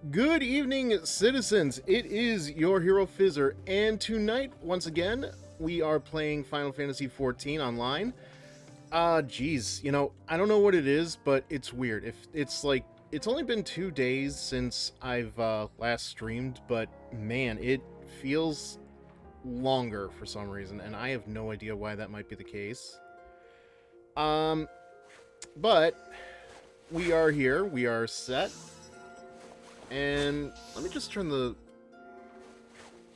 Good evening, citizens. It is your HeroFizzer, and tonight, once again, we are playing Final Fantasy XIV online. Geez, I don't know what it is, but it's weird. If it's like, it's only been 2 days since I've last streamed, but man, it feels longer for some reason, and I have no idea why that might be the case. But we are here. We are set. And let me just turn the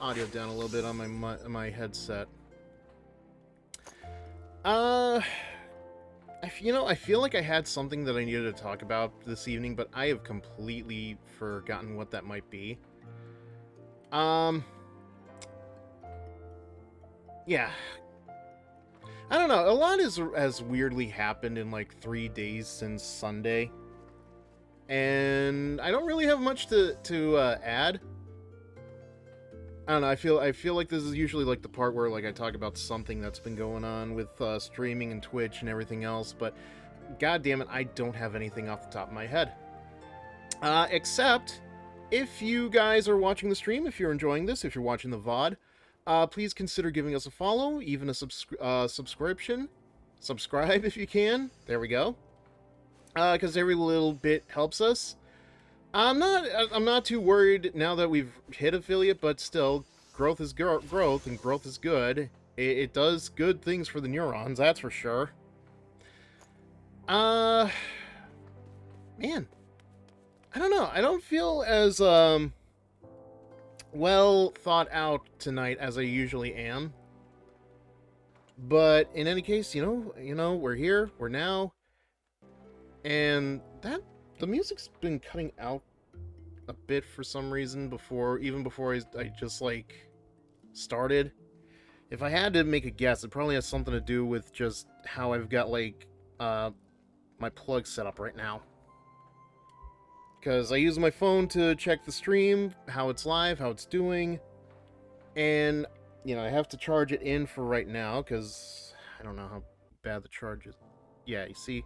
audio down a little bit on my headset. I feel like I had something that I needed to talk about this evening, but I have completely forgotten what that might be. Yeah. I don't know. A lot has weirdly happened in like 3 days since Sunday. And I don't really have much to add. I don't know. I feel like this is usually like the part where like I talk about something that's been going on with streaming and Twitch and everything else, but god damn it, I don't have anything off the top of my head. Except if you guys are watching the stream, if you're enjoying this, if you're watching the VOD, please consider giving us a follow, even a subscription. Subscribe if you can. There we go. Because every little bit helps us. I'm not too worried now that we've hit affiliate, but still, growth is growth, and growth is good. It does good things for the neurons, that's for sure. Man, I don't know. I don't feel as well thought out tonight as I usually am. But in any case, we're here, we're now. And the music's been cutting out a bit for some reason even before I just like started. If I had to make a guess, it probably has something to do with just how I've got like my plug set up right now. Because I use my phone to check the stream, how it's live, how it's doing, and I have to charge it in for right now because I don't know how bad the charge is. Yeah, you see.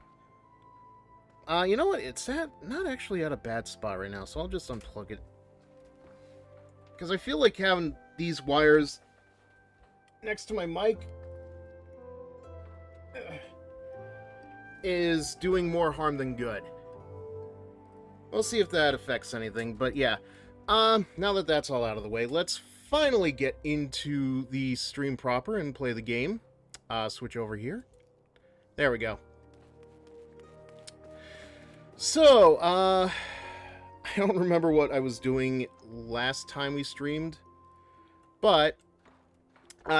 You know what? It's not actually at a bad spot right now, so I'll just unplug it. Because I feel like having these wires next to my mic is doing more harm than good. We'll see if that affects anything, but yeah. Now that that's all out of the way, let's finally get into the stream proper and play the game. Switch over here. There we go. So, I don't remember what I was doing last time we streamed, but,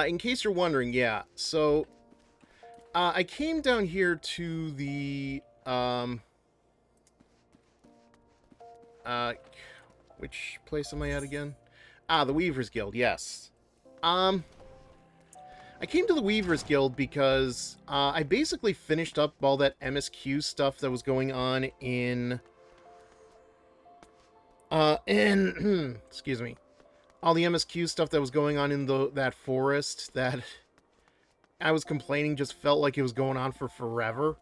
in case you're wondering, yeah, so, I came down here to the, which place am I at again? The Weaver's Guild, yes. I came to the Weaver's Guild because I basically finished up all that MSQ stuff that was going on in excuse me, all the MSQ stuff that was going on in that forest that I was complaining just felt like it was going on for forever.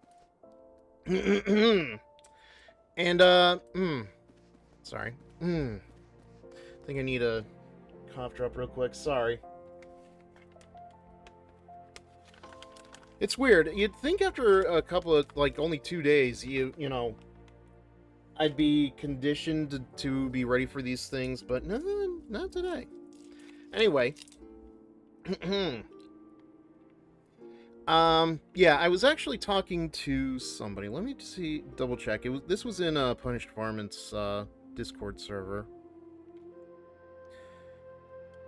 And sorry. I think I need a cough drop real quick. Sorry. It's weird. You'd think after a couple of, like, only 2 days, I'd be conditioned to be ready for these things, but no, not today. Anyway. Yeah, I was actually talking to somebody. Let me double check. This was in Punished Varmint's Discord server.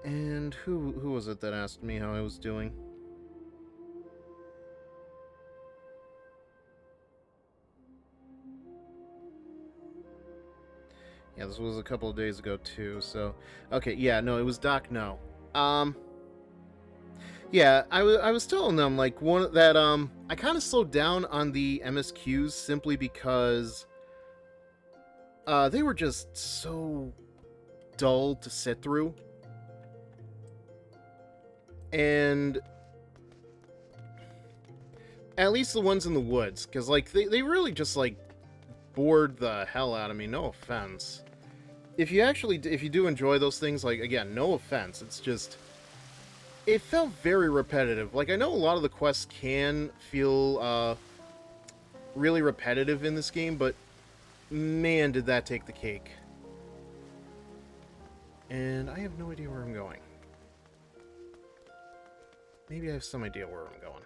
And who was it that asked me how I was doing? Yeah, this was a couple of days ago, too, so... Okay, yeah, no, it was Doc No. Yeah, I was telling them, like, I kind of slowed down on the MSQs simply because... they were just so dull to sit through. And... At least the ones in the woods, because, like, they really just, like, bored the hell out of me, no offense. if you do enjoy those things, like, again, no offense, it's just, it felt very repetitive. Like, I know a lot of the quests can feel really repetitive in this game, but man, did that take the cake. And I have no idea where I'm going. Maybe I have some idea where I'm going.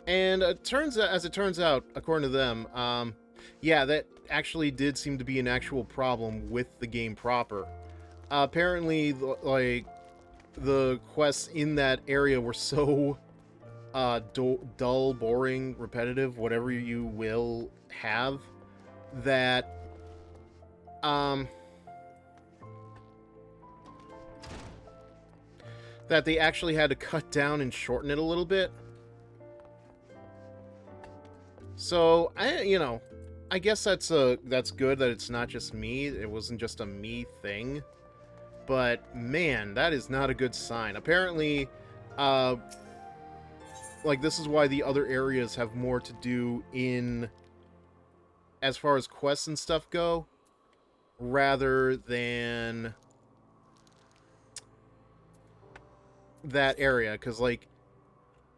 And as it turns out, according to them, yeah, that actually did seem to be an actual problem with the game proper. Apparently, like, the quests in that area were so dull, boring, repetitive, whatever you will have, that that they actually had to cut down and shorten it a little bit. So, I guess that's good that it's not just me. It wasn't just a me thing. But man, that is not a good sign. Apparently, like, this is why the other areas have more to do in, as far as quests and stuff go, rather than that area, because, like,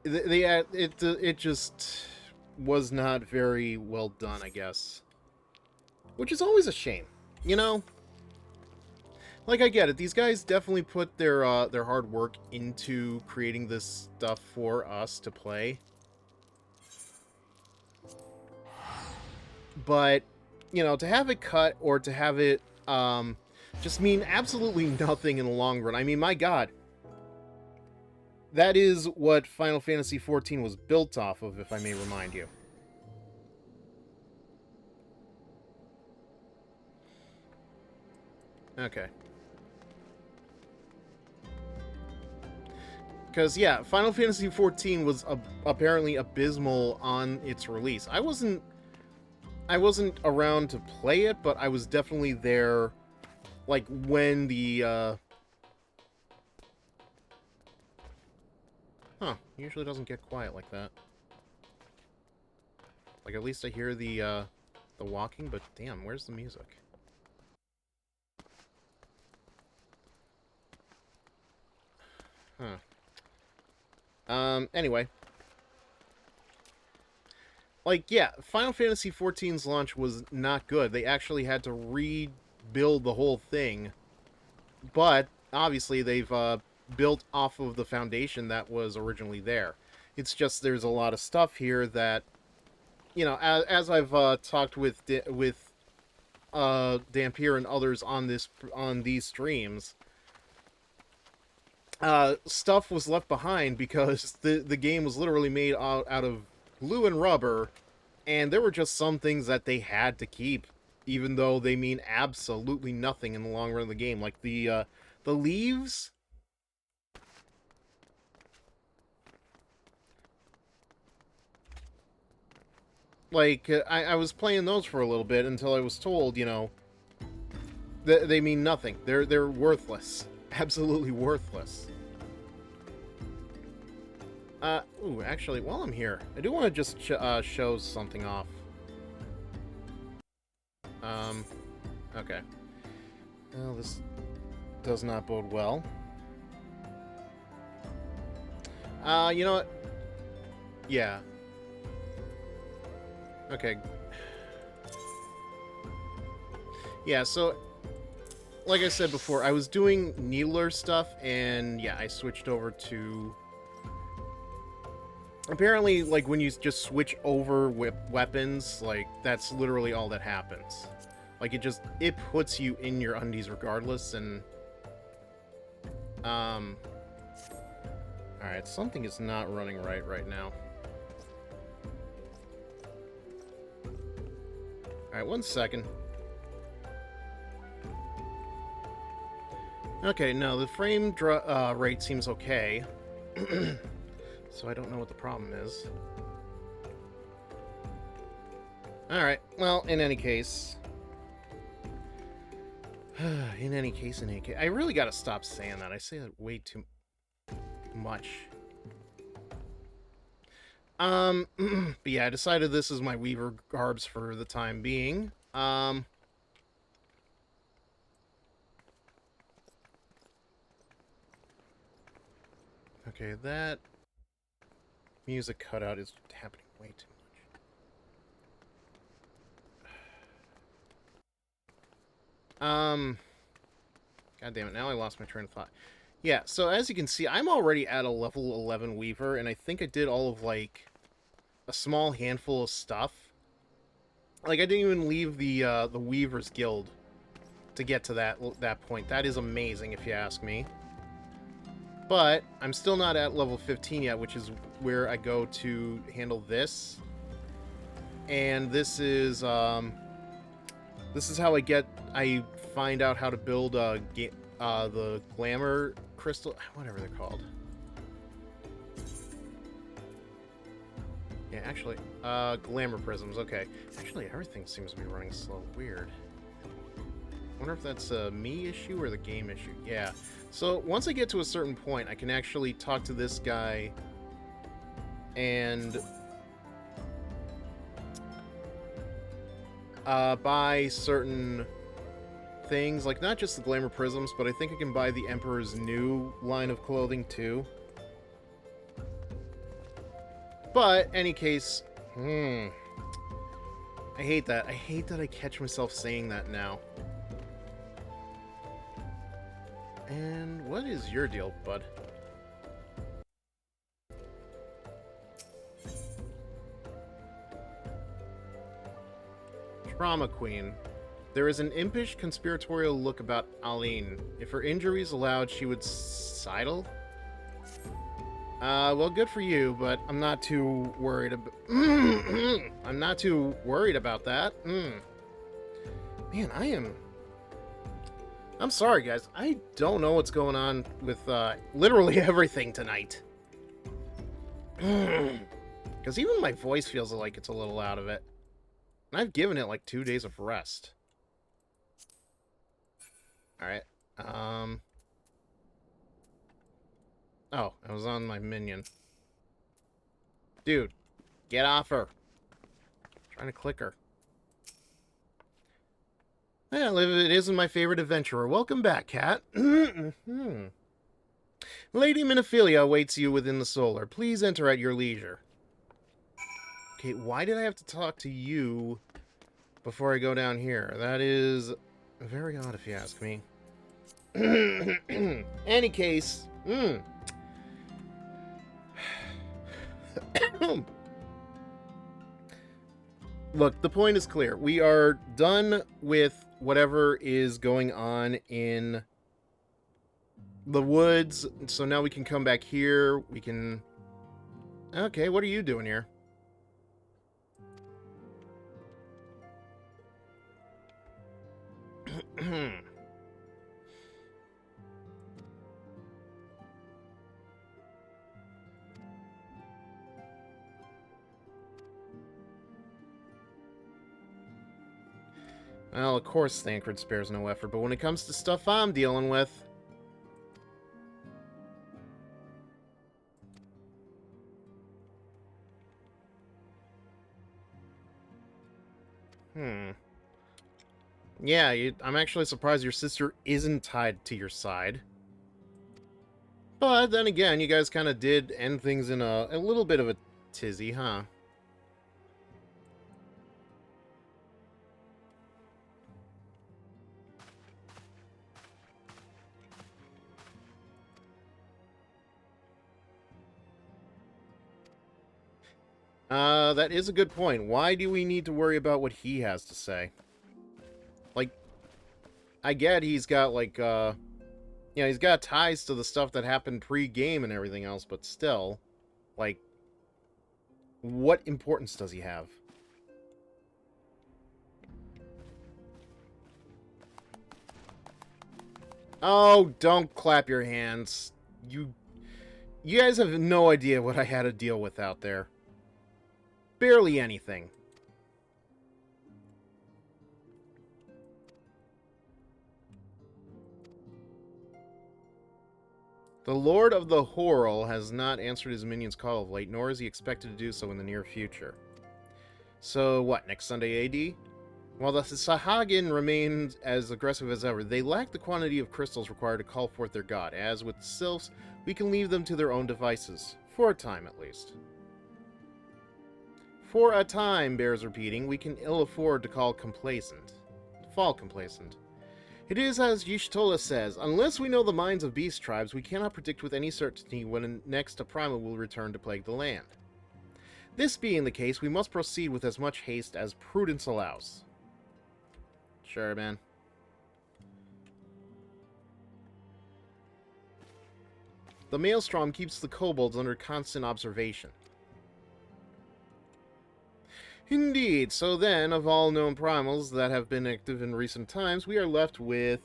it just was not very well done, I guess. Which is always a shame, you know? Like, I get it. These guys definitely put their hard work into creating this stuff for us to play. But, to have it cut or to have it just mean absolutely nothing in the long run. I mean, my God. That is what Final Fantasy XIV was built off of, if I may remind you. Okay. Because, yeah, Final Fantasy XIV was apparently abysmal on its release. I wasn't around to play it, but I was definitely there, like, when the, usually doesn't get quiet like that. Like, at least I hear the walking, but damn, where's the music? Huh. Anyway. Like, yeah, Final Fantasy XIV's launch was not good. They actually had to rebuild the whole thing. But, obviously, they've, built off of the foundation that was originally there. It's just there's a lot of stuff here that, as I've talked with Dampier and others on these streams, stuff was left behind because the game was literally made out of glue and rubber, and there were just some things that they had to keep, even though they mean absolutely nothing in the long run of the game, like the leaves. Like, I was playing those for a little bit until I was told, they mean nothing. They're worthless. Absolutely worthless. Ooh, actually, while I'm here, I do want to just show something off. Okay. Well, this does not bode well. You know what? Yeah. Okay. Yeah, so, like I said before, I was doing needler stuff, and yeah, I switched over to... Apparently, like, when you just switch over weapons, like, that's literally all that happens. Like, it puts you in your undies regardless, and... Alright, something is not running right now. Alright, 1 second. Okay, no, the frame rate seems okay. So I don't know what the problem is. Alright, well, in any case... in any case, I really gotta stop saying that. I say that way too much. But yeah, I decided this is my Weaver garbs for the time being. Okay, that music cutout is happening way too much. God damn it, now I lost my train of thought. Yeah, so as you can see, I'm already at a level 11 Weaver, and I think I did all of, like, a small handful of stuff. Like, I didn't even leave the Weaver's Guild to get to that point. That is amazing, if you ask me. But I'm still not at level 15 yet, which is where I go to handle this. And this is how I find out how to build the glamour crystal, whatever they're called. Yeah, actually, glamour prisms. Okay, actually, everything seems to be running slow. Weird. Wonder if that's a me issue or the game issue. Yeah. So once I get to a certain point, I can actually talk to this guy and buy certain things, like not just the glamour prisms, but I think I can buy the Emperor's new line of clothing too. But any case, I hate that. I hate that I catch myself saying that now. And what is your deal, bud? Trauma Queen. There is an impish conspiratorial look about Aline. If her injuries allowed, she would sidle? Well, good for you, but I'm not too worried about... I'm not too worried about that. Man, I'm sorry, guys. I don't know what's going on with, literally everything tonight. Because even my voice feels like it's a little out of it. And I've given it, like, 2 days of rest. Alright. Oh, I was on my minion. Dude, get off her. I'm trying to click her. Well, if it isn't my favorite adventurer, welcome back, cat. Lady Minophilia awaits you within the solar. Please enter at your leisure. Okay, why did I have to talk to you before I go down here? That is very odd, if you ask me. Any case, look, the point is clear. We are done with whatever is going on in the woods, so now we can come back here. We can... Okay, what are you doing here? Well, of course Thancred spares no effort, but when it comes to stuff I'm dealing with... Yeah, I'm actually surprised your sister isn't tied to your side. But then again, you guys kind of did end things in a little bit of a tizzy, huh? That is a good point. Why do we need to worry about what he has to say? Like, I get he's got, like, yeah, he's got ties to the stuff that happened pre-game and everything else, but still, like, what importance does he have? Oh, don't clap your hands. You guys have no idea what I had to deal with out there. Barely anything. The Lord of the Horror has not answered his minion's call of late, nor is he expected to do so in the near future. So, what, next Sunday AD? While the Sahagin remain as aggressive as ever, they lack the quantity of crystals required to call forth their god. As with the Sylphs, we can leave them to their own devices. For a time, at least. For a time, bears repeating, we can ill afford to fall complacent. It is as Y'shtola says, unless we know the minds of beast tribes, we cannot predict with any certainty when next a primal will return to plague the land. This being the case, we must proceed with as much haste as prudence allows. Sure, man. The Maelstrom keeps the kobolds under constant observation. Indeed, so then, of all known primals that have been active in recent times, we are left with...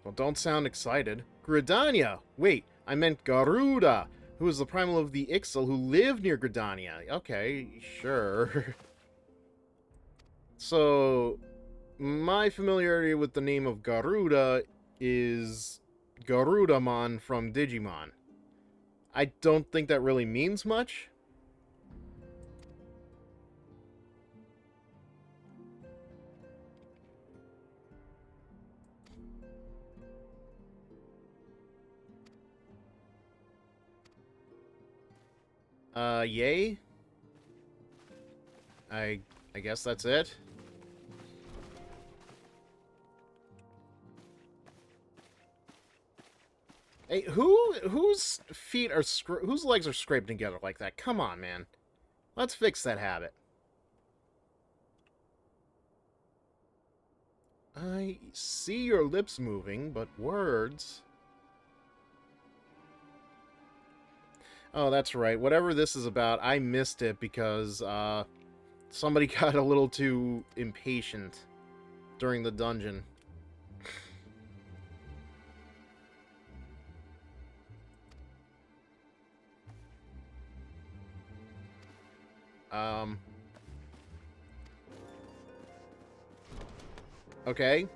Well, don't sound excited. Gridania! Wait, I meant Garuda, who is the primal of the Ixal who live near Gridania. Okay, sure. So, my familiarity with the name of Garuda is Garudamon from Digimon. I don't think that really means much. Yay? I guess that's it. Hey, whose feet are whose legs are scraped together like that? Come on, man. Let's fix that habit. I see your lips moving, but words... Oh, that's right. Whatever this is about, I missed it because, somebody got a little too impatient during the dungeon. Okay.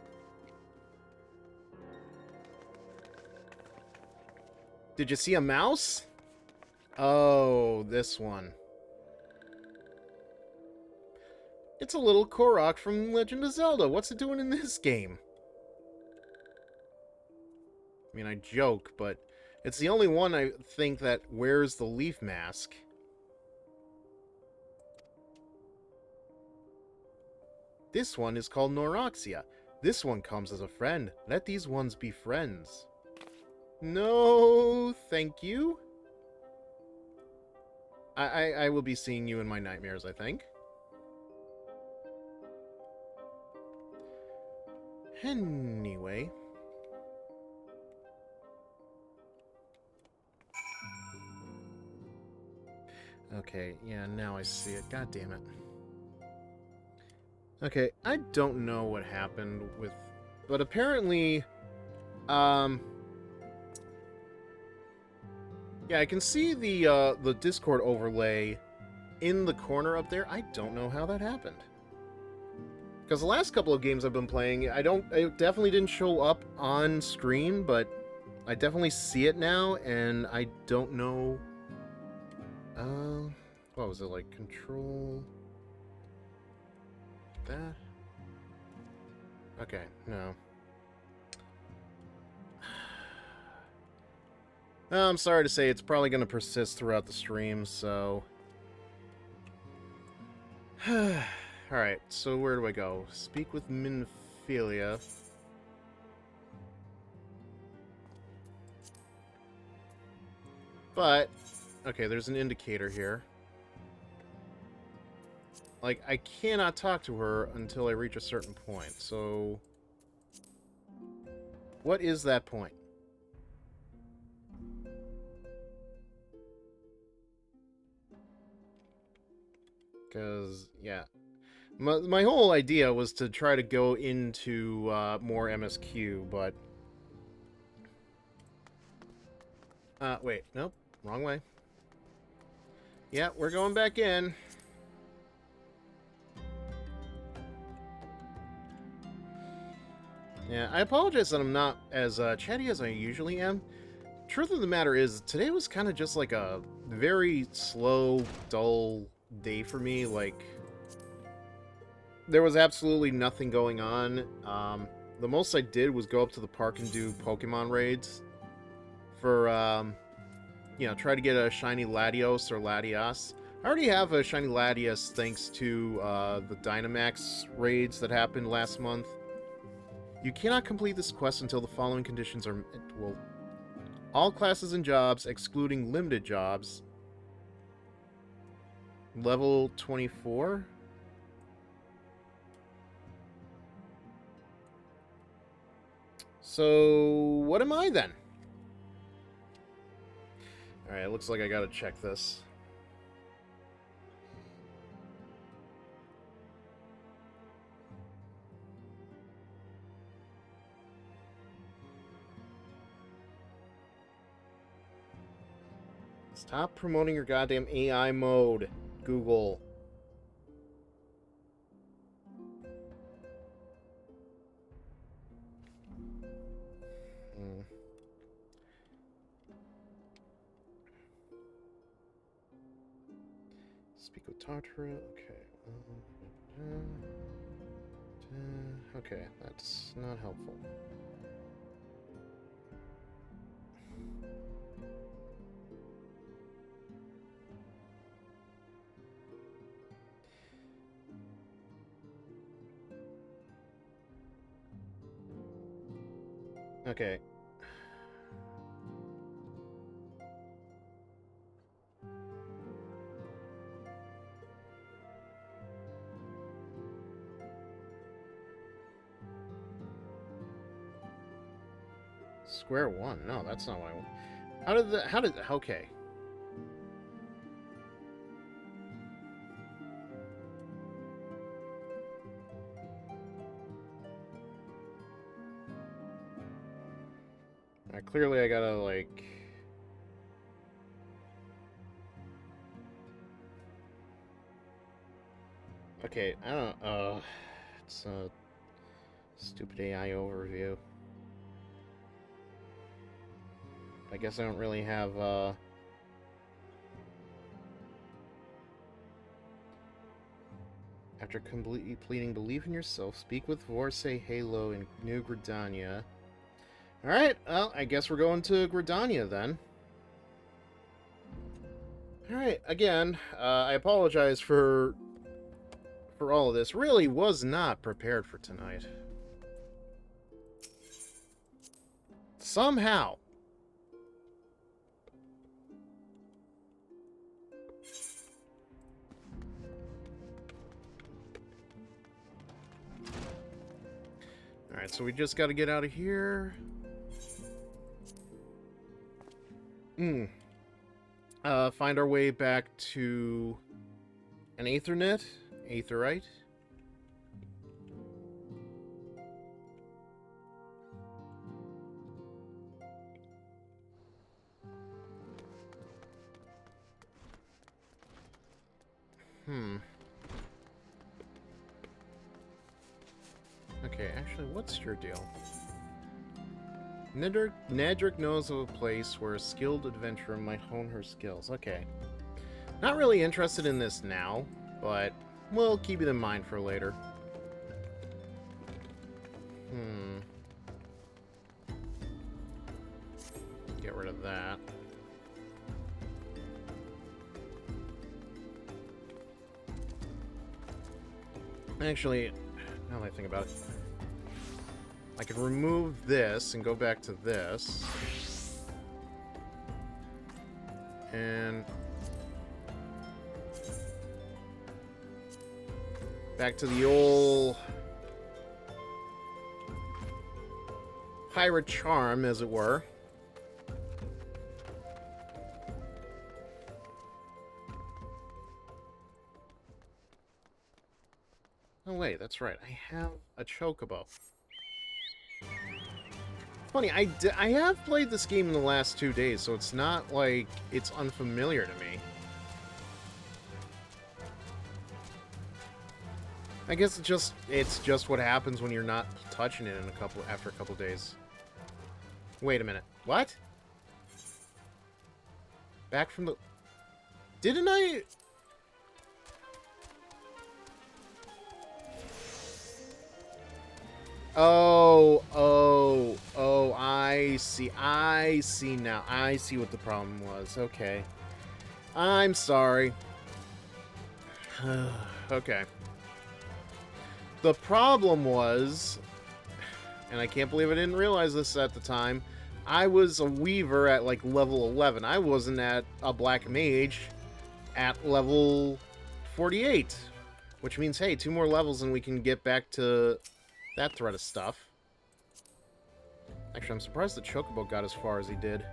Did you see a mouse? Oh, this one. It's a little Korok from Legend of Zelda. What's it doing in this game? I mean, I joke, but it's the only one I think that wears the leaf mask. This one is called Noroxia. This one comes as a friend. Let these ones be friends. No, thank you. I will be seeing you in my nightmares, I think. Anyway. Okay, yeah, now I see it. God damn it. Okay, I don't know what happened with... But apparently... Yeah, I can see the Discord overlay in the corner up there. I don't know how that happened. Because the last couple of games I've been playing, it definitely didn't show up on screen, but I definitely see it now, and I don't know... what was it, like, control... that? Okay, no. I'm sorry to say, it's probably going to persist throughout the stream, so... Alright, so where do I go? Speak with Minfilia. But, okay, there's an indicator here. Like, I cannot talk to her until I reach a certain point, so... What is that point? Because, yeah. My whole idea was to try to go into more MSQ, but... wait, nope, wrong way. Yeah, we're going back in. Yeah, I apologize that I'm not as chatty as I usually am. Truth of the matter is, today was kind of just like a very slow, dull day for me. Like, there was absolutely nothing going on. The most I did was go up to the park and do Pokemon raids for, you know, try to get a shiny Latios or Latias. I already have a shiny Latias thanks to the Dynamax raids that happened last month. You cannot complete this quest until the following conditions are... Well, all classes and jobs, excluding limited jobs. Level 24? So, what am I then? Alright, it looks like I gotta check this. Stop promoting your goddamn AI mode, Google. Speak with Tartara. Okay. Okay, that's not helpful. Okay. Square one? No, that's not what I want. How did, okay. Clearly I gotta, like... Okay, I don't, it's a stupid AI overview. I guess I don't really have, After completing Believe in Yourself, speak with Vorse Halo in New Gridania. Alright, well, I guess we're going to Gridania then. Alright, again, I apologize for all of this. Really was not prepared for tonight. Somehow. Alright, so we just gotta get out of here. Find our way back to an Aethernet? Aetherite? Okay, actually, what's your deal? Nedrick knows of a place where a skilled adventurer might hone her skills. Okay. Not really interested in this now, but we'll keep it in mind for later. Get rid of that. Actually, now that I think about it, I could remove this and go back to this. And back to the old pirate charm, as it were. Oh wait, that's right. I have a chocobo. Funny, I have played this game in the last 2 days, so it's not like it's unfamiliar to me. I guess it's just what happens when you're not touching it after a couple days. Wait a minute. What? Back from the... Didn't I... Oh, I see now. I see what the problem was. Okay. I'm sorry. Okay. The problem was, and I can't believe I didn't realize this at the time, I was a Weaver at, like, level 11. I wasn't at a Black Mage at level 48. Which means, hey, 2 more levels and we can get back to that thread of stuff. Actually, I'm surprised the Chocobo got as far as he did.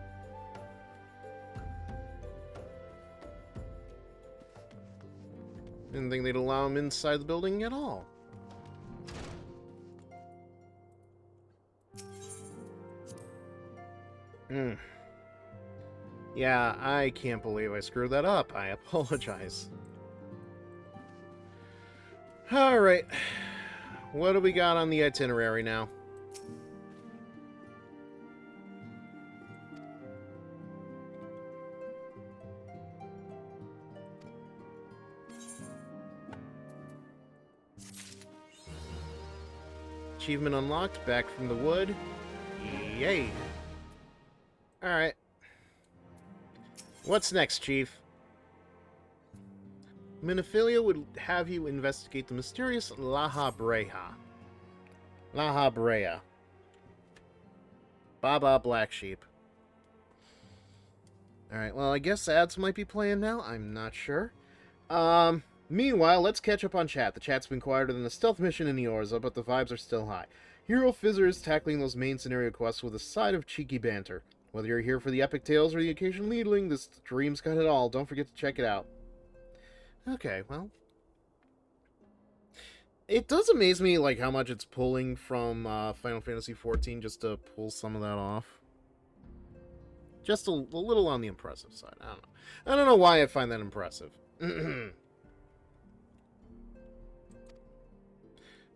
Didn't think they'd allow him inside the building at all. Yeah, I can't believe I screwed that up. I apologize. Alright. What do we got on the itinerary now? Achievement unlocked, back from the wood. Yay! Alright. What's next, Chief? Minophilia would have you investigate the mysterious La Habrea. Baba Black Sheep. Alright, well, I guess ads might be playing now. I'm not sure. Meanwhile, let's catch up on chat. The chat's been quieter than the stealth mission in Eorza, but the vibes are still high. HeroFizzer is tackling those main scenario quests with a side of cheeky banter. Whether you're here for the epic tales or the occasional needling, this stream's got it all. Don't forget to check it out. Okay, well... It does amaze me, like, how much it's pulling from Final Fantasy XIV just to pull some of that off. Just a little on the impressive side. I don't know. I don't know why I find that impressive.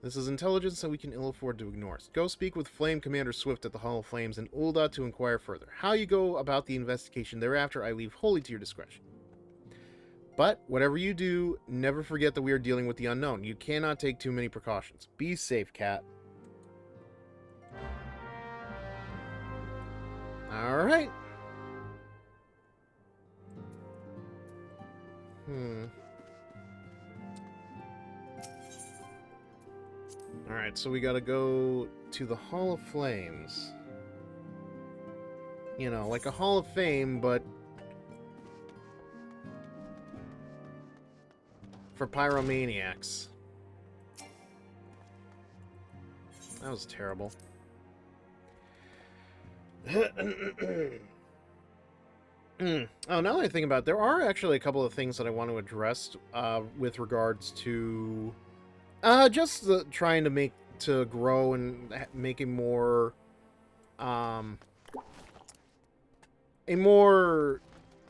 This is intelligence that we can ill afford to ignore. Go speak with Flame Commander Swift at the Hall of Flames in Ul'dah to inquire further. How you go about the investigation thereafter, I leave wholly to your discretion. But, whatever you do, never forget that we are dealing with the unknown. You cannot take too many precautions. Be safe, cat. Alright. Alright, so we gotta go to the Hall of Flames. You know, like a Hall of Fame, but for pyromaniacs. That was terrible. Oh, now that I think about it, there are actually a couple of things that I want to address with regards to just trying to grow and make a more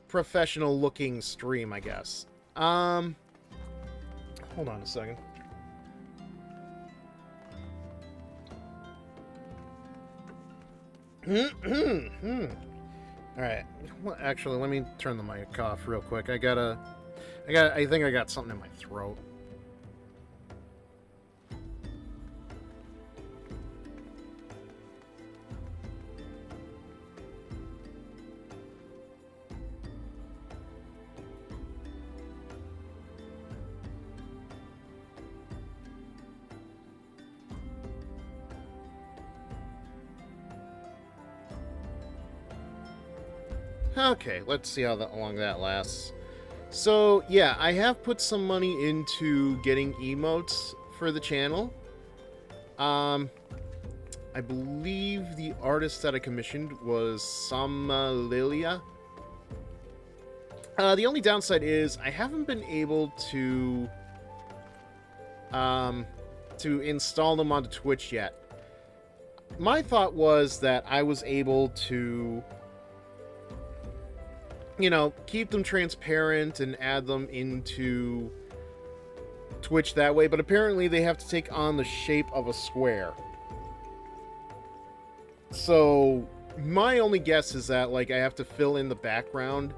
professional looking stream, I guess. Hold on a second. Alright. Well, actually, let me turn the mic off real quick. I think I got something in my throat. Okay, let's see how long that lasts. So, yeah, I have put some money into getting emotes for the channel. I believe the artist that I commissioned was Lilia. The only downside is I haven't been able to install them onto Twitch yet. My thought was that I was able to, you know, keep them transparent and add them into twitch that way, but apparently they have to take on the shape of a square. So my only guess is that, like, I have to fill in the background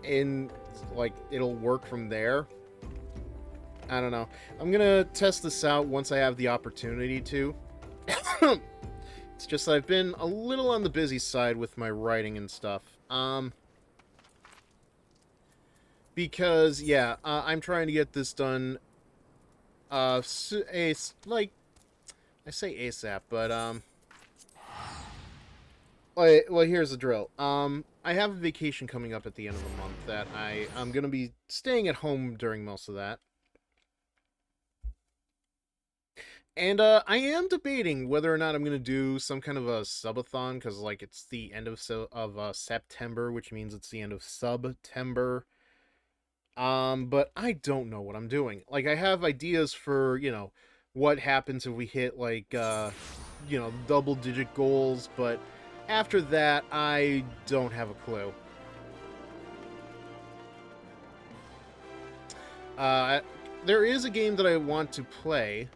and, like, it'll work from there. I don't know. I'm gonna test this out once I have the opportunity to. It's just that I've been a little on the busy side with my writing and stuff. Because, yeah, I'm trying to get this done, like, I say ASAP, but, well, here's the drill. I have a vacation coming up at the end of the month that I'm gonna be staying at home during most of that. And, I am debating whether or not I'm gonna do some kind of a subathon, because, like, it's the end of September, which means it's the end of Subtember. But I don't know what I'm doing. Like, I have ideas for, what happens if we hit, like, double-digit goals, but after that, I don't have a clue. There is a game that I want to play,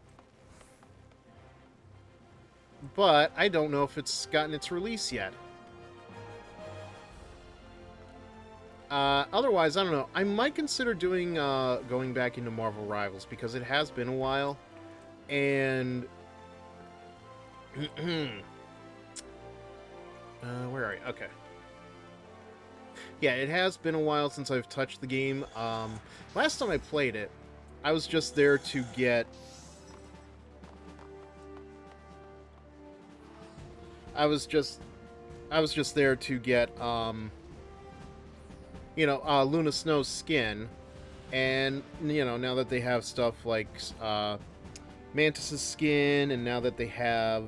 but I don't know if it's gotten its release yet. Otherwise, I don't know. I might consider doing, going back into Marvel Rivals, because it has been a while, and... where are you? Okay. Yeah, it has been a while since I've touched the game. Last time I played it, I was just there to get... I was just there to get, Luna Snow's skin, and, now that they have stuff like, Mantis's skin, and now that they have,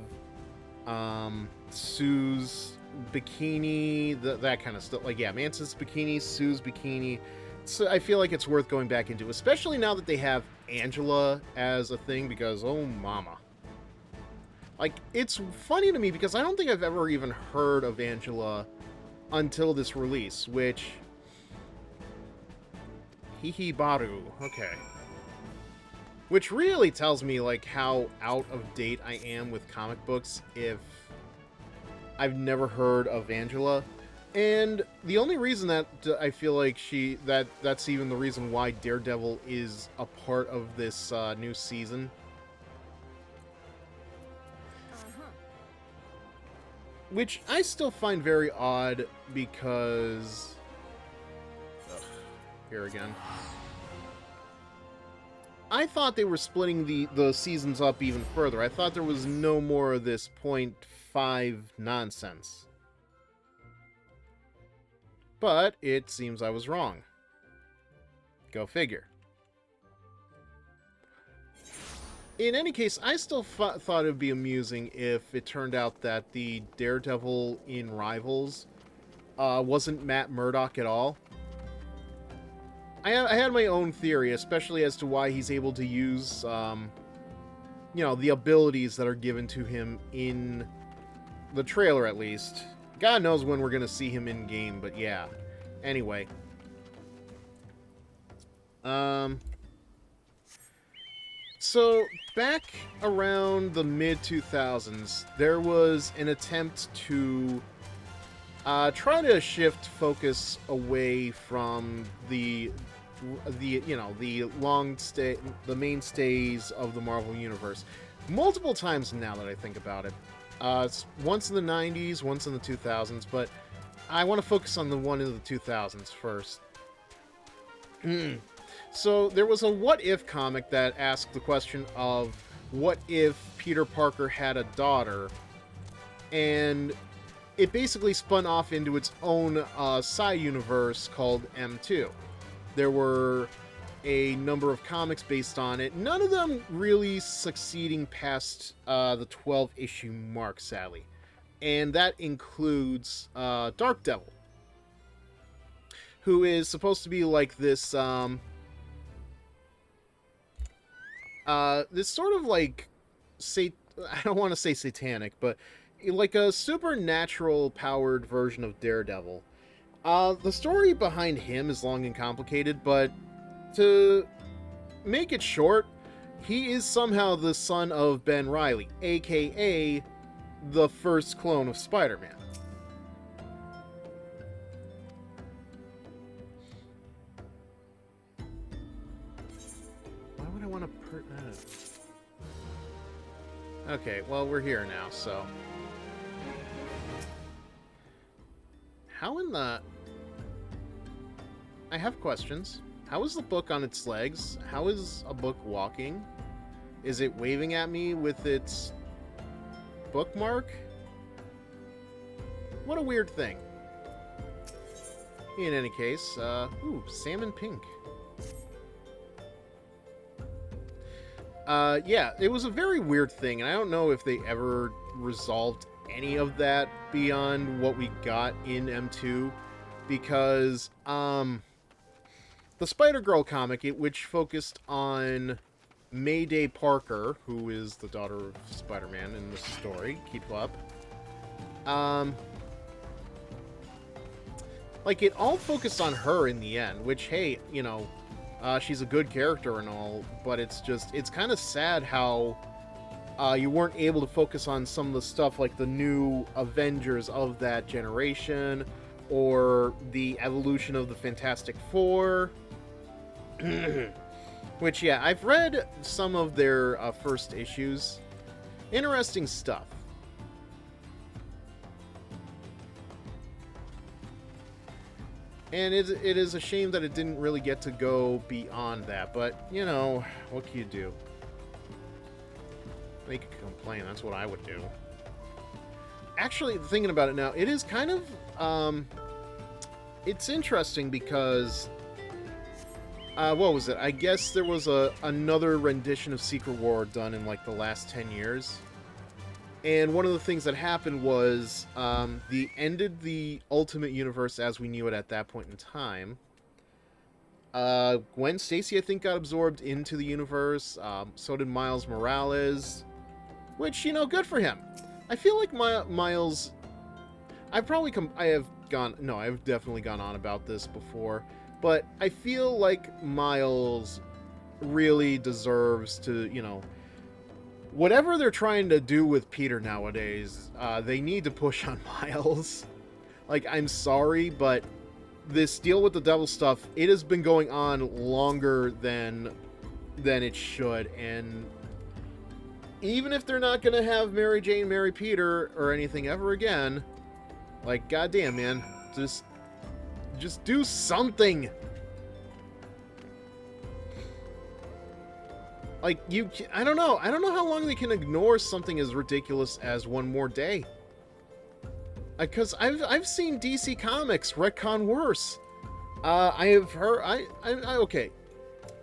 Sue's bikini, that kind of stuff, like, yeah, Mantis's bikini, Sue's bikini, so I feel like it's worth going back into, especially now that they have Angela as a thing, because, oh mama. Like, it's funny to me, because I don't think I've ever even heard of Angela until this release, which... Hihibaru, okay. Which really tells me, like, how out of date I am with comic books if I've never heard of Angela. And the only reason that I feel like that's even the reason why Daredevil is a part of this new season. Which I still find very odd because... Ugh, here again. I thought they were splitting the seasons up even further. I thought there was no more of this .5 nonsense. But it seems I was wrong. Go figure. In any case, I still thought it would be amusing if it turned out that the Daredevil in Rivals wasn't Matt Murdock at all. I had my own theory, especially as to why he's able to use, the abilities that are given to him in the trailer, at least. God knows when we're going to see him in-game, but yeah. Anyway. So, back around the mid-2000s, there was an attempt to try to shift focus away from the mainstays of the Marvel Universe. Multiple times now that I think about it. Once in the 90s, once in the 2000s, but I want to focus on the one in the 2000s first. So there was a What If comic that asked the question of what if Peter Parker had a daughter, and it basically spun off into its own side universe called M2. There were a number of comics based on it, none of them really succeeding past the 12-issue mark, sadly. And that includes Dark Devil, who is supposed to be like this, this sort of like, I don't want to say satanic, but like a supernatural-powered version of Daredevil. The story behind him is long and complicated, but to make it short, he is somehow the son of Ben Reilly, aka the first clone of Spider-Man. Why would I want to put that? Okay, well, we're here now, so... How in the... I have questions. How is the book on its legs? How is a book walking? Is it waving at me with its bookmark? What a weird thing. In any case, ooh, salmon pink. Yeah, it was a very weird thing, and I don't know if they ever resolved any of that beyond what we got in M2, because, the Spider-Girl comic, which focused on Mayday Parker, who is the daughter of Spider-Man in this story, keep up, like, it all focused on her in the end, which, hey, you know, she's a good character and all, but it's kind of sad how you weren't able to focus on some of the stuff like the new Avengers of that generation, or the evolution of the Fantastic Four. Which, yeah, I've read some of their first issues. Interesting stuff. And it is a shame that it didn't really get to go beyond that, but, you know, what can you do? Make a complaint, that's what I would do. Actually, thinking about it now, it is kind of, it's interesting because, what was it? I guess there was another rendition of Secret War done in, like, the last 10 years. And one of the things that happened was, ended the Ultimate Universe as we knew it at that point in time. Gwen Stacy, I think, got absorbed into the universe. So did Miles Morales. Which, you know, good for him. I feel like Miles... I've definitely gone on about this before. But I feel like Miles really deserves to, you know... Whatever they're trying to do with Peter nowadays, they need to push on Miles. Like, I'm sorry, but this deal with the devil stuff, it has been going on longer than it should, and even if they're not gonna have Mary Jane marry Peter or anything ever again, like, goddamn, man, just do something. Like, I don't know how long they can ignore something as ridiculous as One More Day. Because I've seen DC Comics retcon worse. I have heard, okay.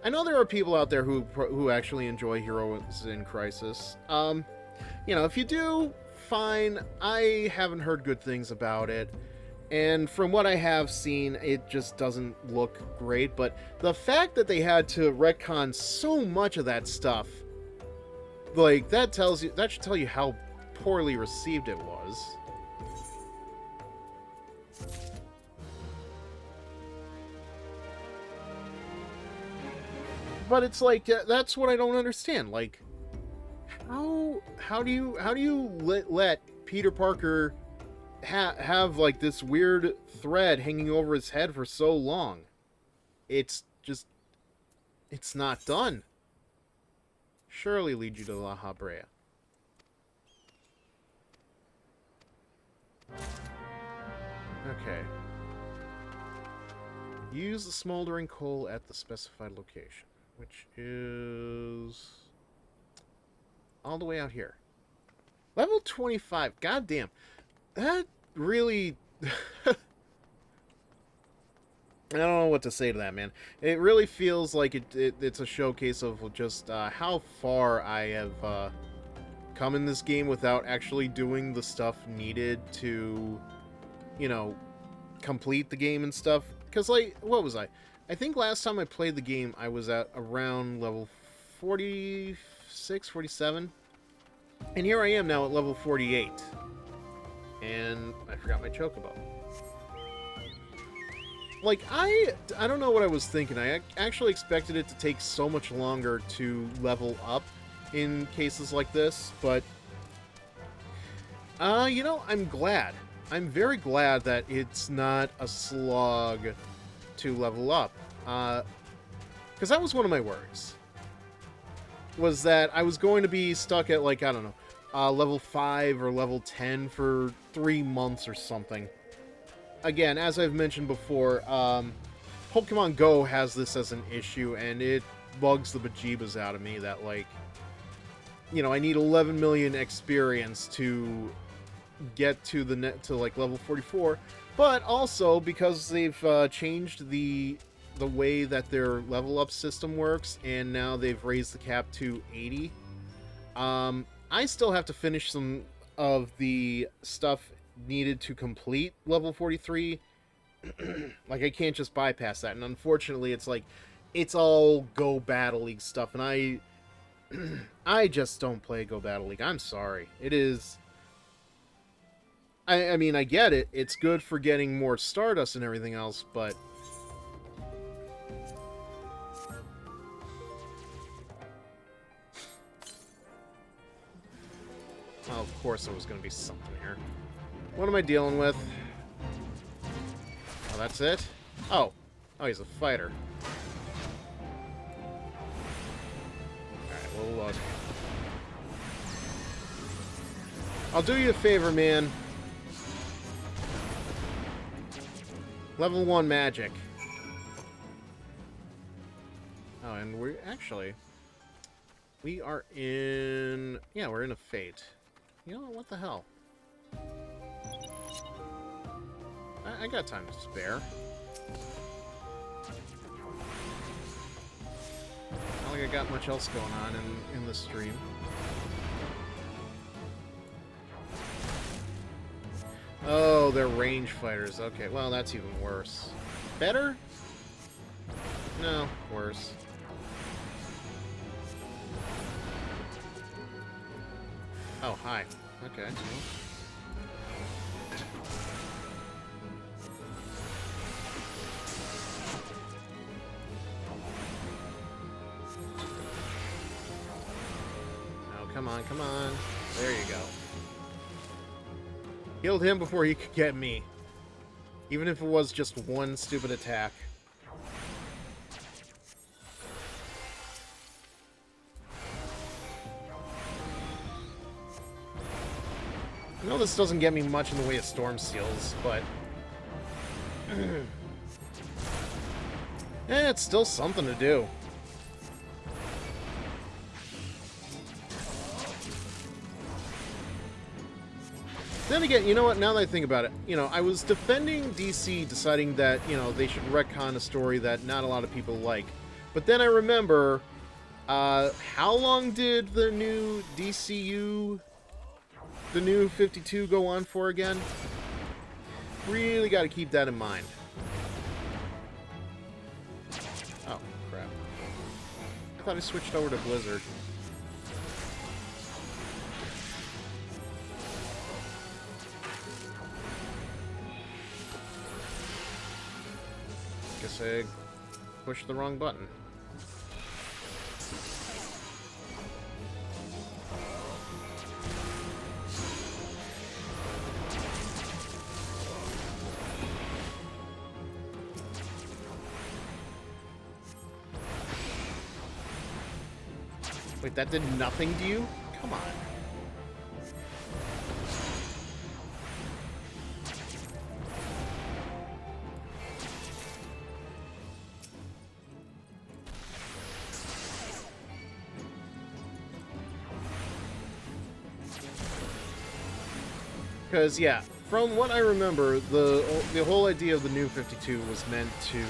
I know there are people out there who actually enjoy Heroes in Crisis. You know, if you do, fine. I haven't heard good things about it. And from what I have seen, it just doesn't look great. But the fact that they had to retcon so much of that stuff, like, that should tell you how poorly received it was. But it's like, that's what I don't understand. Like, how do you let Peter Parker have like this weird thread hanging over his head for so long? It's not done. Surely lead you to La Habrea. Okay. Use the smoldering coal at the specified location, which is all the way out here. Level 25. Goddamn. That really... I don't know what to say to that, man. It really feels like it's a showcase of just how far I have come in this game without actually doing the stuff needed to, you know, complete the game and stuff. Because, like, what was I? I think last time I played the game, I was at around level 46, 47. And here I am now at level 48. And I forgot my chocobo. Like, I don't know what I was thinking. I actually expected it to take so much longer to level up in cases like this, but you know, I'm glad. I'm very glad that it's not a slog to level up. Because that was one of my worries. Was that I was going to be stuck at, like, I don't know, level 5 or level 10 for 3 months or something. Again, as I've mentioned before, Pokemon Go has this as an issue, and it bugs the bejeebas out of me that, like, you know, I need 11 million experience to get to like level 44, but also because they've changed the way that their level up system works, and now they've raised the cap to 80. I still have to finish some of the stuff needed to complete level 43. Like, I can't just bypass that, and unfortunately it's like it's all Go Battle League stuff, and I just don't play Go Battle League. I'm sorry. It is... I mean, I get it. It's good for getting more Stardust and everything else, but... Oh, of course there was going to be something here. What am I dealing with? Oh, that's it? Oh. Oh, he's a fighter. Alright, well, I'll do you a favor, man. Level 1 magic. Oh, and we're actually... We are in... Yeah, we're in a Fate. You know what the hell? I got time to spare. Not like I got much else going on in the stream. Oh, they're range fighters. Okay, well, that's even worse. Better? No, worse. Oh, hi. Okay. Oh, come on, come on. There you go. Killed him before he could get me. Even if it was just one stupid attack. I know this doesn't get me much in the way of Storm Seals, but... it's still something to do. Then again, you know what, now that I think about it, you know, I was defending DC, deciding that, you know, they should retcon a story that not a lot of people like. But then I remember, how long did the new DCU, the new 52 go on for again? Really got to keep that in mind. Oh, crap. I thought I switched over to Blizzard. Guess I pushed the wrong button. Wait, that did nothing to you? Come on. Because, yeah, from what I remember, the whole idea of the new 52 was meant to,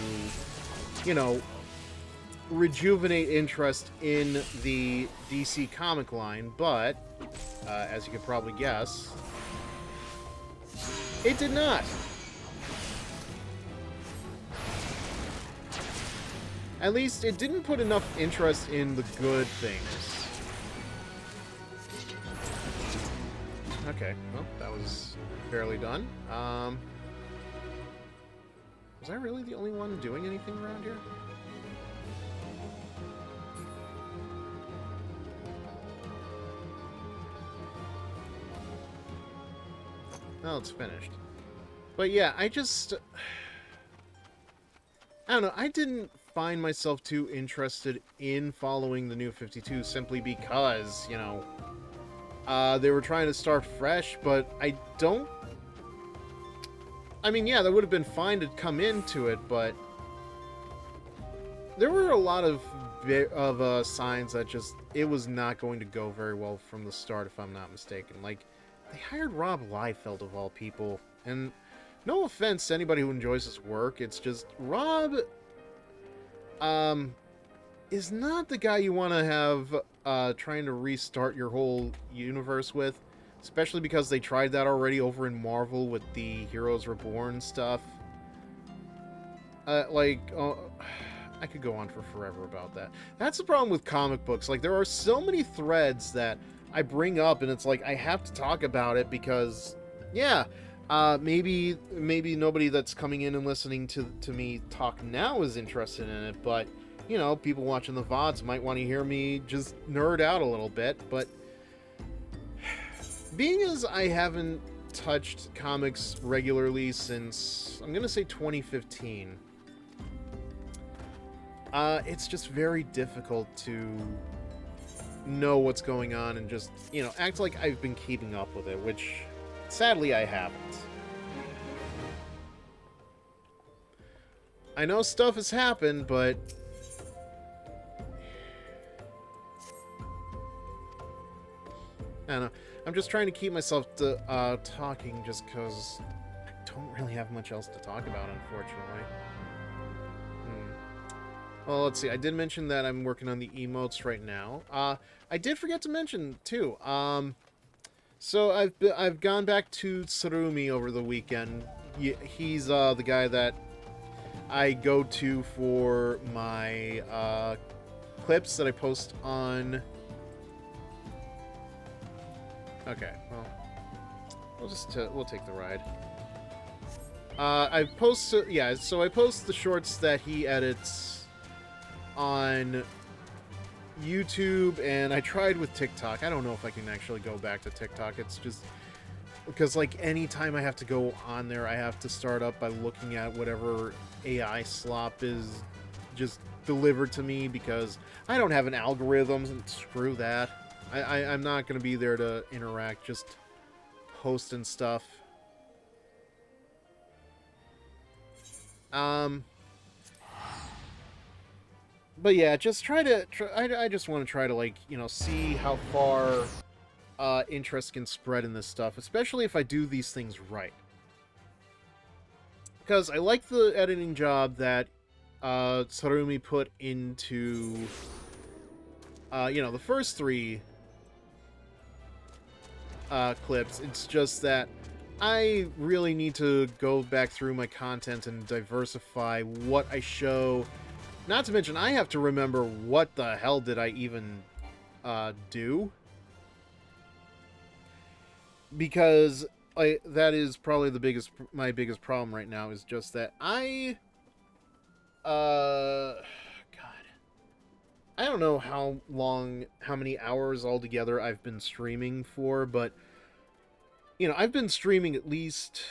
you know, rejuvenate interest in the DC comic line, but, as you could probably guess, it did not. At least, it didn't put enough interest in the good things. Okay, well, that was barely done. Was Was I really the only one doing anything around here? Oh, it's finished. But yeah, I don't know, I didn't find myself too interested in following the New 52 simply because, you know, they were trying to start fresh, but I mean, yeah, that would have been fine to come into it, but there were a lot of signs that just, it was not going to go very well from the start, if I'm not mistaken. Like, they hired Rob Liefeld, of all people, and no offense to anybody who enjoys his work, it's just, Rob, is not the guy you want to have, trying to restart your whole universe with. Especially because they tried that already over in Marvel with the Heroes Reborn stuff. I could go on for forever about that. That's the problem with comic books. Like, there are so many threads that I bring up, and it's like, I have to talk about it because, yeah, maybe nobody that's coming in and listening to me talk now is interested in it, but, you know, people watching the VODs might want to hear me just nerd out a little bit, but being as I haven't touched comics regularly since, I'm gonna say 2015, it's just very difficult to know what's going on and just, you know, act like I've been keeping up with it, which, sadly, I haven't. I know stuff has happened, but I don't know. I'm just trying to keep myself talking just because I don't really have much else to talk about, unfortunately. Well, let's see. I did mention that I'm working on the emotes right now. I did forget to mention, too. So I've gone back to Tsurumi over the weekend. He's the guy that I go to for my clips that I post on... Okay, well, we'll take the ride. I post the shorts that he edits on YouTube, and I tried with TikTok. I don't know if I can actually go back to TikTok. It's just because, like, anytime I have to go on there, I have to start up by looking at whatever AI slop is just delivered to me because I don't have an algorithm, and screw that. I'm not going to be there to interact, just posting stuff. But yeah, just I just want to try to, like, you know, see how far interest can spread in this stuff, especially if I do these things right. Because I like the editing job that Tsurumi put into, you know, the first 3 clips. It's just that I really need to go back through my content and diversify what I show. Not to mention, I have to remember what the hell did I even do. Because that is probably my biggest problem right now, is just that God, I don't know how many hours altogether I've been streaming for, but, you know, I've been streaming at least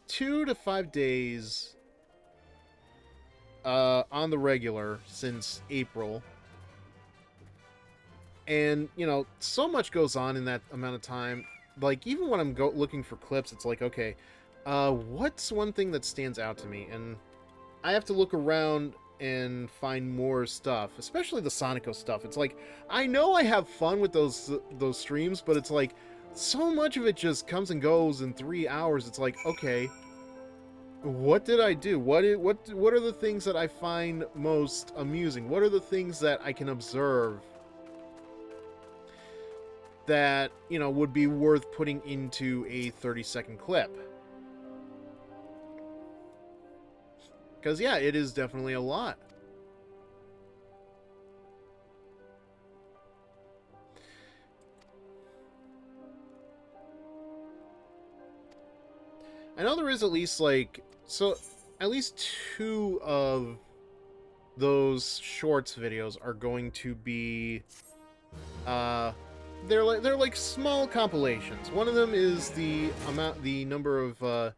2 to 5 days on the regular since April. And, you know, so much goes on in that amount of time. Like, even when I'm looking for clips, it's like, okay, what's one thing that stands out to me? And I have to look around and find more stuff, especially the Sonico stuff. It's like, I know I have fun with those streams, but it's like, so much of it just comes and goes in 3 hours. It's like, okay, what did I do? What are the things that I find most amusing? What are the things that I can observe that, you know, would be worth putting into a 30-second clip? Because, yeah, it is definitely a lot. I know there is at least, like... So, at least two of those shorts videos are going to be they're like small compilations. One of them is the number of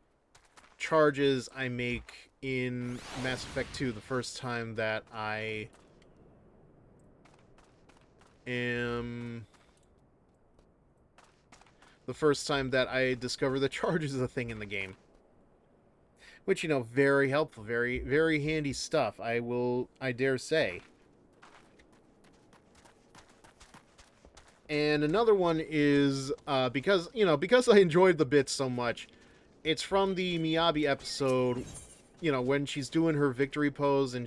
charges I make in Mass Effect 2 the first time that I am the first time that I discover the charges is a thing in the game. Which, you know, very helpful, very handy stuff, I dare say. And another one is, because I enjoyed the bit so much, it's from the Miyabi episode, you know, when she's doing her victory pose and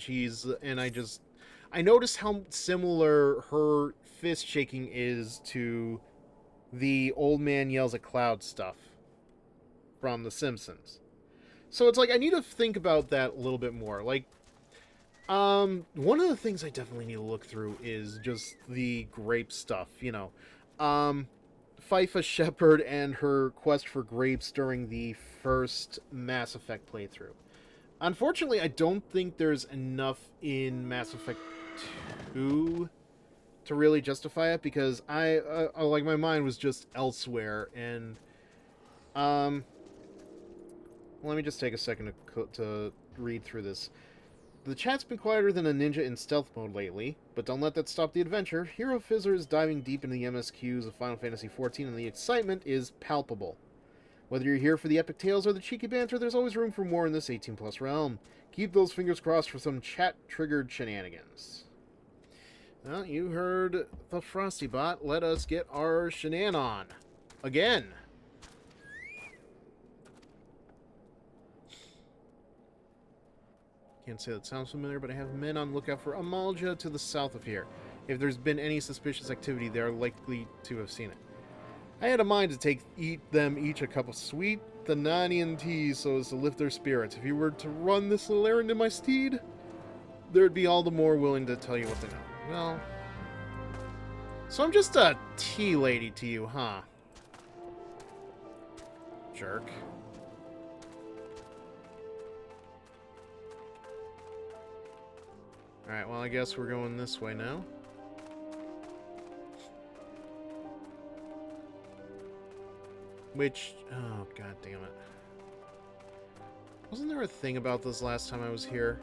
I noticed how similar her fist shaking is to the old man yells at cloud stuff from The Simpsons. So it's like, I need to think about that a little bit more. Like, one of the things I definitely need to look through is just the grape stuff, you know. Fifa Shepard and her quest for grapes during the first Mass Effect playthrough. Unfortunately, I don't think there's enough in Mass Effect 2 to really justify it, because like, my mind was just elsewhere, and, let me just take a second to read through this. The chat's been quieter than a ninja in stealth mode lately, but don't let that stop the adventure. HeroFizzer is diving deep into the MSQs of Final Fantasy XIV, and the excitement is palpable. Whether you're here for the epic tales or the cheeky banter, there's always room for more in this 18-plus realm. Keep those fingers crossed for some chat-triggered shenanigans. Well, you heard the Frosty Bot. Let us get our shenan on. Again. Can't say that sounds familiar, but I have men on lookout for Amalja to the south of here. If there's been any suspicious activity, they are likely to have seen it. I had a mind to eat them each a cup of sweet Thananian tea so as to lift their spirits. If you were to run this little errand in my stead, they'd be all the more willing to tell you what they know. Well, so I'm just a tea lady to you, huh? Jerk. Alright, well, I guess we're going this way now. Which, oh, god damn it. Wasn't there a thing about this last time I was here?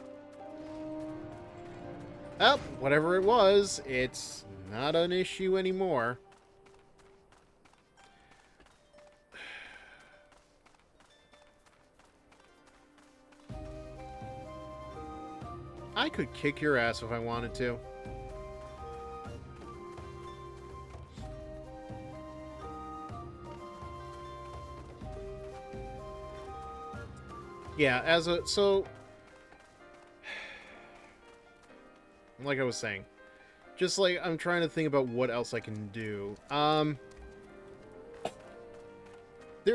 Oh, whatever it was, it's not an issue anymore. I could kick your ass if I wanted to. Yeah, so, like I was saying, just like, I'm trying to think about what else I can do. There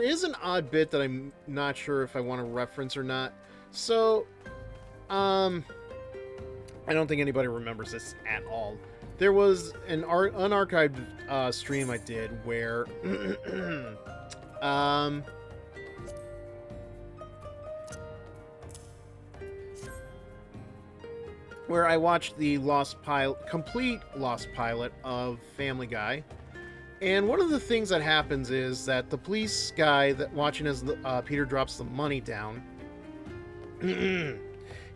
is an odd bit that I'm not sure if I want to reference or not. So, I don't think anybody remembers this at all. There was an unarchived stream I did where where I watched the complete Lost Pilot of Family Guy. And one of the things that happens is that the police guy that watching as Peter drops the money down,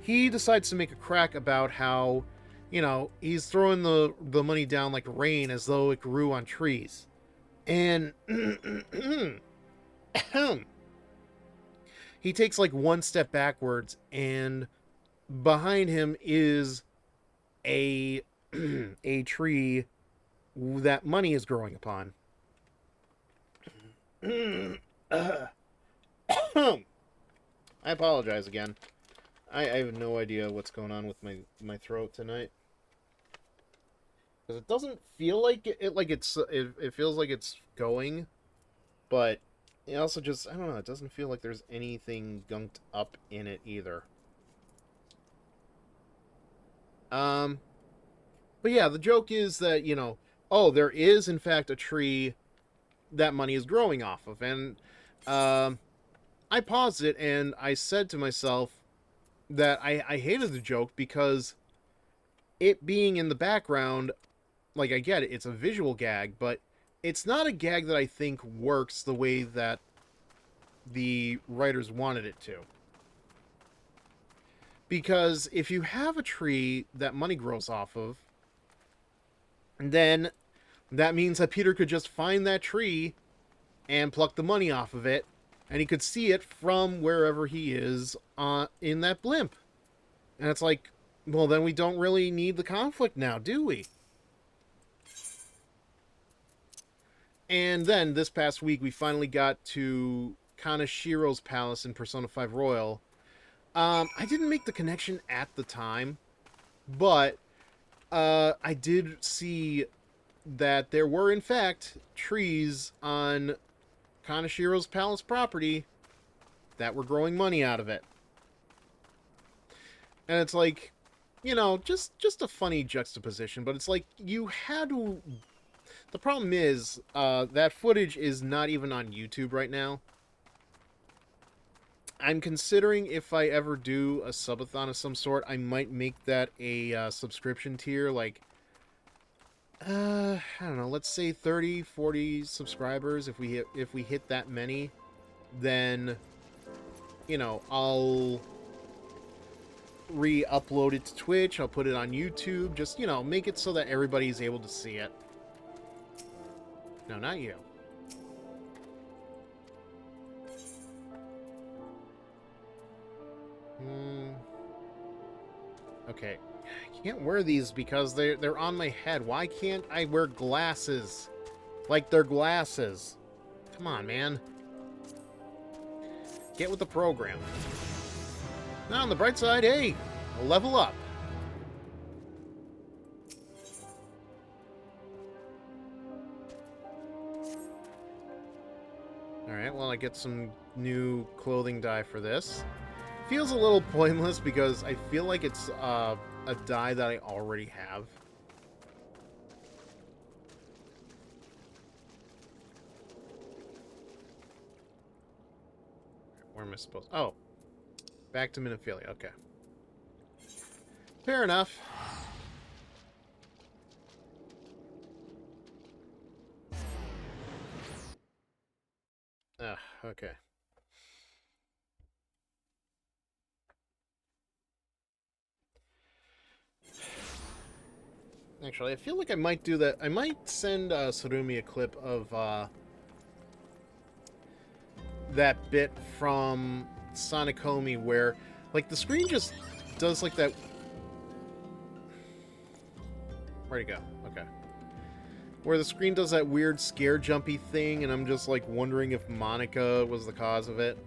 he decides to make a crack about how, you know, he's throwing the money down like rain as though it grew on trees. And he takes like one step backwards, and behind him is a tree that money is growing upon. I apologize again. I have no idea what's going on with my throat tonight. Because it doesn't feel like it feels like it's going, but it also just, I don't know, it doesn't feel like there's anything gunked up in it either. But yeah, the joke is that, you know, oh, there is in fact a tree that money is growing off of, and I paused it and I said to myself, that I hated the joke because it being in the background, like, I get it, it's a visual gag, but it's not a gag that I think works the way that the writers wanted it to. Because if you have a tree that money grows off of, then that means that Peter could just find that tree and pluck the money off of it, and he could see it from wherever he is in that blimp. And it's like, well, then we don't really need the conflict now, do we? And then, this past week, we finally got to Kanashiro's palace in Persona 5 Royal. I didn't make the connection at the time, but I did see that there were, in fact, trees on Kanashiro's palace property that were growing money out of it. And it's like, you know, just a funny juxtaposition, but it's like, you had to... The problem is, that footage is not even on YouTube right now. I'm considering if I ever do a subathon of some sort, I might make that a subscription tier, like, I don't know, let's say 30, 40 subscribers. If we hit that many, then, you know, I'll re-upload it to Twitch, I'll put it on YouTube, just, you know, make it so that everybody's able to see it. No, not you. Okay. I can't wear these because they're on my head. Why can't I wear glasses? Like they're glasses. Come on, man. Get with the program. Now, on the bright side, hey, I'll level up. Alright, well, I get some new clothing dye for this. Feels a little pointless because I feel like it's a dye that I already have. Where am I supposed... Oh. Back to Minophilia, okay. Fair enough. Okay. Actually, I feel like I might do that. I might send Surumi a clip of that bit from Sonic Homie where, like, the screen just does, like, that... Where'd it go? Okay. Where the screen does that weird scare jumpy thing, and I'm just, like, wondering if Monica was the cause of it.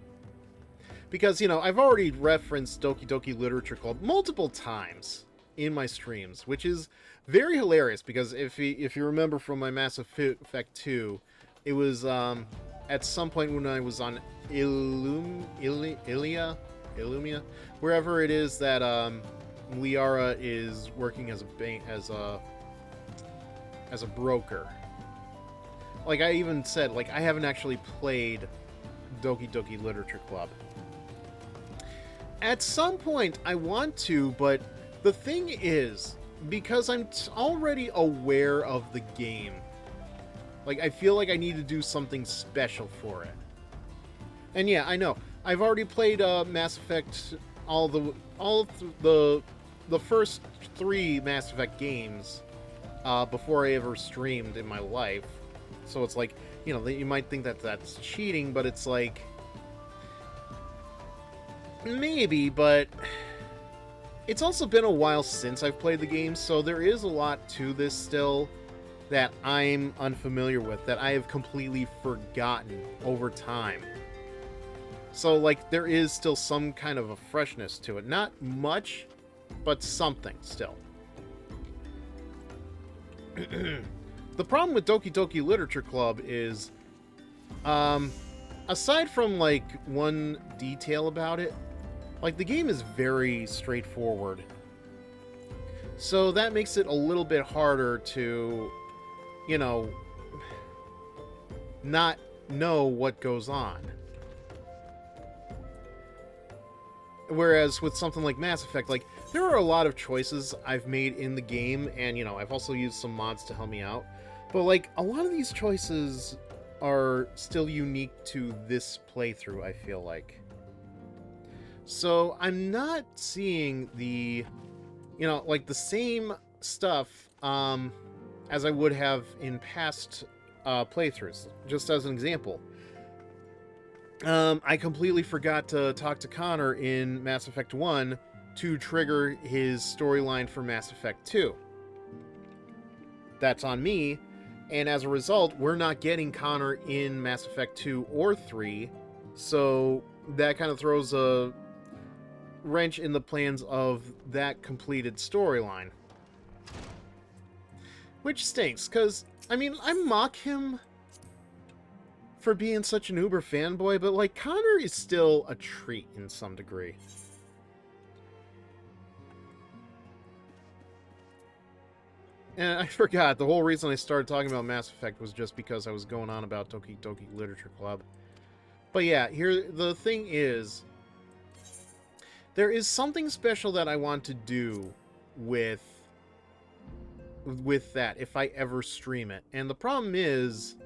Because, you know, I've already referenced Doki Doki Literature Club multiple times in my streams, which is very hilarious, because if you remember from my Mass Effect 2, it was, at some point when I was on Illumia, wherever it is that, Liara is working as a broker. Like, I even said, like, I haven't actually played Doki Doki Literature Club. At some point, I want to, but the thing is, because I'm already aware of the game, like, I feel like I need to do something special for it. And yeah, I know. I've already played Mass Effect, all of the first 3 Mass Effect games before I ever streamed in my life. So it's like, you know, you might think that that's cheating, but it's like, maybe, but it's also been a while since I've played the game, so there is a lot to this still that I'm unfamiliar with, that I have completely forgotten over time. So, like, there is still some kind of a freshness to it. Not much, but something still. The problem with Doki Doki Literature Club is, aside from, like, one detail about it, like, the game is very straightforward. So that makes it a little bit harder to, you know, not know what goes on. Whereas with something like Mass Effect, like, there are a lot of choices I've made in the game, and, you know, I've also used some mods to help me out. But, like, a lot of these choices are still unique to this playthrough, I feel like. So, I'm not seeing the, you know, like, the same stuff, as I would have in past playthroughs. Just as an example. I completely forgot to talk to Connor in Mass Effect 1 to trigger his storyline for Mass Effect 2. That's on me, and as a result, we're not getting Connor in Mass Effect 2 or 3, so that kind of throws a wrench in the plans of that completed storyline. Which stinks, because, I mean, I mock him for being such an uber fanboy, but, like, Connor is still a treat in some degree. And I forgot, the whole reason I started talking about Mass Effect was just because I was going on about Doki Doki Literature Club. But yeah, here, the thing is, there is something special that I want to do with that if I ever stream it. And the problem is,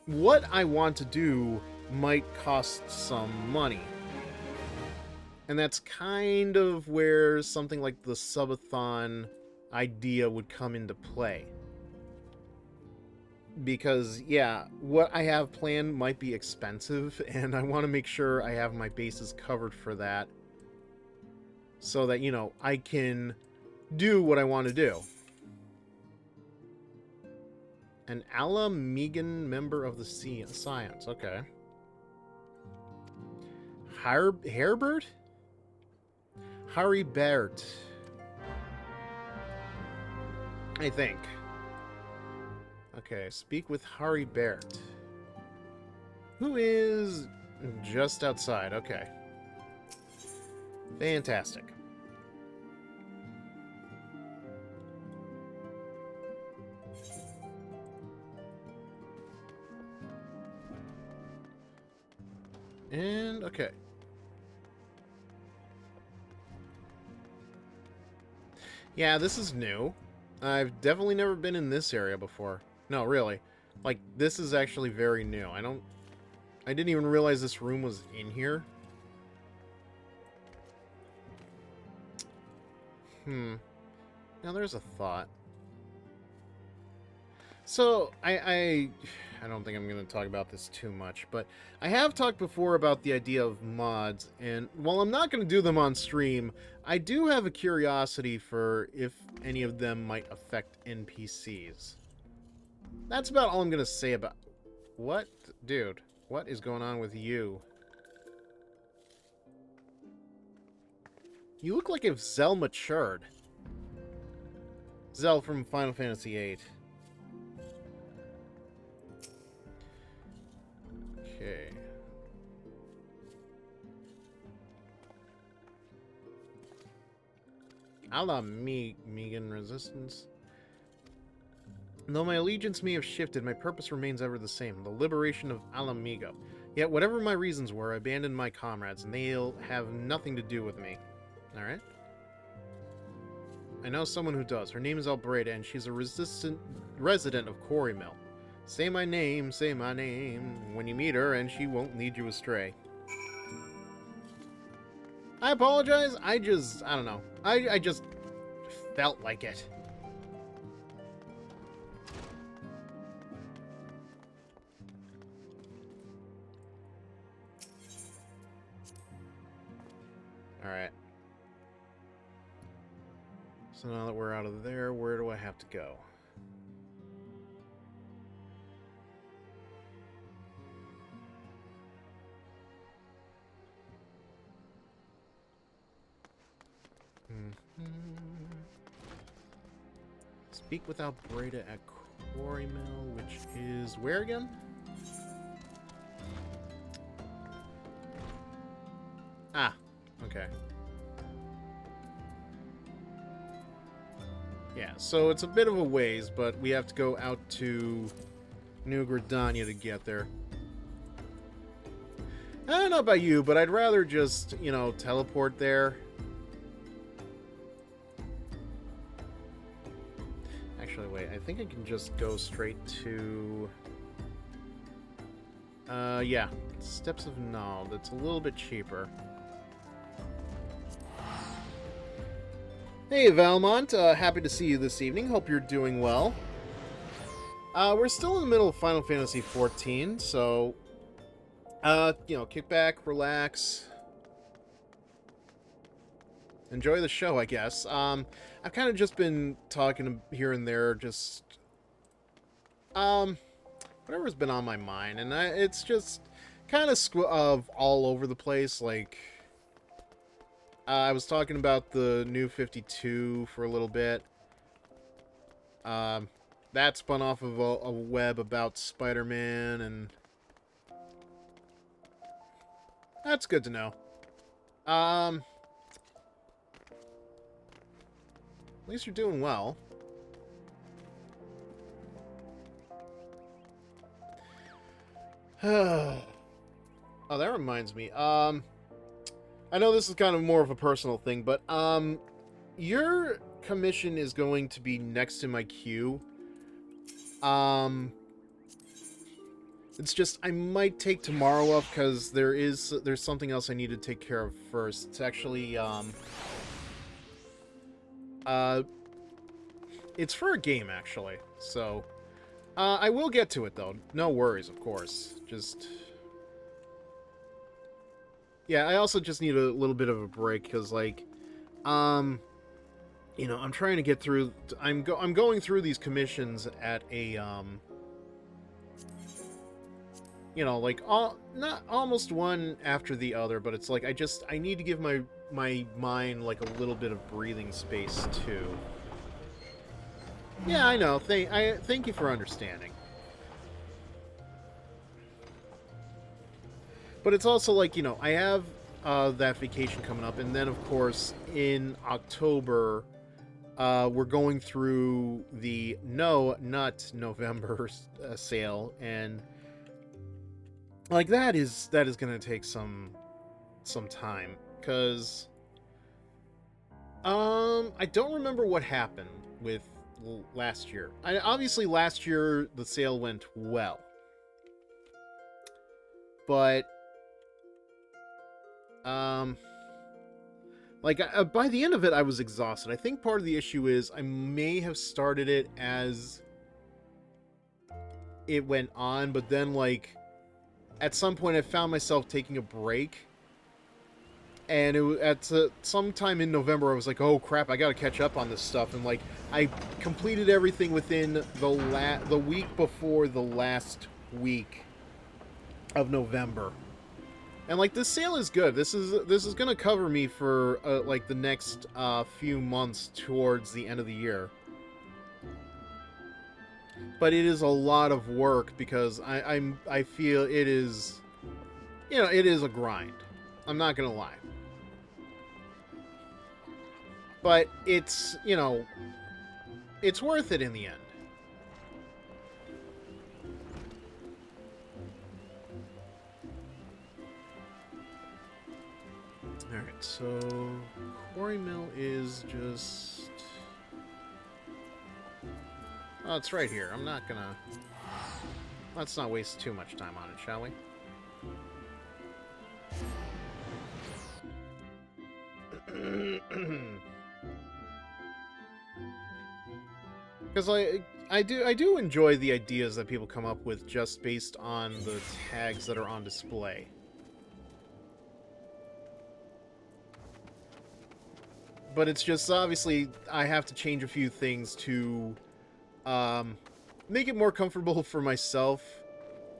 what I want to do might cost some money. And that's kind of where something like the subathon idea would come into play. Because, yeah, what I have planned might be expensive, and I want to make sure I have my bases covered for that. So that, you know, I can do what I want to do. An Alamegan member of the Science, okay. Hairbird? Haribert. I think. Okay, speak with Haribert. Who is just outside, okay. Fantastic. And, okay. Yeah, this is new. I've definitely never been in this area before. No, really. Like, this is actually very new. I didn't even realize this room was in here. Now there's a thought. So, I don't think I'm going to talk about this too much, but I have talked before about the idea of mods, and while I'm not going to do them on stream, I do have a curiosity for if any of them might affect NPCs. That's about all I'm going to say about... What? Dude, what is going on with you? You look like if Zell matured. Zell from Final Fantasy VIII. Okay. A la Megan Resistance. Though my allegiance may have shifted, my purpose remains ever the same, the liberation of Alamigo. Yet whatever my reasons were, I abandoned my comrades, and they'll have nothing to do with me. Alright? I know someone who does. Her name is Albreda, and she's a resident of Quarry Mill. Say my name when you meet her, and she won't lead you astray. I apologize, I don't know. I just felt like it. Alright. So now that we're out of there, where do I have to go? Speak without Breda at Quarry Mill, which is where again? Ah, okay. Yeah, so it's a bit of a ways, but we have to go out to New Gridania to get there. I don't know about you, but I'd rather just, you know, teleport there. Actually, wait, I think I can just go straight to... yeah. Steps of Null. That's a little bit cheaper. Hey, Valmont. Happy to see you this evening. Hope you're doing well. We're still in the middle of Final Fantasy XIV, so... you know, kick back, relax. Enjoy the show, I guess. I've kind of just been talking here and there, just... whatever's been on my mind, and it's just kind of all over the place. Like, I was talking about the new 52 for a little bit. That spun off of a web about Spider-Man, and that's good to know. At least you're doing well. Oh, that reminds me. I know this is kind of more of a personal thing, but your commission is going to be next in my queue. It's just I might take tomorrow off because there's something else I need to take care of first. It's actually it's for a game actually, so I will get to it though. No worries, of course. Just yeah, I also just need a little bit of a break because like you know, I'm trying to get through. I'm going through these commissions at a you know, like not almost one after the other, but it's like I need to give my mind like a little bit of breathing space too. Yeah, I know. Thank you for understanding. But it's also like, you know, I have that vacation coming up, and then of course in October we're going through the not November sale, and like that is going to take some time because I don't remember what happened with last year. Obviously last year the sale went well, but like by the end of it I was exhausted. I think part of the issue is I may have started it as it went on, but then like at some point I found myself taking a break, and it was at sometime in November I was like, oh crap, I gotta catch up on this stuff, and like I completed everything within the week before the last week of November. And like this sale is good. This is gonna cover me for like the next few months towards the end of the year. But it is a lot of work because I feel it is, you know, it is a grind. I'm not gonna lie. But it's, you know, it's worth it in the end. Alright, so Quarry Mill is just... oh, it's right here. I'm not gonna... let's not waste too much time on it, shall we? Because I do enjoy the ideas that people come up with just based on the tags that are on display. But it's just obviously I have to change a few things to make it more comfortable for myself,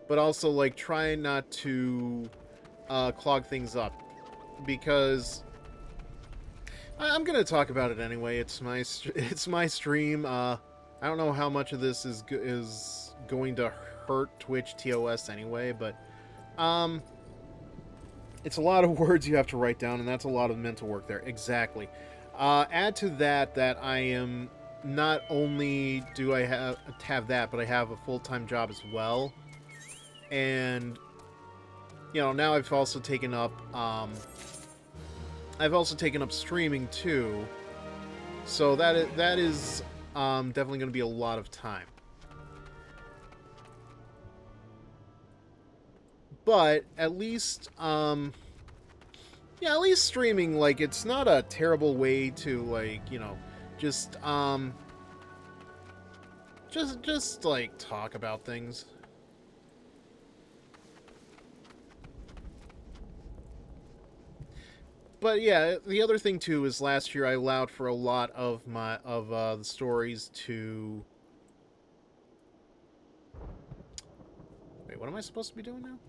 but also like try not to clog things up, because I'm gonna talk about it anyway. It's my stream. I don't know how much of this is going to hurt Twitch TOS anyway, but it's a lot of words you have to write down, and that's a lot of mental work there. Exactly. Add to that I am not only do I have that, but I have a full-time job as well, and you know, now I've also taken up streaming too. So that is definitely going to be a lot of time. But at least yeah, at least streaming, like, it's not a terrible way to, like, you know, just just like talk about things. But yeah, the other thing too is last year I allowed for a lot of the stories to. Wait, what am I supposed to be doing now?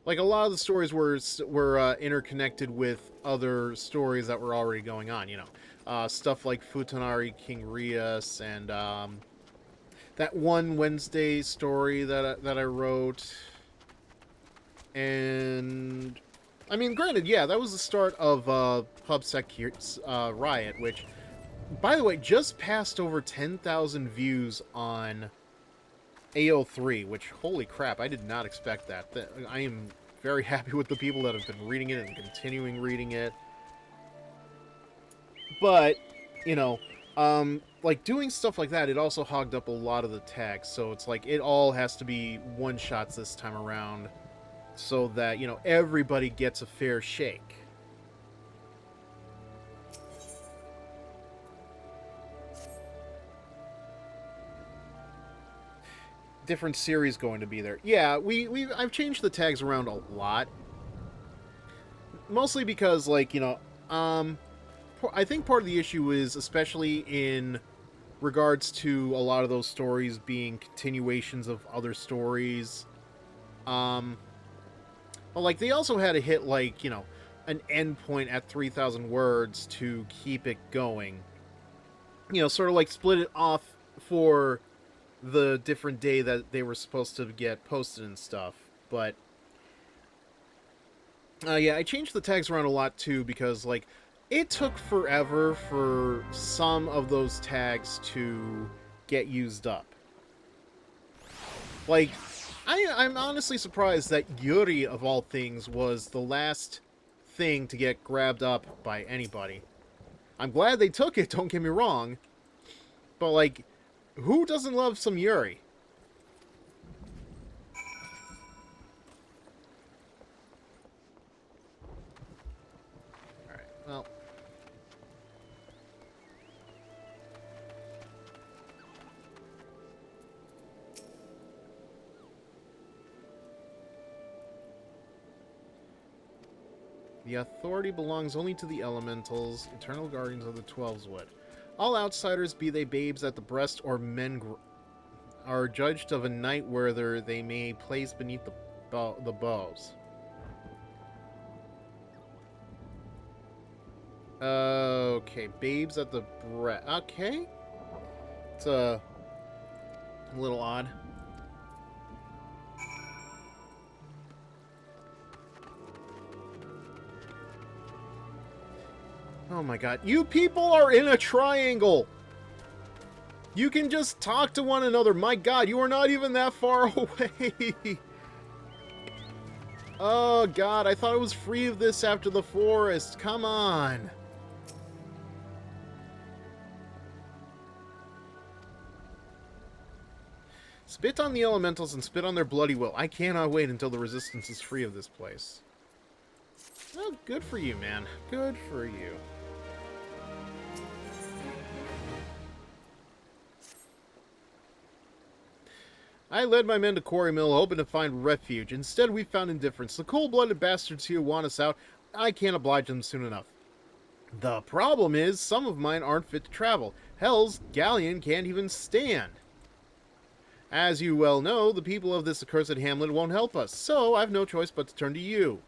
Like, a lot of the stories were interconnected with other stories that were already going on. You know, stuff like Futanari King Rias and that one Wednesday story that I wrote. And I mean, granted, yeah, that was the start of PubSec Riot, which, by the way, just passed over 10,000 views on AO3, which, holy crap, I did not expect that. I am very happy with the people that have been reading it and continuing reading it. But, you know, like, doing stuff like that, it also hogged up a lot of the text, so it's like it all has to be one-shots this time around so that, you know, everybody gets a fair shake. Different series going to be there. Yeah, I've changed the tags around a lot. Mostly because, like, you know, I think part of the issue is, especially in regards to a lot of those stories being continuations of other stories, well, like, they also had to hit, like, you know, an endpoint at 3,000 words to keep it going. You know, sort of like split it off for the different day that they were supposed to get posted and stuff. But yeah, I changed the tags around a lot too because, like, it took forever for some of those tags to get used up. Like, I'm honestly surprised that Yuri, of all things, was the last thing to get grabbed up by anybody. I'm glad they took it, don't get me wrong. But, like, who doesn't love some Yuri? Alright, well. The authority belongs only to the elementals, eternal guardians of the Twelveswood. All outsiders, be they babes at the breast or men, are judged of a night whether they may place beneath the bows. Okay, babes at the breast. Okay. It's a little odd. Oh my god. You people are in a triangle! You can just talk to one another. My god, you are not even that far away. Oh god, I thought I was free of this after the forest. Come on. Spit on the elementals and spit on their bloody will. I cannot wait until the resistance is free of this place. Oh, good for you, man. Good for you. I led my men to Quarry Mill, hoping to find refuge. Instead, we found indifference. The cold-blooded bastards here want us out. I can't oblige them soon enough. The problem is, some of mine aren't fit to travel. Hell's galleon can't even stand. As you well know, the people of this accursed hamlet won't help us, so I've no choice but to turn to you.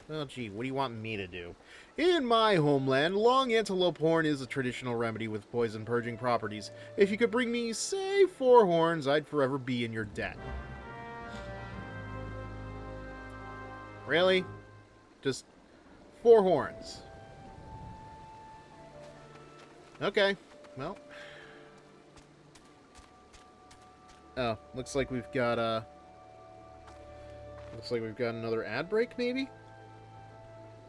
Oh, gee, what do you want me to do? In my homeland, long antelope horn is a traditional remedy with poison-purging properties. If you could bring me, say, 4 horns, I'd forever be in your debt. Really? Just 4 horns. Okay, well. Oh, looks like we've got, Looks like we've got another ad break, maybe?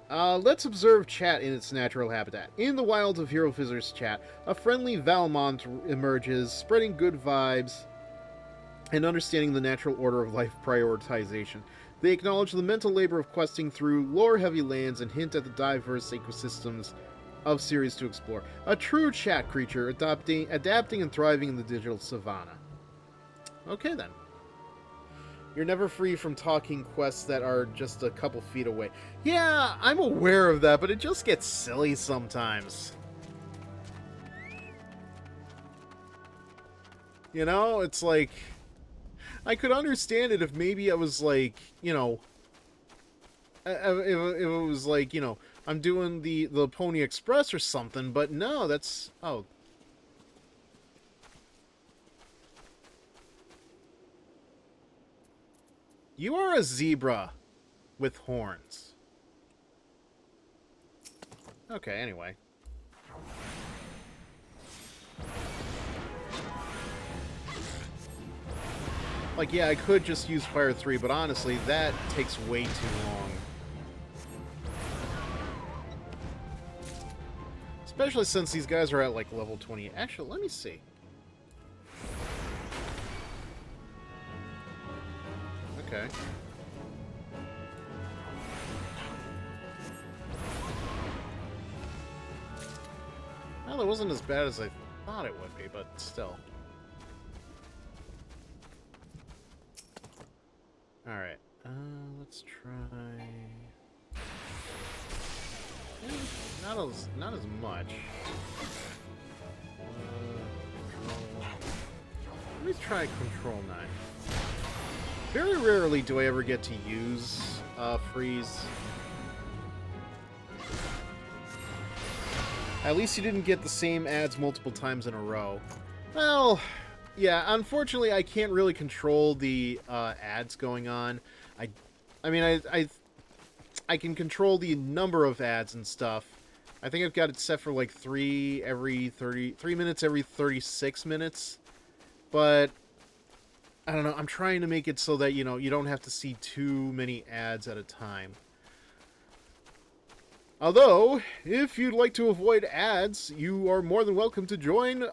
Let's observe chat in its natural habitat. In the wilds of HeroFizzer's chat, a friendly Valmont emerges, spreading good vibes and understanding the natural order of life prioritization. They acknowledge the mental labor of questing through lore-heavy lands and hint at the diverse ecosystems of series to explore. A true chat creature, adapting and thriving in the digital savannah. Okay, then. You're never free from talking quests that are just a couple feet away. Yeah, I'm aware of that, but it just gets silly sometimes. You know, it's like... I could understand it if maybe I was like, you know... If it was like, you know, I'm doing the Pony Express or something, but no, that's... Oh. You are a zebra with horns. Okay, anyway. Like, yeah, I could just use Fire 3, but honestly, that takes way too long. Especially since these guys are at, like, level 20. Actually, let me see. Okay. Well, it wasn't as bad as I thought it would be, but still. Alright, let's try... Not as much. Let me try Control 9. Very rarely do I ever get to use freeze. At least you didn't get the same ads multiple times in a row. Well, yeah, unfortunately I can't really control the ads going on. I mean, I can control the number of ads and stuff. I think I've got it set for like 3 minutes every 36 minutes. But I don't know, I'm trying to make it so that, you know, you don't have to see too many ads at a time. Although, if you'd like to avoid ads, you are more than welcome to join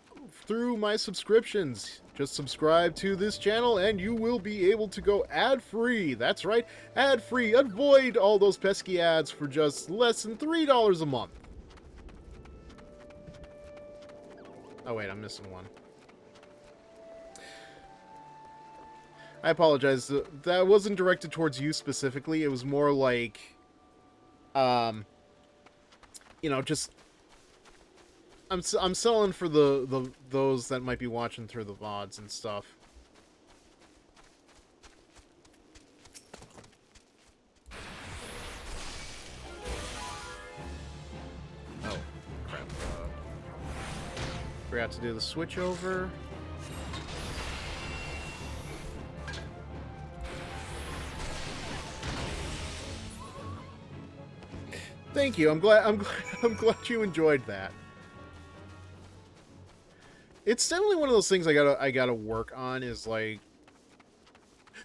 through my subscriptions. Just subscribe to this channel and you will be able to go ad-free. That's right, ad-free. Avoid all those pesky ads for just less than $3 a month. Oh wait, I'm missing one. I apologize. That wasn't directed towards you specifically. It was more like, you know, just I'm selling for those that might be watching through the VODs and stuff. Oh, crap. Forgot to do the switch over. Thank you. I'm glad you enjoyed that. It's definitely one of those things I gotta work on. Is like,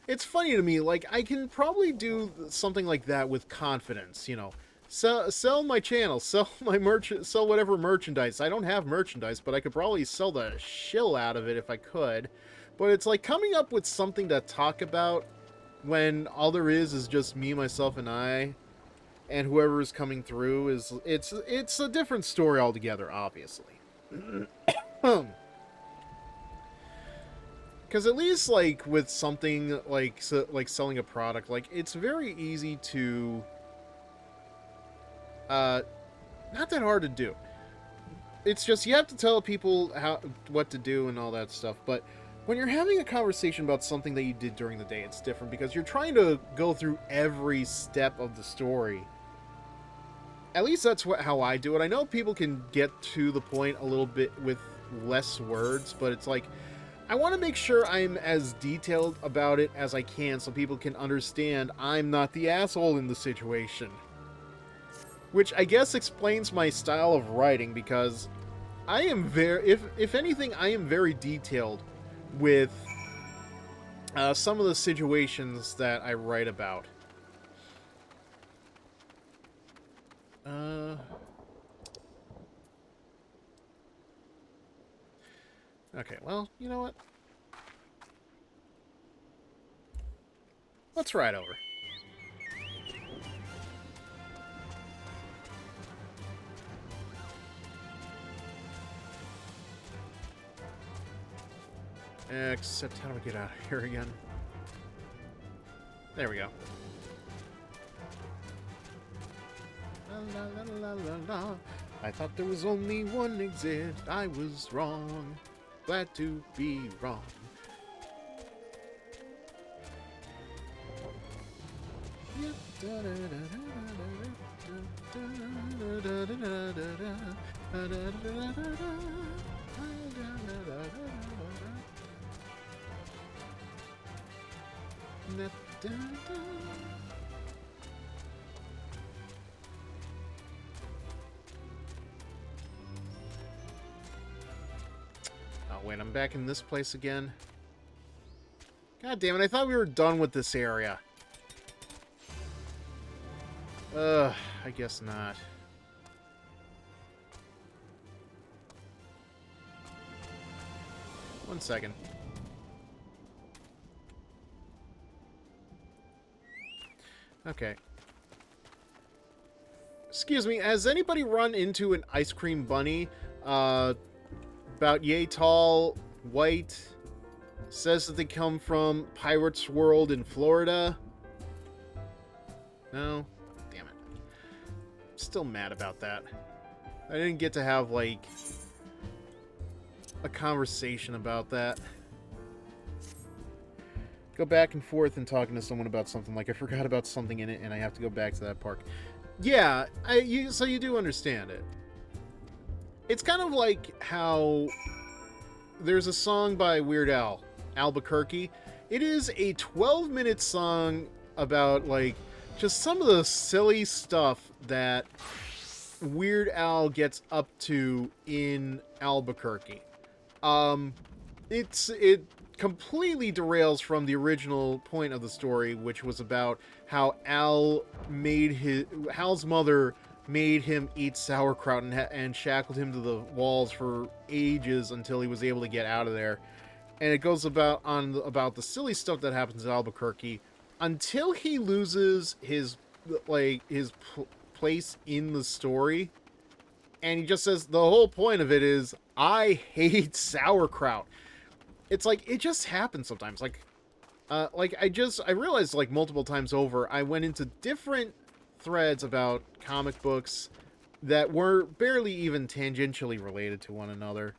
it's funny to me. Like, I can probably do something like that with confidence. You know, sell my channel, sell my sell whatever merchandise. I don't have merchandise, but I could probably sell the shill out of it if I could. But it's like coming up with something to talk about when all there is just me, myself, and I. And whoever is coming through is... It's a different story altogether, obviously. Because at least, like, with something like selling a product, like, it's very easy to... not that hard to do. It's just, you have to tell people what to do and all that stuff, but... When you're having a conversation about something that you did during the day, it's different, because you're trying to go through every step of the story. At least that's how I do it. I know people can get to the point a little bit with less words, but it's like, I want to make sure I'm as detailed about it as I can so people can understand I'm not the asshole in the situation. Which I guess explains my style of writing, because I am if anything, I am very detailed with some of the situations that I write about. Okay, well, you know what? Let's ride over. Except, how do we get out of here again? There we go. La, la, la, la, la. I thought there was only one exit. I was wrong. Glad to be wrong. Oh, wait, I'm back in this place again. God damn it, I thought we were done with this area. I guess not. One second. Okay. Excuse me, has anybody run into an ice cream bunny? About yay tall, white, says that they come from Pirates World in Florida? No? Damn it. I'm still mad about that. I didn't get to have, like, a conversation about that. Go back and forth and talking to someone about something, like I forgot about something in it and I have to go back to that park. Yeah, so you do understand it. It's kind of like how there's a song by Weird Al, Albuquerque. It is a 12-minute song about, like, just some of the silly stuff that Weird Al gets up to in Albuquerque. It completely derails from the original point of the story, which was about how Hal's mother made him eat sauerkraut and shackled him to the walls for ages until he was able to get out of there. And it goes about the silly stuff that happens in Albuquerque until he loses his place in the story. And he just says the whole point of it is, I hate sauerkraut. It's like, it just happens sometimes. I realized, like, multiple times over, I went into different threads about comic books that were barely even tangentially related to one another.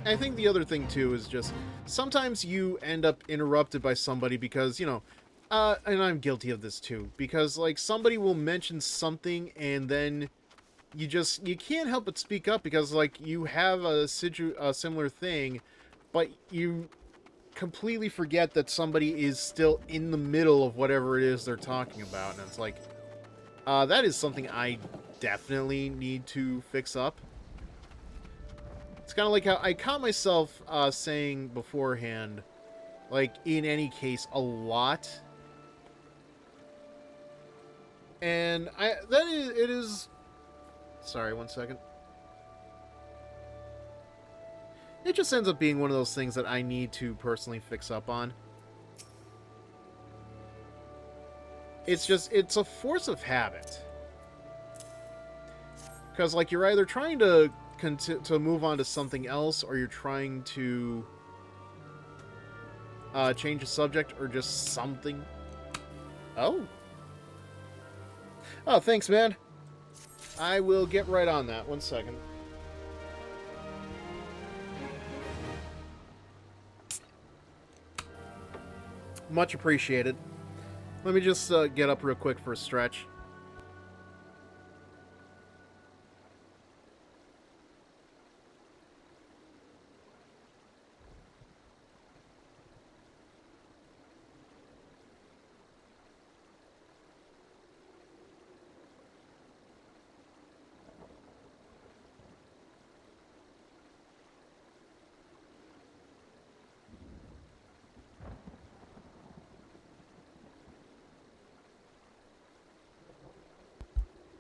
I think the other thing, too, is just sometimes you end up interrupted by somebody because, you know, and I'm guilty of this, too, because, like, somebody will mention something and then you can't help but speak up because, like, you have a similar thing, but you completely forget that somebody is still in the middle of whatever it is they're talking about, and it's like, that is something I definitely need to fix up. It's kind of like how I caught myself saying beforehand, like, in any case, a lot. And it is... Sorry, one second. It just ends up being one of those things that I need to personally fix up on. It's a force of habit. Because, like, you're either trying to move on to something else, or you're trying to change the subject, or just something. Oh. Oh, thanks, man. I will get right on that. One second. Much appreciated. Let me just get up real quick for a stretch.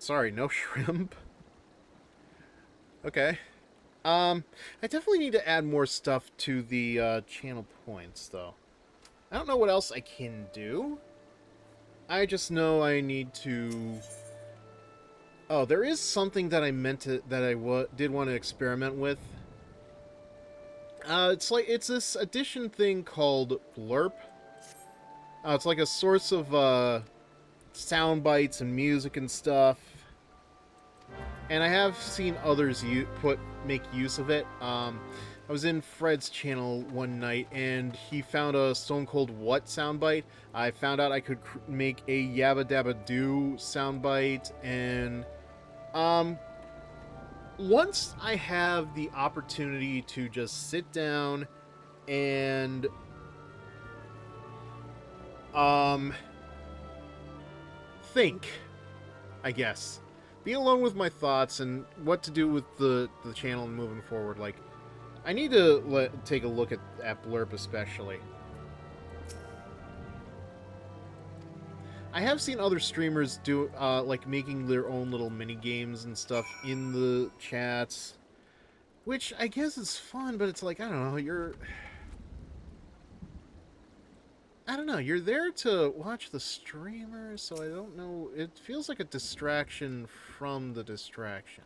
Sorry, no shrimp. Okay. I definitely need to add more stuff to the channel points, though. I don't know what else I can do. I just know I need to... Oh, there is something that I meant to... that I did want to experiment with. It's this addition thing called Blurp. It's like a source of, sound bites and music and stuff. And I have seen others make use of it. I was in Fred's channel one night, and he found a Stone Cold What soundbite. I found out I could make a Yabba Dabba Doo soundbite, and once I have the opportunity to just sit down and think, I guess. Be alone with my thoughts and what to do with the channel moving forward. Like, I need to take a look at Blurp especially. I have seen other streamers do, like, making their own little mini games and stuff in the chats, which I guess is fun, but it's like, I don't know, you're there to watch the streamer, so I don't know, it feels like a distraction from the distraction.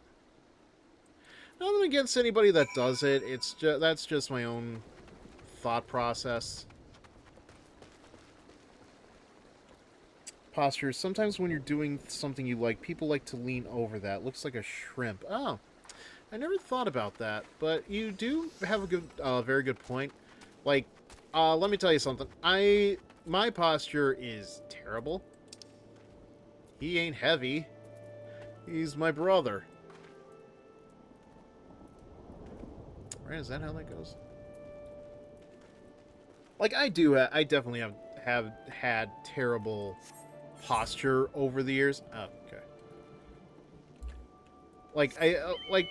Nothing against anybody that does it, that's just my own thought process. Posture. Sometimes when you're doing something you like, people like to lean over that. Looks like a shrimp. Oh, I never thought about that, but you do have a good, very good point. Like, let me tell you something. My posture is terrible. He ain't heavy. He's my brother. Right, is that how that goes? Like, I definitely have had terrible posture over the years. Oh, okay. Like,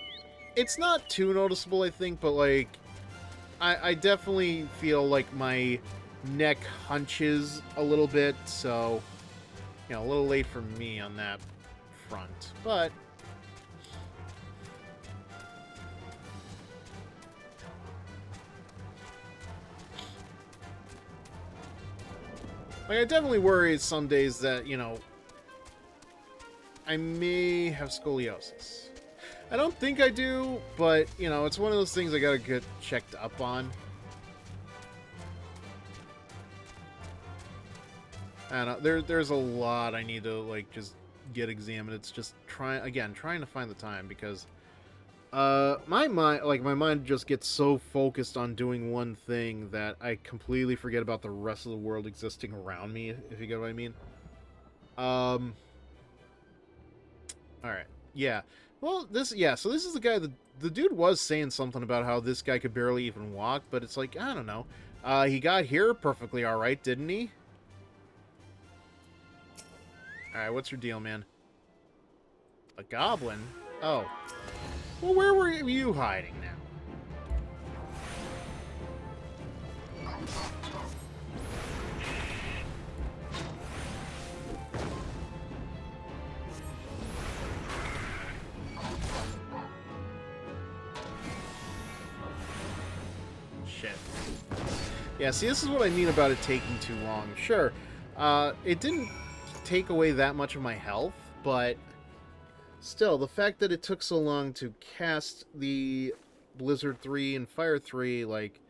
it's not too noticeable, I think, but, like, I definitely feel like my neck hunches a little bit, so, you know, a little late for me on that front, but... Like, I definitely worry some days that, you know, I may have scoliosis. I don't think I do, but, you know, it's one of those things I gotta get checked up on. I don't know, there's a lot I need to, like, just get examined. It's just trying to find the time, because my mind just gets so focused on doing one thing that I completely forget about the rest of the world existing around me, if you get what I mean. Alright. Yeah. Well, so this is the guy, the dude was saying something about how this guy could barely even walk, but it's like, I don't know. He got here perfectly alright, didn't he? Alright, what's your deal, man? A goblin? Oh. Well, where were you hiding now? Shit. Yeah, see, this is what I mean about it taking too long. Sure, it didn't take away that much of my health, but still, the fact that it took so long to cast the Blizzard 3 and Fire 3, like,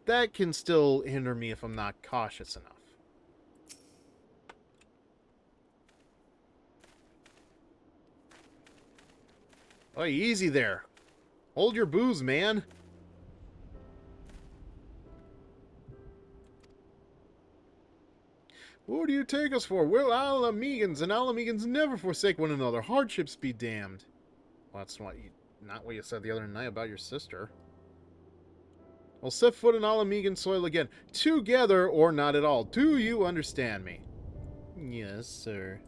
that can still hinder me if I'm not cautious enough. Oh, easy there. Hold your booze, man. Who do you take us for? We're Alamegans, and Alamegans never forsake one another. Hardships be damned. Well, that's not what you said the other night about your sister. Well, set foot in Alamegan soil again. Together or not at all. Do you understand me? Yes, sir.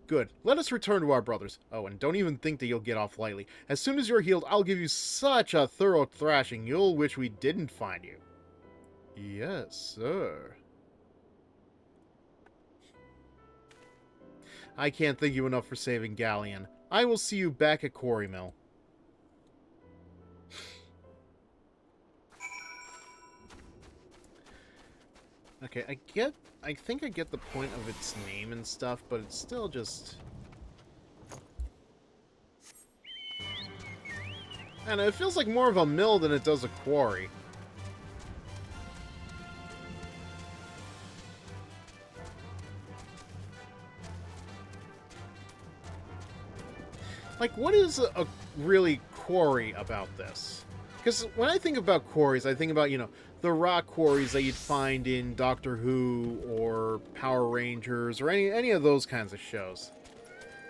Good. Let us return to our brothers. Oh, and don't even think that you'll get off lightly. As soon as you're healed, I'll give you such a thorough thrashing, you'll wish we didn't find you. Yes, sir. I can't thank you enough for saving Galleon. I will see you back at Quarry Mill. Okay, I think I get the point of its name and stuff, but it's still just... I don't know, it feels like more of a mill than it does a quarry. Like, what is a really quarry about this? Because when I think about quarries, I think about, you know, the rock quarries that you'd find in Doctor Who or Power Rangers or any of those kinds of shows.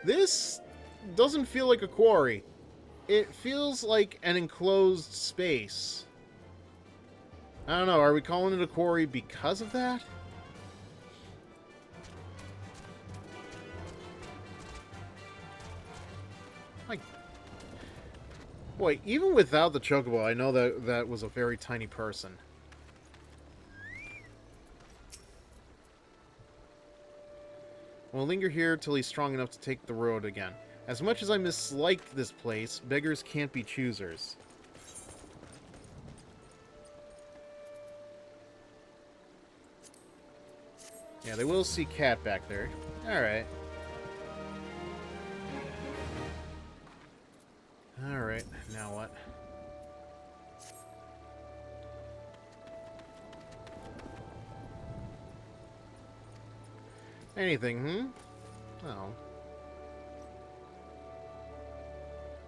This doesn't feel like a quarry. It feels like an enclosed space. I don't know, are we calling it a quarry because of that? Like, boy, even without the chocobo, I know that that was a very tiny person. We'll linger here till he's strong enough to take the road again. As much as I mislike this place, beggars can't be choosers. Yeah, they will see Cat back there. Alright. Alright, now what? Anything, Oh.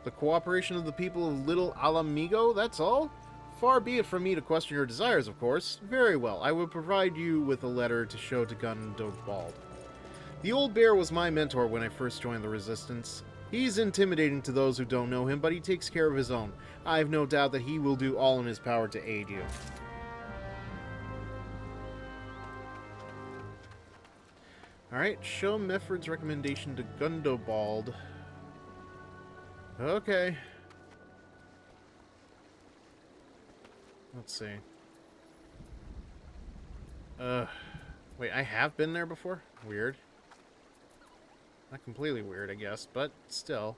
The cooperation of the people of Little Alamigo, that's all? Far be it from me to question your desires, of course. Very well, I will provide you with a letter to show to Gundobald. The old bear was my mentor when I first joined the Resistance. He's intimidating to those who don't know him, but he takes care of his own. I have no doubt that he will do all in his power to aid you. Alright, show Mefford's recommendation to Gundobald. Okay. Let's see. Wait, I have been there before? Weird. Not completely weird, I guess, but still.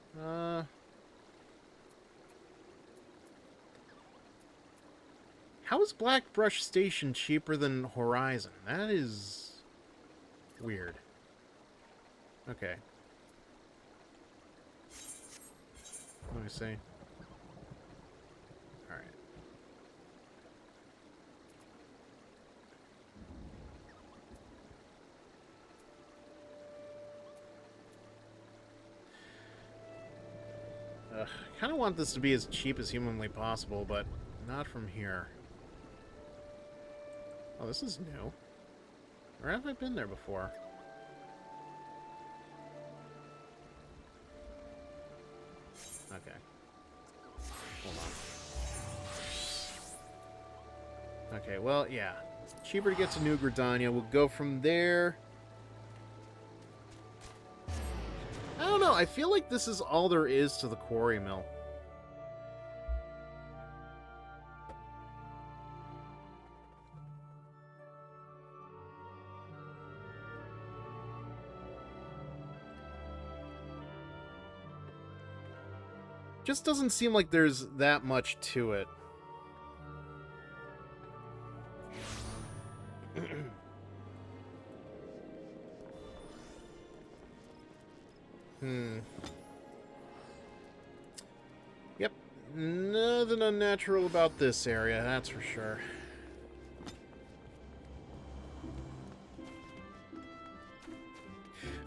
How is Blackbrush Station cheaper than Horizon? That is... weird. Okay. Let me see. Alright. I kind of want this to be as cheap as humanly possible, but not from here. Oh, this is new. Or have I been there before? Okay. Hold on. Okay, well, yeah. Cheaper to get to New Gridania. We'll go from there. I don't know. I feel like this is all there is to the quarry mill. Just doesn't seem like there's that much to it. Yep. Nothing unnatural about this area, that's for sure.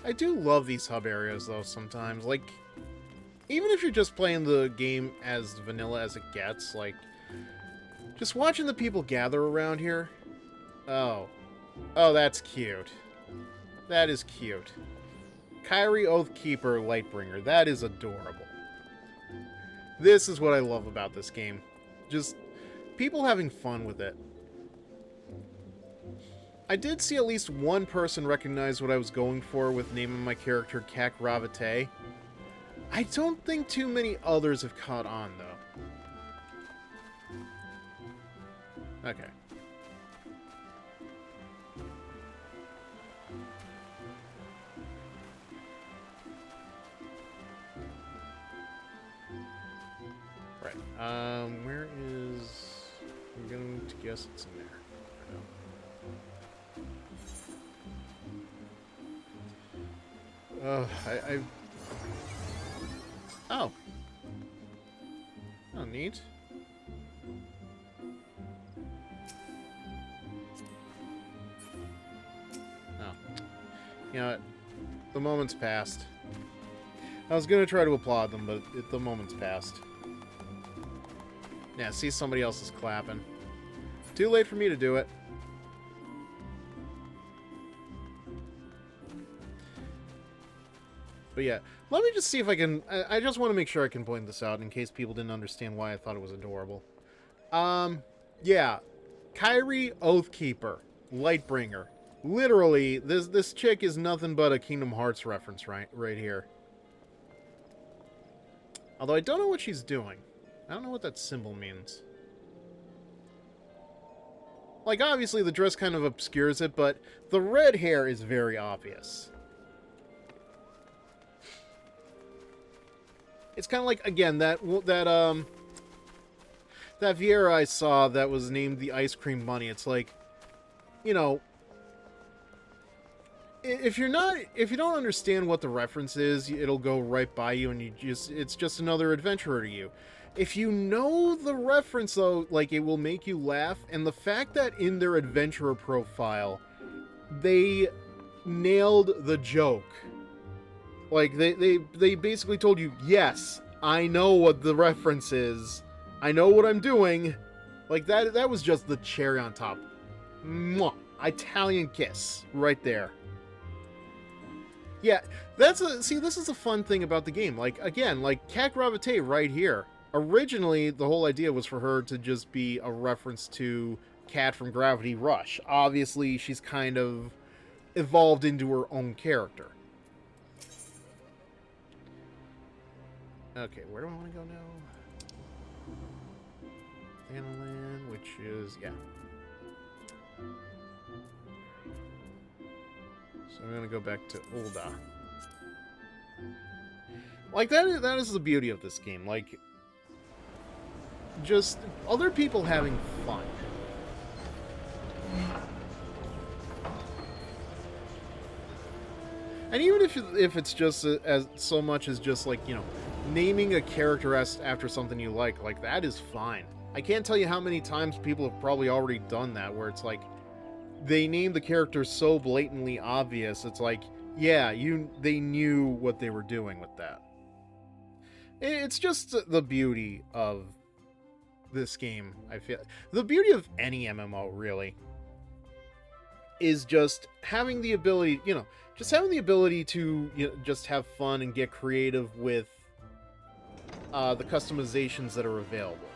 I do love these hub areas, though, sometimes. Like, even if you're just playing the game as vanilla as it gets, like, just watching the people gather around here. Oh. Oh, that's cute. That is cute. Kyrie Oathkeeper Lightbringer. That is adorable. This is what I love about this game. Just people having fun with it. I did see at least one person recognize what I was going for with naming my character Gravit'ee. I don't think too many others have caught on, though. Okay. Right. Where is... I'm going to guess it's in there. I... Oh. Oh, neat. Oh. You know what? The moment's passed. I was gonna try to applaud them, but the moment's passed. Yeah, see, somebody else is clapping. Too late for me to do it. But yeah, let me just see if I can... I just want to make sure I can point this out in case people didn't understand why I thought it was adorable. Yeah. Kairi Oathkeeper. Lightbringer. Literally, this chick is nothing but a Kingdom Hearts reference right here. Although I don't know what she's doing. I don't know what that symbol means. Like, obviously the dress kind of obscures it, but the red hair is very obvious. It's kind of like, again, that Vieira I saw that was named the Ice Cream Bunny. It's like, you know, if you don't understand what the reference is, it'll go right by you, and it's just another adventurer to you. If you know the reference, though, like, it will make you laugh, and the fact that in their adventurer profile, they nailed the joke. Like, they basically told you, yes, I know what the reference is. I know what I'm doing. Like, that was just the cherry on top. Mwah! Italian kiss. Right there. Yeah, see, this is a fun thing about the game. Like, again, like, Cat Gravit'ee right here. Originally, the whole idea was for her to just be a reference to Cat from Gravity Rush. Obviously, she's kind of evolved into her own character. Okay, where do I want to go now? Thanalan, which is... yeah. So I'm going to go back to Ul'dah. Like, that is the beauty of this game. Like, just other people having fun. And even if it's just as so much as just, like, you know, naming a character after something you like that is fine. I can't tell you how many times people have probably already done that, where it's like, they named the character so blatantly obvious, it's like, yeah, they knew what they were doing with that. It's just the beauty of this game, I feel. The beauty of any MMO, really, is just having the ability, you know, just having the ability to, you know, just have fun and get creative with the customizations that are available.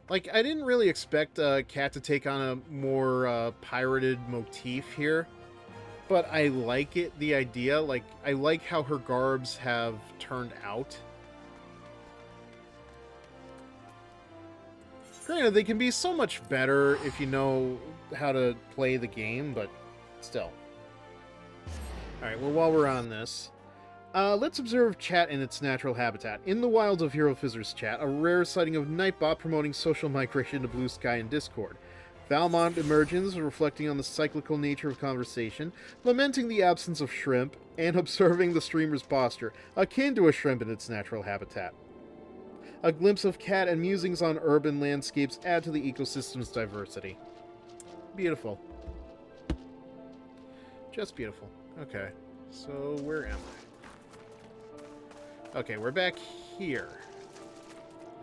Like, I didn't really expect Cat to take on a more pirated motif here, but I like it, the idea. Like, I like how her garbs have turned out. Granted, they can be so much better if you know how to play the game, but still. Alright, well, while we're on this, let's observe chat in its natural habitat. In the wilds of HeroFizzer's chat, a rare sighting of Nightbot promoting social migration to Blue Sky and Discord. Valmont emerges, reflecting on the cyclical nature of conversation, lamenting the absence of shrimp, and observing the streamer's posture, akin to a shrimp in its natural habitat. A glimpse of cat and musings on urban landscapes add to the ecosystem's diversity. Beautiful. Just beautiful. Okay, so where am I? Okay, we're back here.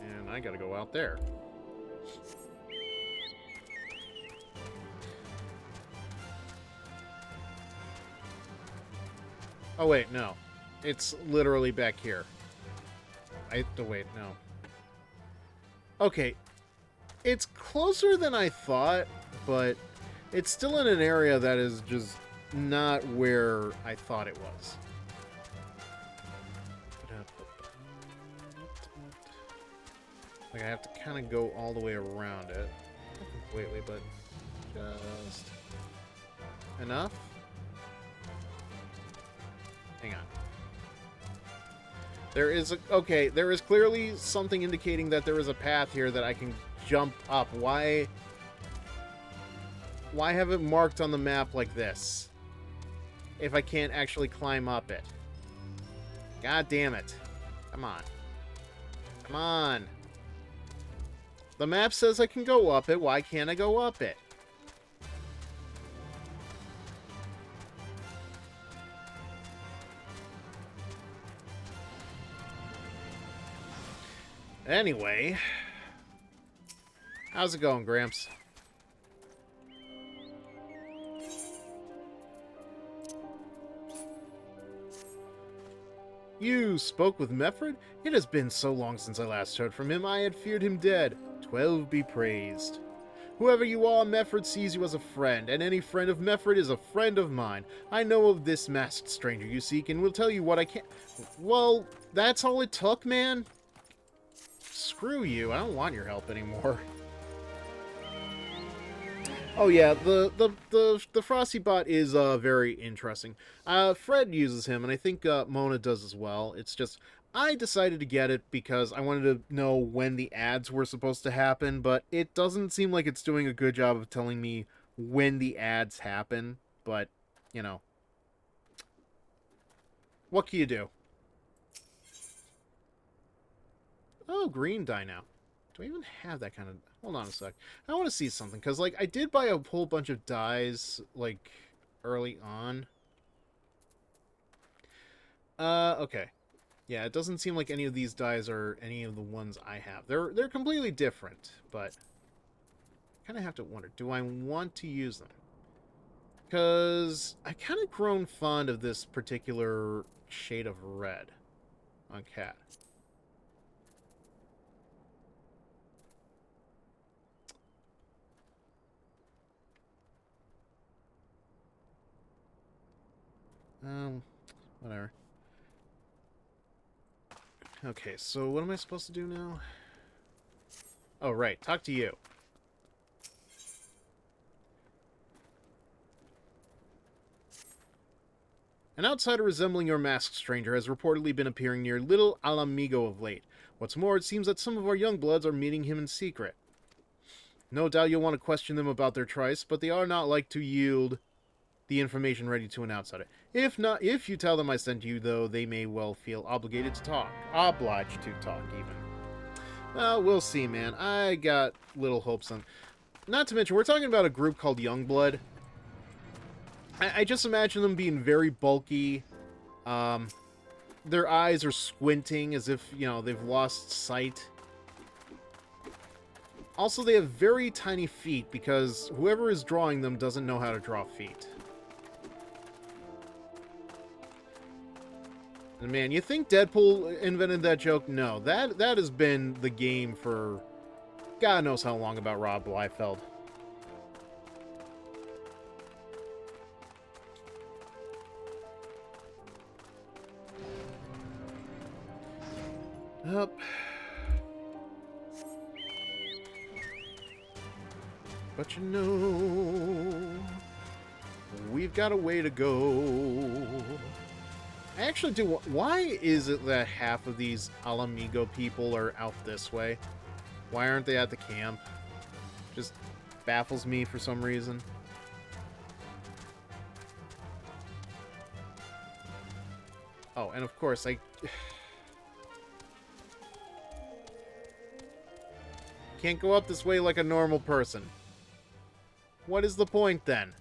And I gotta go out there. Oh wait, no. It's literally back here. Wait, no. Okay. It's closer than I thought, but it's still in an area that is just not where I thought it was. Like, I have to kind of go all the way around it. Not completely, but Just enough. Hang on. There is okay, there is clearly something indicating that there is a path here that I can jump up. Why have it marked on the map like this if I can't actually climb up it? God damn it. Come on. Come on. The map says I can go up it. Why can't I go up it? Anyway, how's it going, Gramps? You spoke with Meffred? It has been so long since I last heard from him, I had feared him dead. 12 be praised. Whoever you are, Meffred sees you as a friend, and any friend of Meffred is a friend of mine. I know of this masked stranger you seek, and will tell you what I can... Well, that's all it took, man? Screw you, I don't want your help anymore. Oh yeah, the Frosty bot is very interesting. Fred uses him, and I think Mona does as well. It's just, I decided to get it because I wanted to know when the ads were supposed to happen, but it doesn't seem like it's doing a good job of telling me when the ads happen, but, you know. What can you do? Oh, green dye now. Do I even have that kind of... Hold on a sec. I want to see something, because, like, I did buy a whole bunch of dyes, like, early on. Okay. Yeah, it doesn't seem like any of these dyes are any of the ones I have. They're completely different, but... I kind of have to wonder, do I want to use them? Because I kind of grown fond of this particular shade of red on Cat. Whatever. Okay, so what am I supposed to do now? Oh, right. Talk to you. An outsider resembling your masked stranger has reportedly been appearing near Little Alamigo of late. What's more, it seems that some of our young bloods are meeting him in secret. No doubt you'll want to question them about their trice, but they are not like to yield the information ready to an outsider. If you tell them I sent you, though, they may well feel obligated to talk. Obliged to talk, even. Well, we'll see, man. I got little hopes on... Not to mention, we're talking about a group called Youngblood. I just imagine them being very bulky. Their eyes are squinting as if, you know, they've lost sight. Also, they have very tiny feet because whoever is drawing them doesn't know how to draw feet. And man, you think Deadpool invented that joke? No, that has been the game for God knows how long about Rob Liefeld. Up. But you know, we've got a way to go. I actually do... Why is it that half of these Alamigo people are out this way? Why aren't they at the camp? Just baffles me for some reason. Oh, and of course, I... can't go up this way like a normal person. What is the point, then?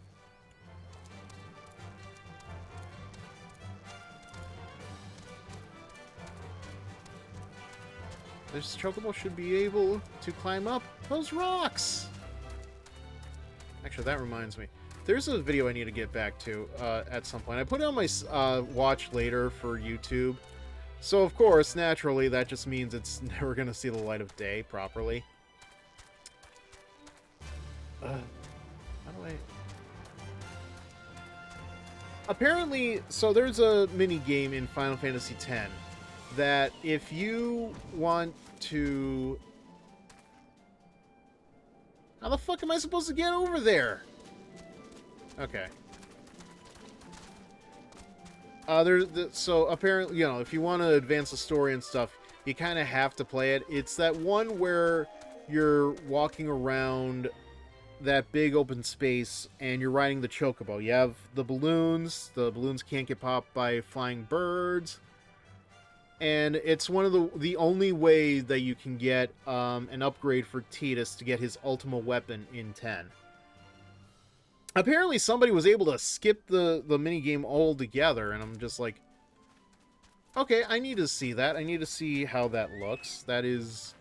This chocobo should be able to climb up those rocks! Actually, that reminds me. There's a video I need to get back to at some point. I put it on my watch later for YouTube. So, of course, naturally, that just means it's never going to see the light of day properly. How do I... Apparently, so there's a mini game in Final Fantasy X that if you want to... How the fuck am I supposed to get over there? Okay. So apparently, you know, if you want to advance the story and stuff, you kind of have to play it. It's that one where you're walking around that big open space and you're riding the chocobo. You have the balloons. The balloons can't get popped by flying birds. And it's one of the only way that you can get an upgrade for Tidus to get his ultimate weapon in 10. Apparently somebody was able to skip the minigame altogether, and I'm just like, okay, I need to see that. I need to see how that looks. That is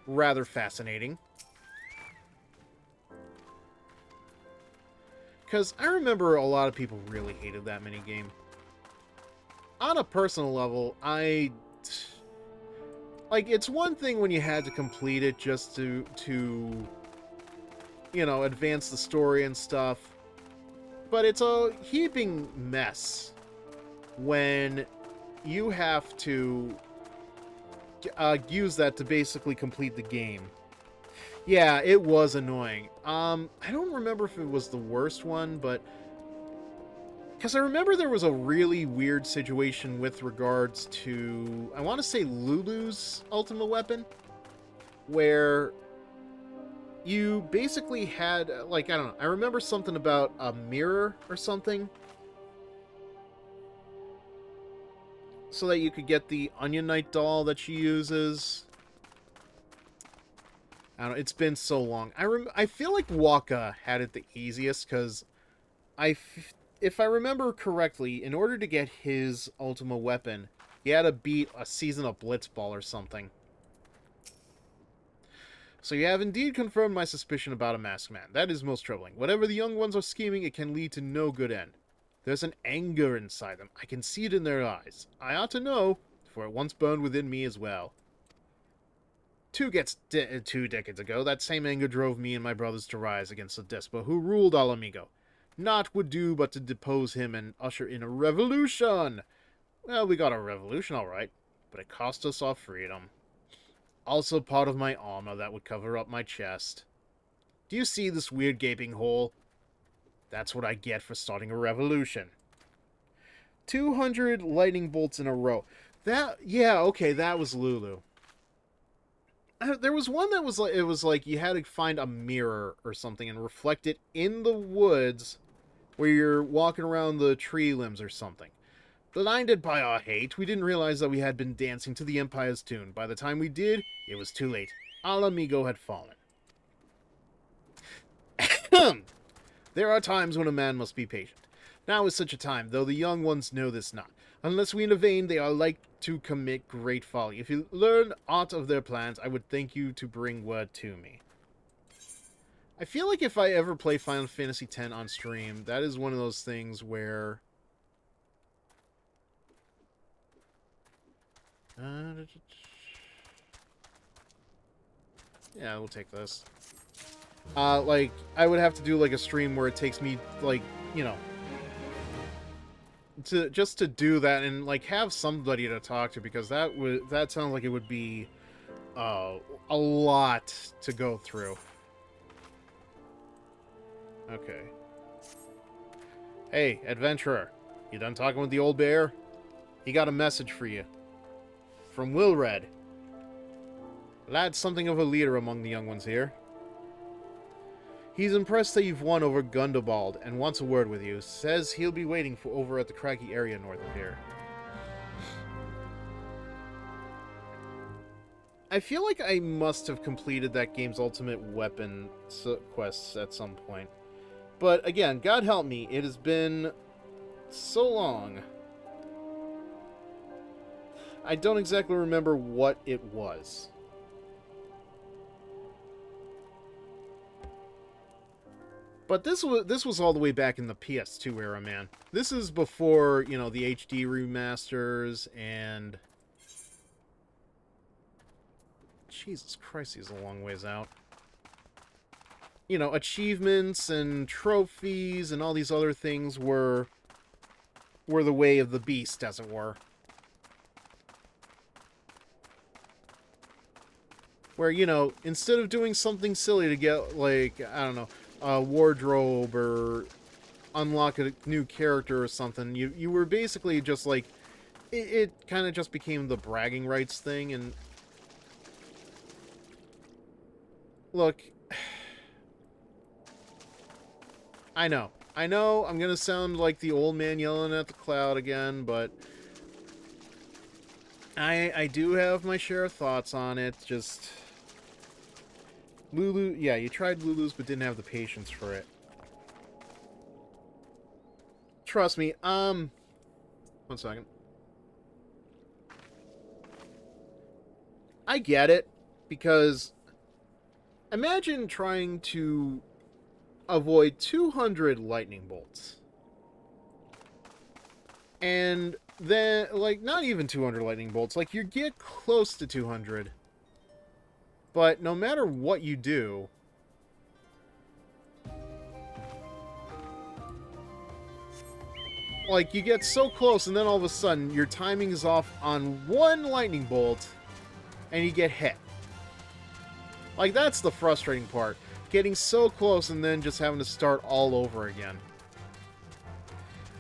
rather fascinating. Because I remember a lot of people really hated that minigame. On a personal level, like, it's one thing when you had to complete it just to you know, advance the story and stuff. But it's a heaping mess when you have to use that to basically complete the game. Yeah, it was annoying. I don't remember if it was the worst one, but... Because I remember there was a really weird situation with regards to, I want to say, Lulu's ultimate weapon, where you basically had, like, I don't know, I remember something about a mirror or something, so that you could get the Onion Knight doll that she uses. I don't know, it's been so long. I feel like Waka had it the easiest, because if I remember correctly, in order to get his ultimate weapon, he had to beat a season of Blitzball or something. So you have indeed confirmed my suspicion about a masked man. That is most troubling. Whatever the young ones are scheming, it can lead to no good end. There's an anger inside them. I can see it in their eyes. I ought to know, for it once burned within me as well. 2 decades ago, that same anger drove me and my brothers to rise against the despot who ruled Alamigo. Naught would do but to depose him and usher in a revolution. Well, we got a revolution, all right, but it cost us our freedom. Also part of my armor that would cover up my chest. Do you see this weird gaping hole? That's what I get for starting a revolution. 200 lightning bolts in a row. Yeah, okay, that was Lulu. There was one that was like, it was like you had to find a mirror or something and reflect it in the woods where you're walking around the tree limbs or something. Blinded by our hate, we didn't realize that we had been dancing to the Empire's tune. By the time we did, it was too late. Alamigo had fallen. There are times when a man must be patient. Now is such a time, though the young ones know this not. Unless we intervene, they are like to commit great folly. If you learn aught of their plans, I would thank you to bring word to me. I feel like if I ever play Final Fantasy X on stream, that is one of those things where... yeah, we'll take this. Like, I would have to do, like, a stream where it takes me, like, you know... just to do that and, like, have somebody to talk to, because that sounds like it would be a lot to go through. Okay. Hey, adventurer. You done talking with the old bear? He got a message for you. From Wilred. Lad's something of a leader among the young ones here. He's impressed that you've won over Gundobald and wants a word with you. Says he'll be waiting for over at the craggy area north of here. I feel like I must have completed that game's ultimate weapon quests at some point. But again, God help me, it has been so long. I don't exactly remember what it was. But this was all the way back in the PS2 era, man. This is before, you know, the HD remasters and... Jesus Christ, he's a long ways out. You know, achievements and trophies and all these other things were the way of the beast, as it were. Where, you know, instead of doing something silly to get, like, I don't know, a wardrobe or unlock a new character or something, you were basically just, like, it kind of just became the bragging rights thing, and... Look... I know, I'm gonna sound like the old man yelling at the cloud again, but... I do have my share of thoughts on it, just... Lulu, yeah, you tried Lulu's but didn't have the patience for it. Trust me, 1 second. I get it, because imagine trying to avoid 200 lightning bolts. And then, like, not even 200 lightning bolts, like, you get close to 200. But no matter what you do, like, you get so close and then all of a sudden your timing is off on one lightning bolt and you get hit. Like, that's the frustrating part. Getting so close and then just having to start all over again.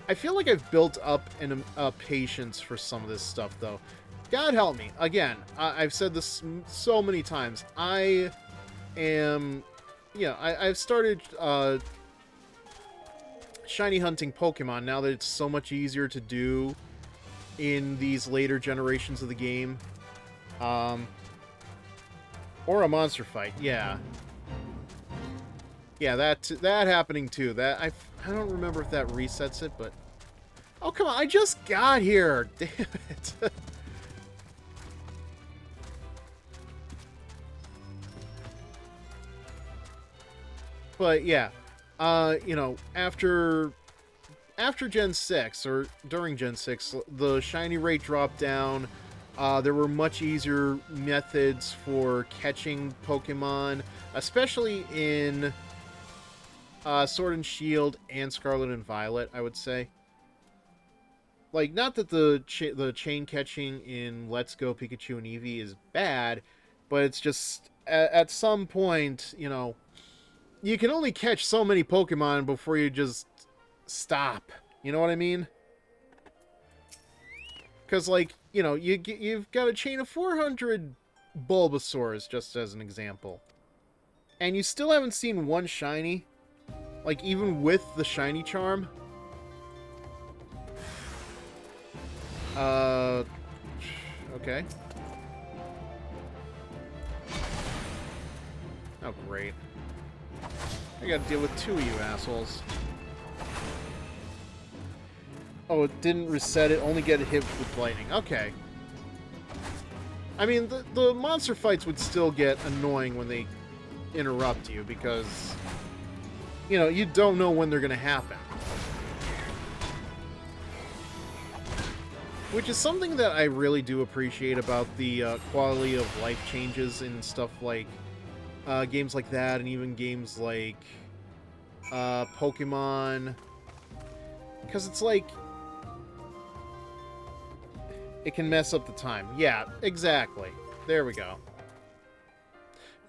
I feel like I've built up a patience for some of this stuff, though. God help me. Again, I've said this so many times. I am... Yeah, I've started shiny hunting Pokemon now that it's so much easier to do in these later generations of the game. Or a monster fight, yeah. Yeah, that happening too. That I don't remember if that resets it, but... Oh, come on, I just got here! Damn it! But yeah, you know, after Gen 6, or during Gen 6, the shiny rate dropped down. There were much easier methods for catching Pokemon, especially in Sword and Shield and Scarlet and Violet, I would say. Like, not that the chain catching in Let's Go Pikachu and Eevee is bad, but it's just, at some point, you know, you can only catch so many Pokemon before you just stop. You know what I mean? Because, like, you know, you've got a chain of 400 Bulbasaurs, just as an example. And you still haven't seen one shiny. Like, even with the shiny charm. Okay. Oh, great. I gotta deal with 2 of you assholes. Oh, it didn't reset it, only get hit with lightning. Okay. I mean, the monster fights would still get annoying when they interrupt you, because, you know, you don't know when they're gonna happen. Which is something that I really do appreciate about the quality of life changes in stuff like games like that, and even games like Pokemon. Because it's like, it can mess up the time. Yeah, exactly. There we go.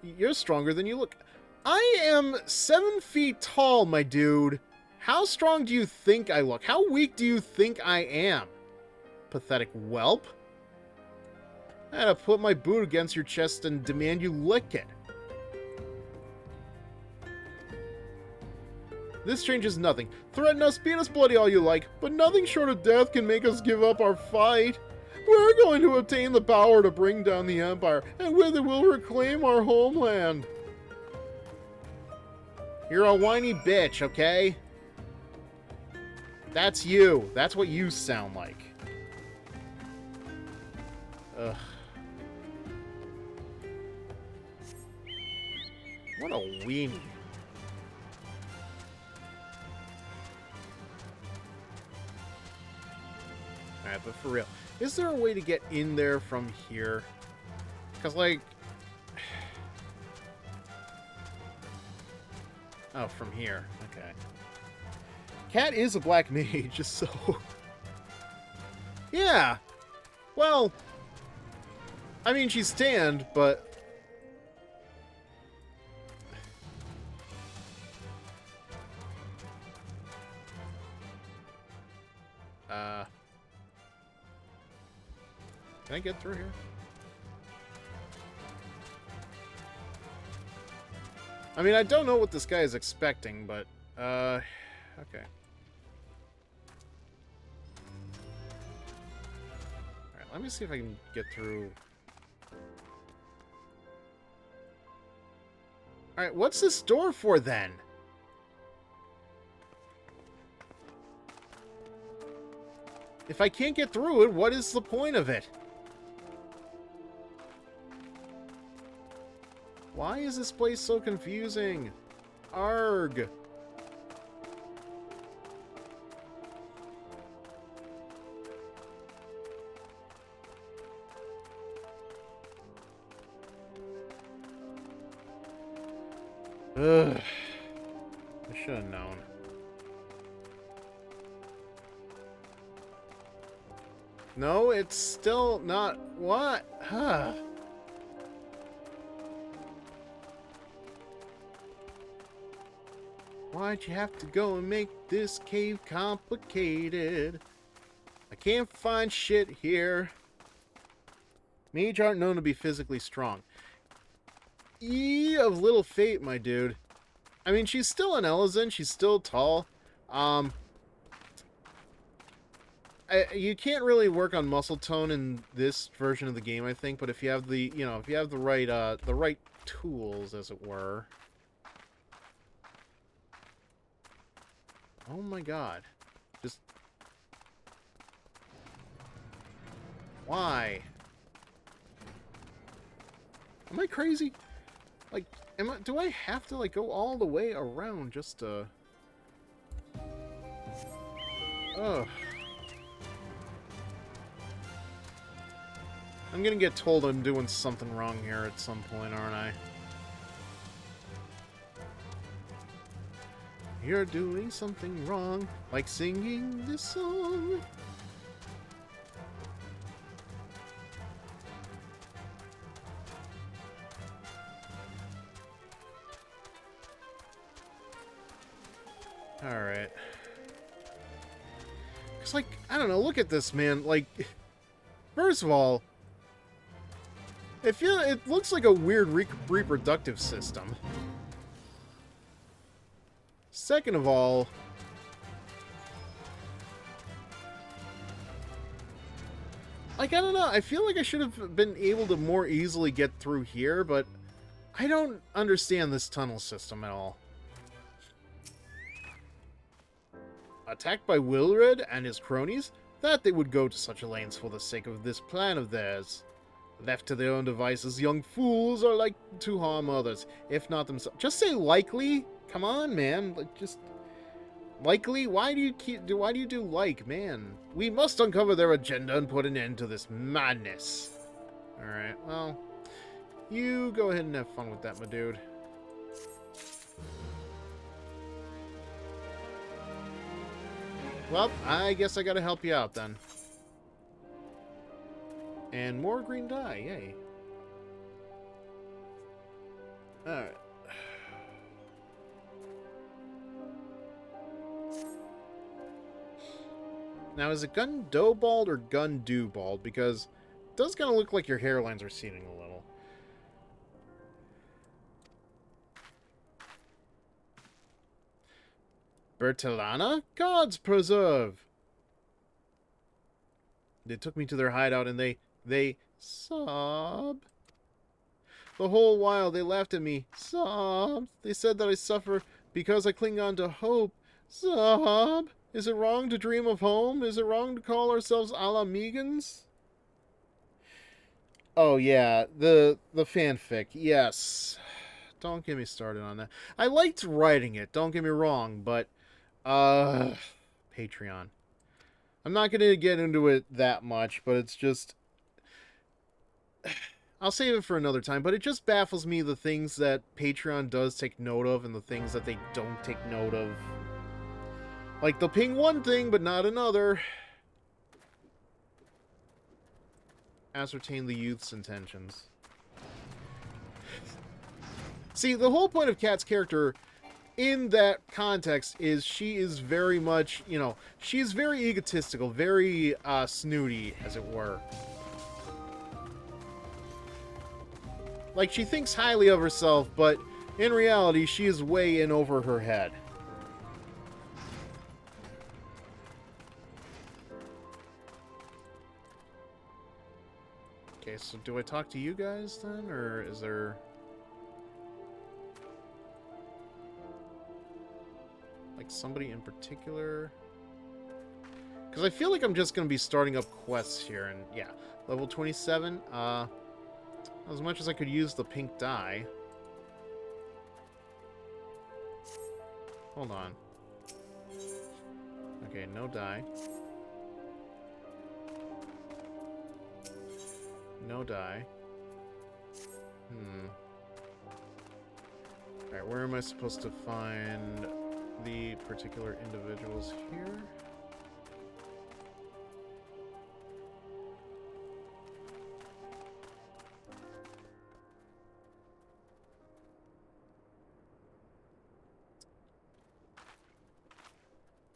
You're stronger than you look. I am 7 feet tall, my dude. How strong do you think I look? How weak do you think I am? Pathetic whelp. I had to put my boot against your chest and demand you lick it. This changes nothing. Threaten us, beat us bloody all you like, but nothing short of death can make us give up our fight. We're going to obtain the power to bring down the Empire, and with it we'll reclaim our homeland. You're a whiny bitch, okay? That's you. That's what you sound like. Ugh. What a weenie. Alright, but for real, is there a way to get in there from here? Because, like... Oh, from here. Okay. Cat is a black mage, so... Yeah! Well... I mean, she's tanned, but... Can I get through here? I mean, I don't know what this guy is expecting, but, okay. Alright, let me see if I can get through. Alright, what's this door for, then? If I can't get through it, what is the point of it? Why is this place so confusing? Arg. Ugh. I should have known. No, it's still not. What? Huh. Why'd you have to go and make this cave complicated? I can't find shit here. Mage aren't known to be physically strong. Of little fate, my dude. I mean, she's still an Elezen. She's still tall. You can't really work on muscle tone in this version of the game, I think. But if you have the, if you have the right tools, as it were. Oh my god. Just... Why? Am I crazy? Like, do I have to, like, go all the way around just to... Ugh. I'm gonna get told I'm doing something wrong here at some point, aren't I? You're doing something wrong, like singing this song. Alright. It's like, I don't know, look at this, man. Like, first of all, it looks like a weird reproductive system. Second of all, like, I don't know, I feel like I should have been able to more easily get through here, but I don't understand this tunnel system at all. Attacked by Wilred and his cronies? That they would go to such lengths for the sake of this plan of theirs. Left to their own devices, young fools are like to harm others, if not themselves. Just say likely. Come on, man. Like, just likely. Why do you do like, man? We must uncover their agenda and put an end to this madness. All right. Well, you go ahead and have fun with that, my dude. Well, I guess I gotta help you out then. And more green dye, yay. Alright. Now, is it gun dough bald or gun do bald? Because it does kind of look like your hairlines are receding a little. Bertellana? Gods preserve! They took me to their hideout and they sob. The whole while they laughed at me. Sob. They said that I suffer because I cling on to hope. Sob. Is it wrong to dream of home? Is it wrong to call ourselves a la Megans? Oh yeah, the fanfic. Yes. Don't get me started on that. I liked writing it, don't get me wrong, but Patreon. I'm not going to get into it that much, but it's just... I'll save it for another time, but it just baffles me the things that Patreon does take note of and the things that they don't take note of. Like, they'll ping one thing, but not another. Ascertain the youth's intentions. See, the whole point of Kat's character in that context is she is very much, you know, she's very egotistical, very snooty, as it were. Like, she thinks highly of herself, but in reality, she is way in over her head. Okay, so do I talk to you guys then, or is there... like, somebody in particular? Because I feel like I'm just going to be starting up quests here, and yeah. Level 27, as much as I could use the pink dye. Hold on. Okay, no dye. No dye. Alright, where am I supposed to find the particular individuals here?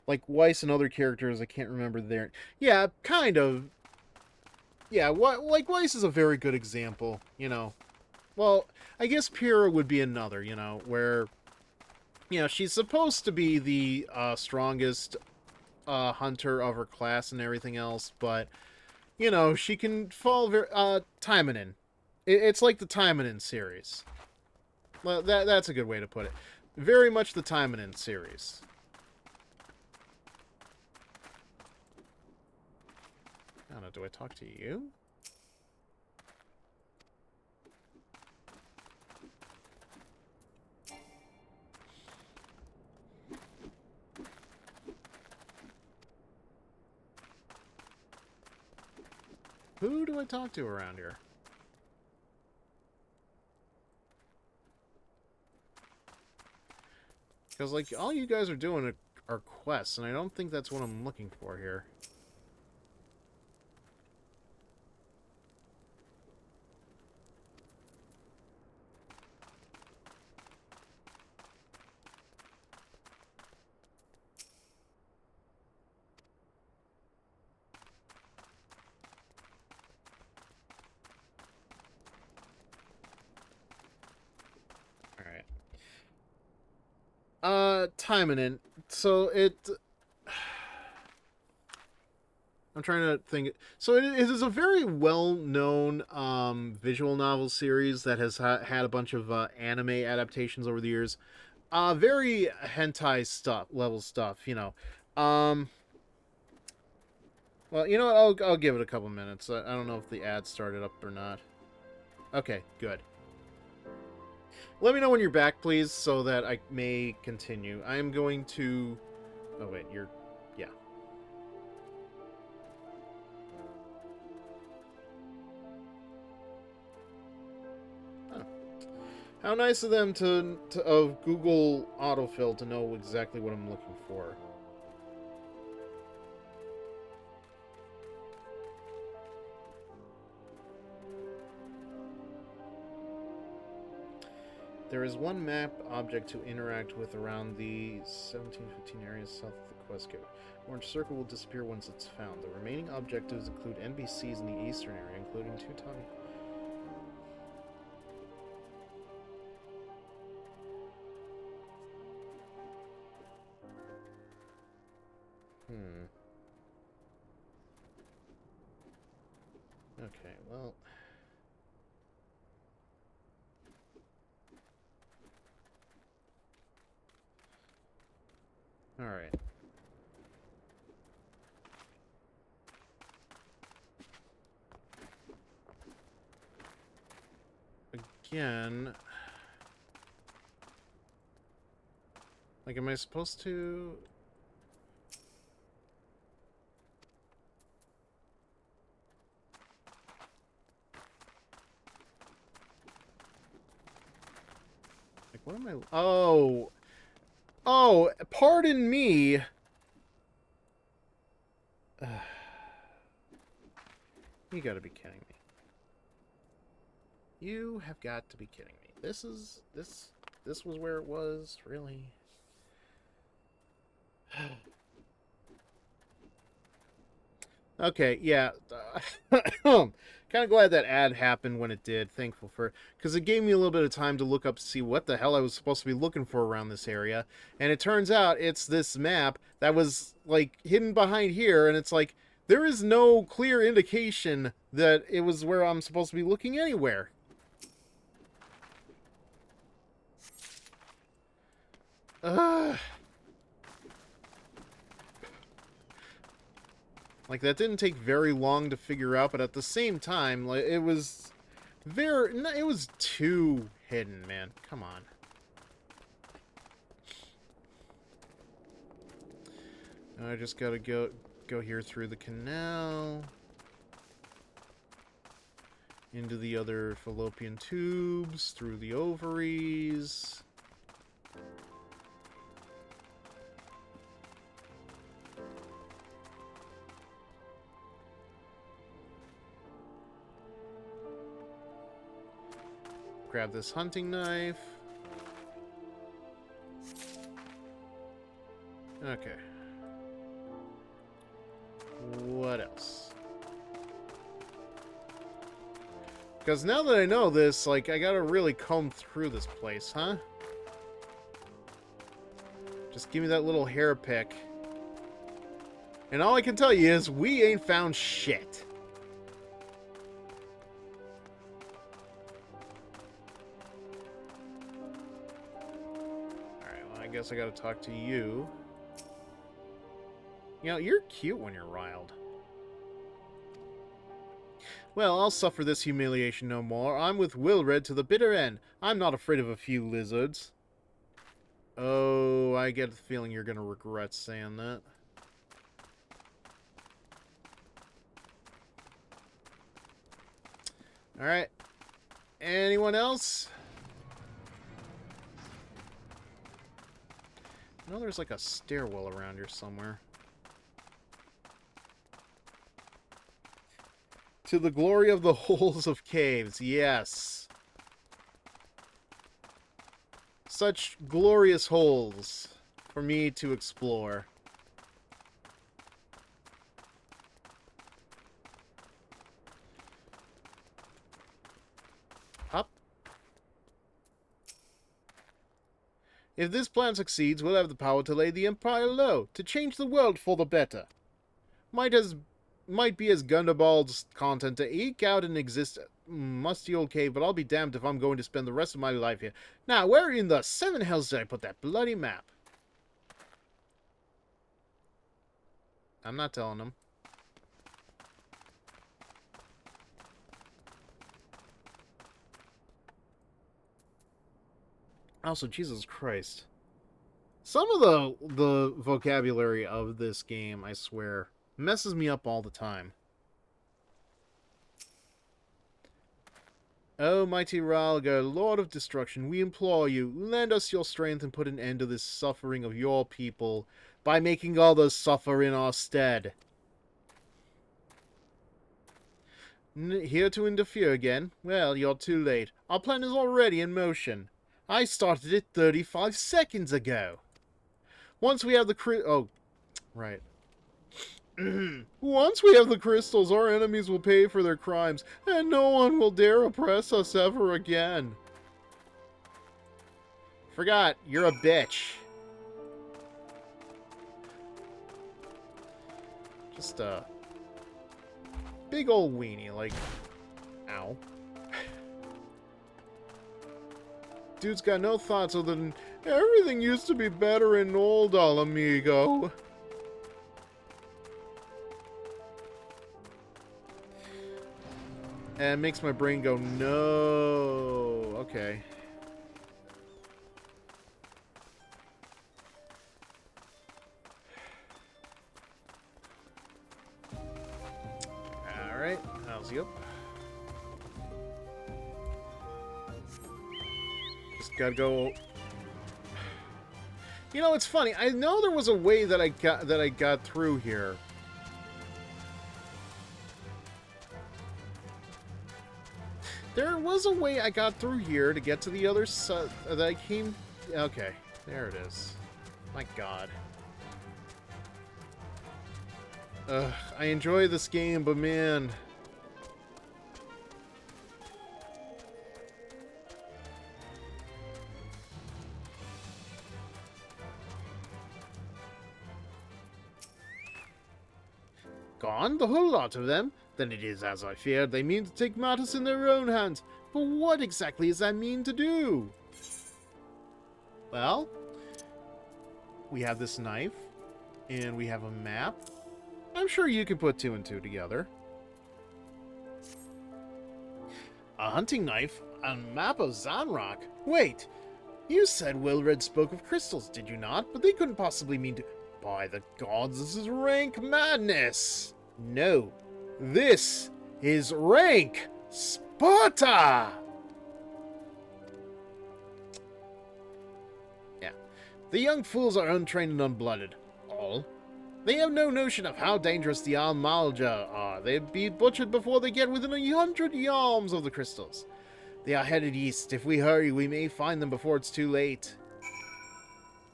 Like Weiss and other characters, I can't remember their... Yeah, kind of. Yeah, like Weiss is a very good example, you know. Well, I guess Pyrrha would be another, you know, where... you know, she's supposed to be the strongest hunter of her class and everything else, but, you know, she can fall very... Timonin. It's like the Timonin series. Well, that's a good way to put it. Very much the Timonin series. I don't know, do I talk to you? Who do I talk to around here? Because, like, all you guys are doing are quests, and I don't think that's what I'm looking for here. Timonin. So I'm trying to think. So it is a very well-known visual novel series that has had a bunch of anime adaptations over the years. Very hentai level stuff, you know. Well, you know what? I'll give it a couple minutes. I don't know if the ad started up or not. Okay, good. Let me know when you're back, please, so that I may continue. I am going to... oh, wait, you're... yeah. Oh. How nice of them of Google autofill to know exactly what I'm looking for. There is one map object to interact with around the 1715 area south of the quest code. Orange circle will disappear once it's found. The remaining objectives include NPCs in the eastern area, including two tiny... Okay, well... alright. Again... like, am I supposed to... like, what am I... oh... oh, pardon me. You gotta be kidding me. You have got to be kidding me. This was where it was, really? Okay, yeah. Kind of glad that ad happened when it did. Thankful for, because it gave me a little bit of time to look up to see what the hell I was supposed to be looking for around this area. And it turns out it's this map that was like hidden behind here, and it's like there is no clear indication that it was where I'm supposed to be looking anywhere. Like, that didn't take very long to figure out, but at the same time, like, it was very... It was too hidden, man. Come on. I just gotta go here through the canal. Into the other fallopian tubes, through the ovaries. Grab this hunting knife. Okay. What else? Because now that I know this, like, I gotta really comb through this place, huh? Just give me that little hair pick. And all I can tell you is, we ain't found shit. I guess I gotta talk to you. You know, you're cute when you're riled. Well, I'll suffer this humiliation no more. I'm with Wilred to the bitter end. I'm not afraid of a few lizards. Oh, I get the feeling you're gonna regret saying that. Alright. Anyone else? I know there's like a stairwell around here somewhere. To the glory of the holes of caves, yes. Such glorious holes for me to explore. Up. If this plan succeeds, we'll have the power to lay the Empire low, to change the world for the better. Might be as Gundabald's content to eke out and exist musty old cave, but I'll be damned if I'm going to spend the rest of my life here. Now, where in the seven hells did I put that bloody map? I'm not telling them. Also, Jesus Christ. Some of the vocabulary of this game, I swear, messes me up all the time. Oh, mighty Ralga, Lord of Destruction, we implore you, lend us your strength and put an end to this suffering of your people by making others suffer in our stead. Here to interfere again? Well, you're too late. Our plan is already in motion. I started it 35 seconds ago. Once we have the oh, right. Once we have the crystals, our enemies will pay for their crimes, and no one will dare oppress us ever again. Forgot, you're a bitch. Just a big old weenie, like, ow. Dude's got no thoughts other than, everything used to be better in old Alamigo. And it makes my brain go, no. Okay. Alright, how's you? Just gotta go. You know, it's funny. I know there was a way that I got through here. There was a way I got through here to get to the other side that I came... Okay, there it is. My God. I enjoy this game, but man... Gone? The whole lot of them? Then it is as I feared. They mean to take matters in their own hands. But what exactly does that mean to do? Well, we have this knife, and we have a map. I'm sure you can put 2 and 2 together. A hunting knife? A map of Zanrock? Wait, you said Wilred spoke of crystals, did you not? But they couldn't possibly mean to... By the gods, this is rank madness! No, this is rank Sparta! Yeah, the young fools are untrained and unblooded. All. They have no notion of how dangerous the Almalja are. They'd be butchered before they get within 100 yards of the crystals. They are headed east. If we hurry, we may find them before it's too late.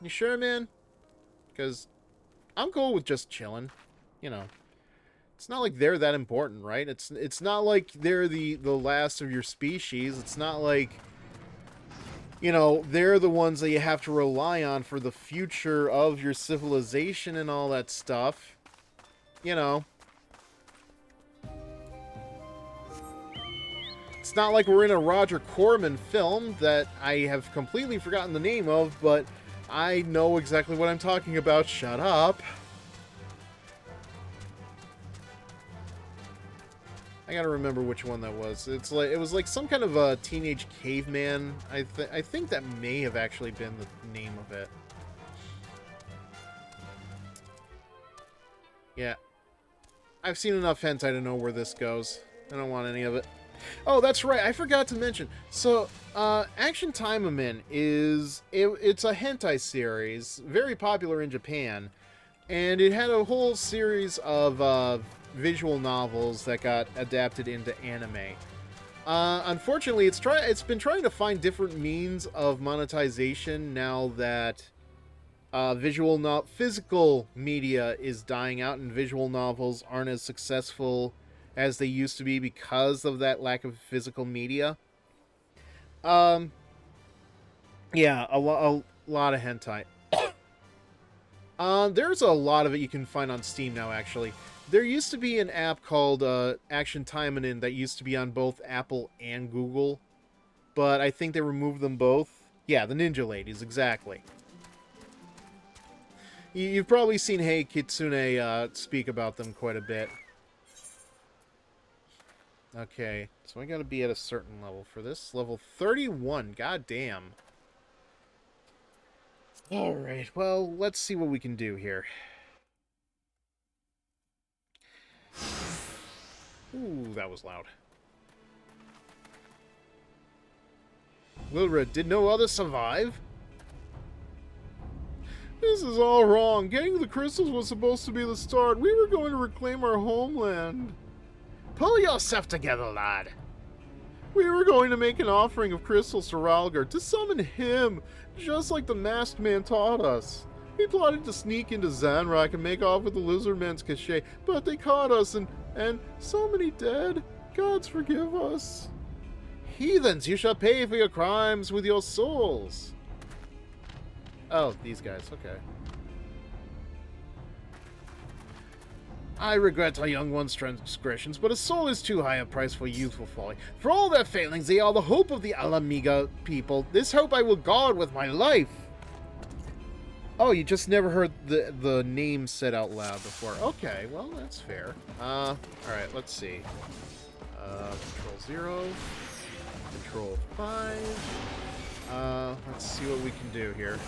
You sure, man? Because I'm cool with just chilling. You know. It's not like they're that important, right? It's not like they're the last of your species. It's not like, you know, they're the ones that you have to rely on for the future of your civilization and all that stuff. You know. It's not like we're in a Roger Corman film that I have completely forgotten the name of, but I know exactly what I'm talking about. Shut up. I gotta remember which one that was. It was like some kind of a teenage caveman. I think that may have actually been the name of it. Yeah. I've seen enough hentai to know where this goes. I don't want any of it. Oh, that's right. I forgot to mention. So, Action Timeman is... It's a hentai series, very popular in Japan. And it had a whole series of visual novels that got adapted into anime. Unfortunately, it's been trying to find different means of monetization now that physical media is dying out and visual novels aren't as successful as they used to be because of that lack of physical media. Yeah, a lot of hentai. There's a lot of it you can find on Steam now, actually. There used to be an app called Action Timeman that used to be on both Apple and Google, but I think they removed them both. Yeah, the Ninja Ladies, exactly. You've probably seen Hey Kitsune speak about them quite a bit. Okay, so I gotta be at a certain level for this. Level 31, goddamn. Alright, well, let's see what we can do here. Ooh, that was loud. Wilred, did no other survive? This is all wrong. Getting the crystals was supposed to be the start. We were going to reclaim our homeland. Pull yourself together, lad. We were going to make an offering of crystals to Ralgar to summon him, just like the masked man taught us. We plotted to sneak into Zanrock and make off with the Lizardman's cachet, but they caught us, and so many dead. Gods forgive us. Heathens, you shall pay for your crimes with your souls. Oh, these guys, okay. I regret our young one's transgressions, but a soul is too high a price for youthful folly. For all their failings, they are the hope of the Alamiga people. This hope I will guard with my life. Oh, you just never heard the name said out loud before. Okay, well, that's fair. Alright, let's see. Control 0. Control 5. Let's see what we can do here.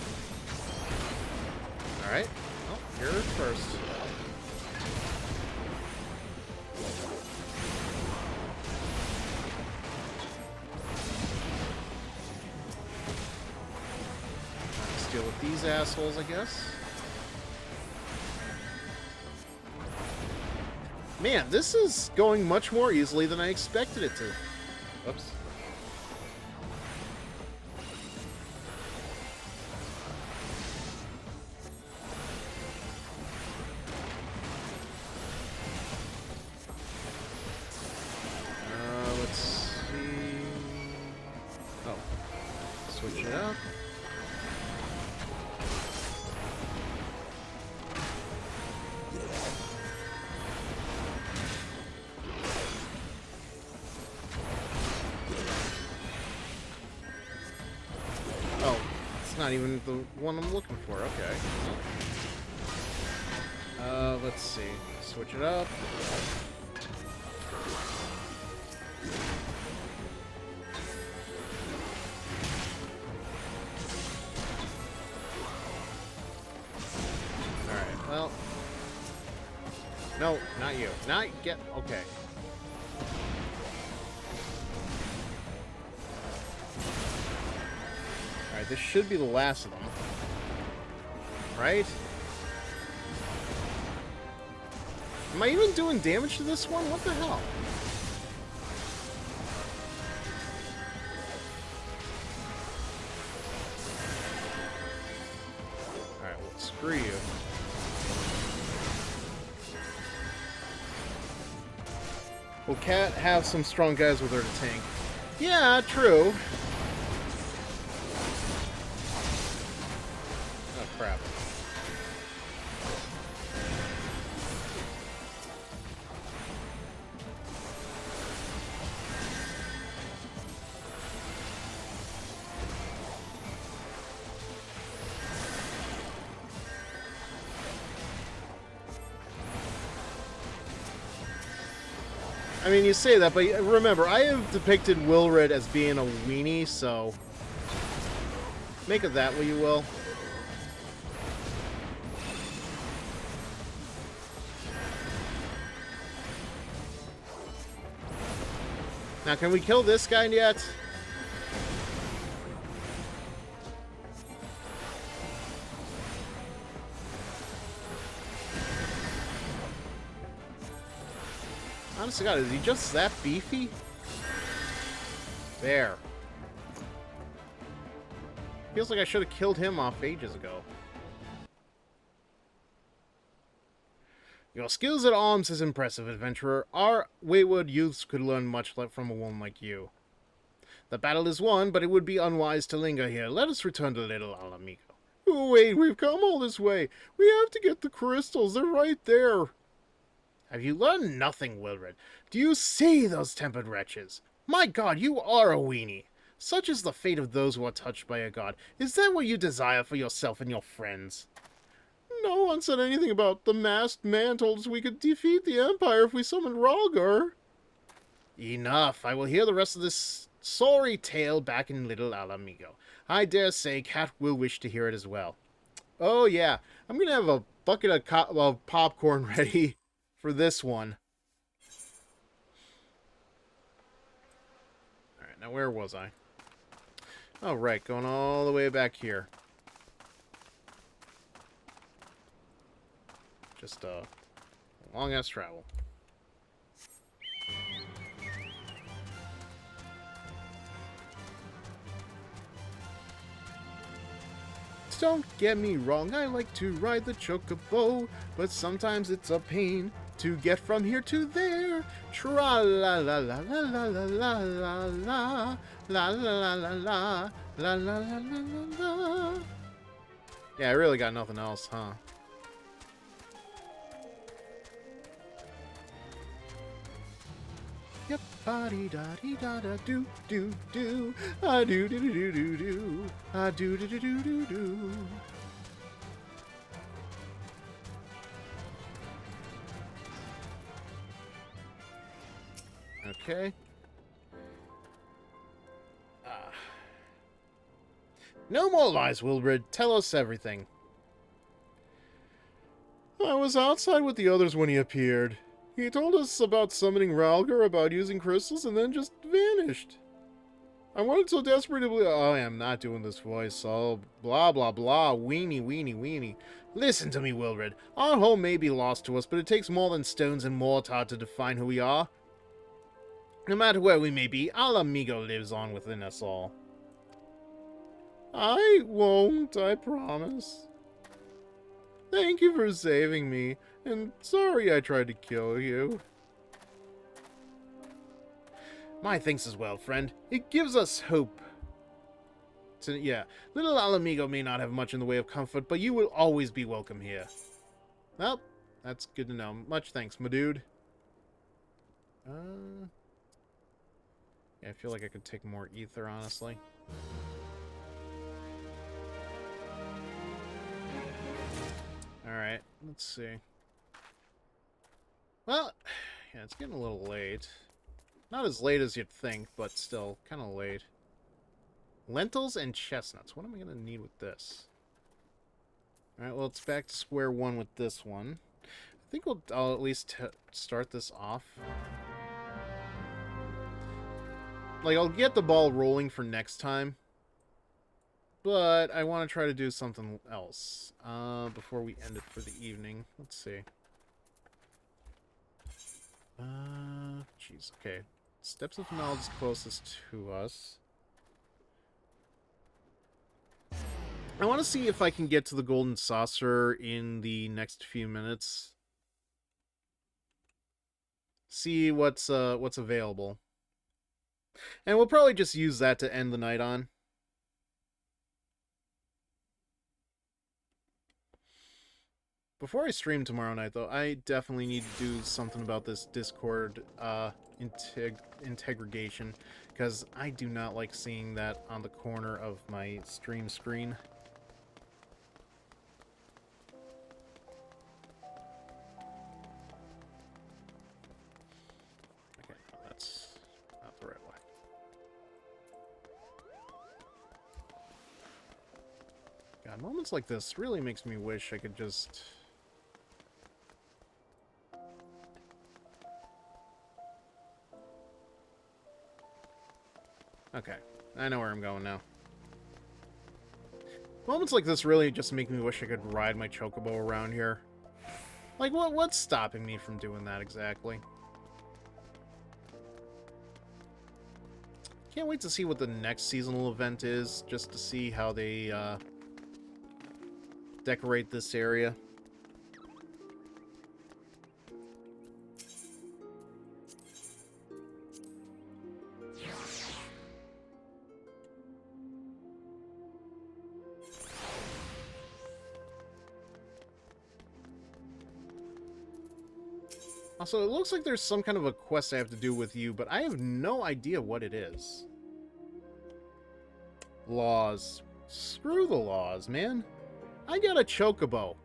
Alright. Oh, you're first. Deal with these assholes, I guess. Man, this is going much more easily than I expected it to. Oops. not even the one I'm looking for. Okay. Let's see. Switch it up. Alright, well. No, not you. Not get. Okay. Alright, this should be the last of them. Right? Am I even doing damage to this one? What the hell? Alright, well, screw you. Well, Cat have some strong guys with her to tank. Yeah, true. Oh, crap. I mean, you say that, but remember, I have depicted Wilred as being a weenie, so make of that what you will. Now, can we kill this guy yet? Honest to God, is he just that beefy? There. Feels like I should have killed him off ages ago. Your skills at arms is impressive, adventurer. Our wayward youths could learn much from a woman like you. The battle is won, but it would be unwise to linger here. Let us return to Little Alamigo. Oh, wait, we've come all this way. We have to get the crystals. They're right there. Have you learned nothing, Wilred? Do you see those tempered wretches? My god, you are a weenie. Such is the fate of those who are touched by a god. Is that what you desire for yourself and your friends? No one said anything about the masked man told us we could defeat the Empire if we summoned Rhalgr. Enough. I will hear the rest of this sorry tale back in Little Alamigo. I dare say Cat will wish to hear it as well. Oh, yeah. I'm going to have a bucket of popcorn ready for this one. Alright, now where was I? Oh, right. Going all the way back here. Just a long-ass travel. Don't get me wrong, I like to ride the chocobo, but sometimes it's a pain to get from here to there. Tra-la-la-la-la-la-la-la-la, la-la-la-la-la, la-la-la-la-la-la. Yeah, I really got nothing else, huh? Yep, ba-dee-da-dee-da-da, do-do-do, ah-do-do-do-do-do, ah-do-do-do-do-do-do. Okay. No more lies, Wilred. Tell us everything. I was outside with the others when he appeared. He told us about summoning Rhalgr, about using crystals, and then just vanished. I wanted so desperately to believe— oh, I am not doing this voice. Oh, blah, blah, blah. Weenie, weenie, weenie. Listen to me, Wilred. Our home may be lost to us, but it takes more than stones and mortar to define who we are. No matter where we may be, Alamigo lives on within us all. I won't, I promise. Thank you for saving me, and sorry I tried to kill you. My thanks as well, friend. It gives us hope. So, yeah, Little Alamigo may not have much in the way of comfort, but you will always be welcome here. Well, that's good to know. Much thanks, my dude. Yeah, I feel like I could take more ether, honestly. Let's see. Well, yeah, it's getting a little late. Not as late as you'd think, but still kind of late. Lentils and chestnuts. What am I going to need with this? Alright, well, it's back to square one with this one. I think I'll at least start this off. Like, I'll get the ball rolling for next time. But I want to try to do something else before we end it for the evening. Let's see. Jeez, okay. Steps of Knowledge is closest to us. I want to see if I can get to the Golden Saucer in the next few minutes. See what's available. And we'll probably just use that to end the night on. Before I stream tomorrow night, though, I definitely need to do something about this Discord integration, because I do not like seeing that on the corner of my stream screen. Okay, no, that's not the right way. God, moments like this really makes me wish I could just... Okay, I know where I'm going now. Moments like this really just make me wish I could ride my chocobo around here. Like, what's stopping me from doing that exactly? Can't wait to see what the next seasonal event is, just to see how they decorate this area. Also, it looks like there's some kind of a quest I have to do with you, but I have no idea what it is. Laws. Screw the laws, man. I got a chocobo.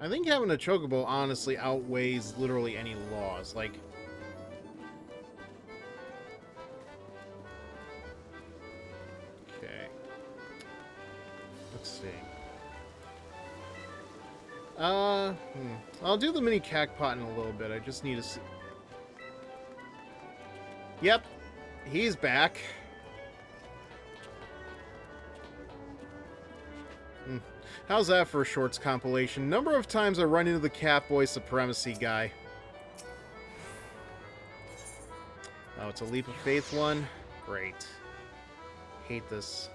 I think having a chocobo honestly outweighs literally any laws. Like, okay. Let's see. I'll do the mini cacpot in a little bit. I just need to see. Yep, he's back. How's that for a shorts compilation? Number of times I run into the Catboy Supremacy guy. Oh, it's a Leap of Faith one? Great. Hate this.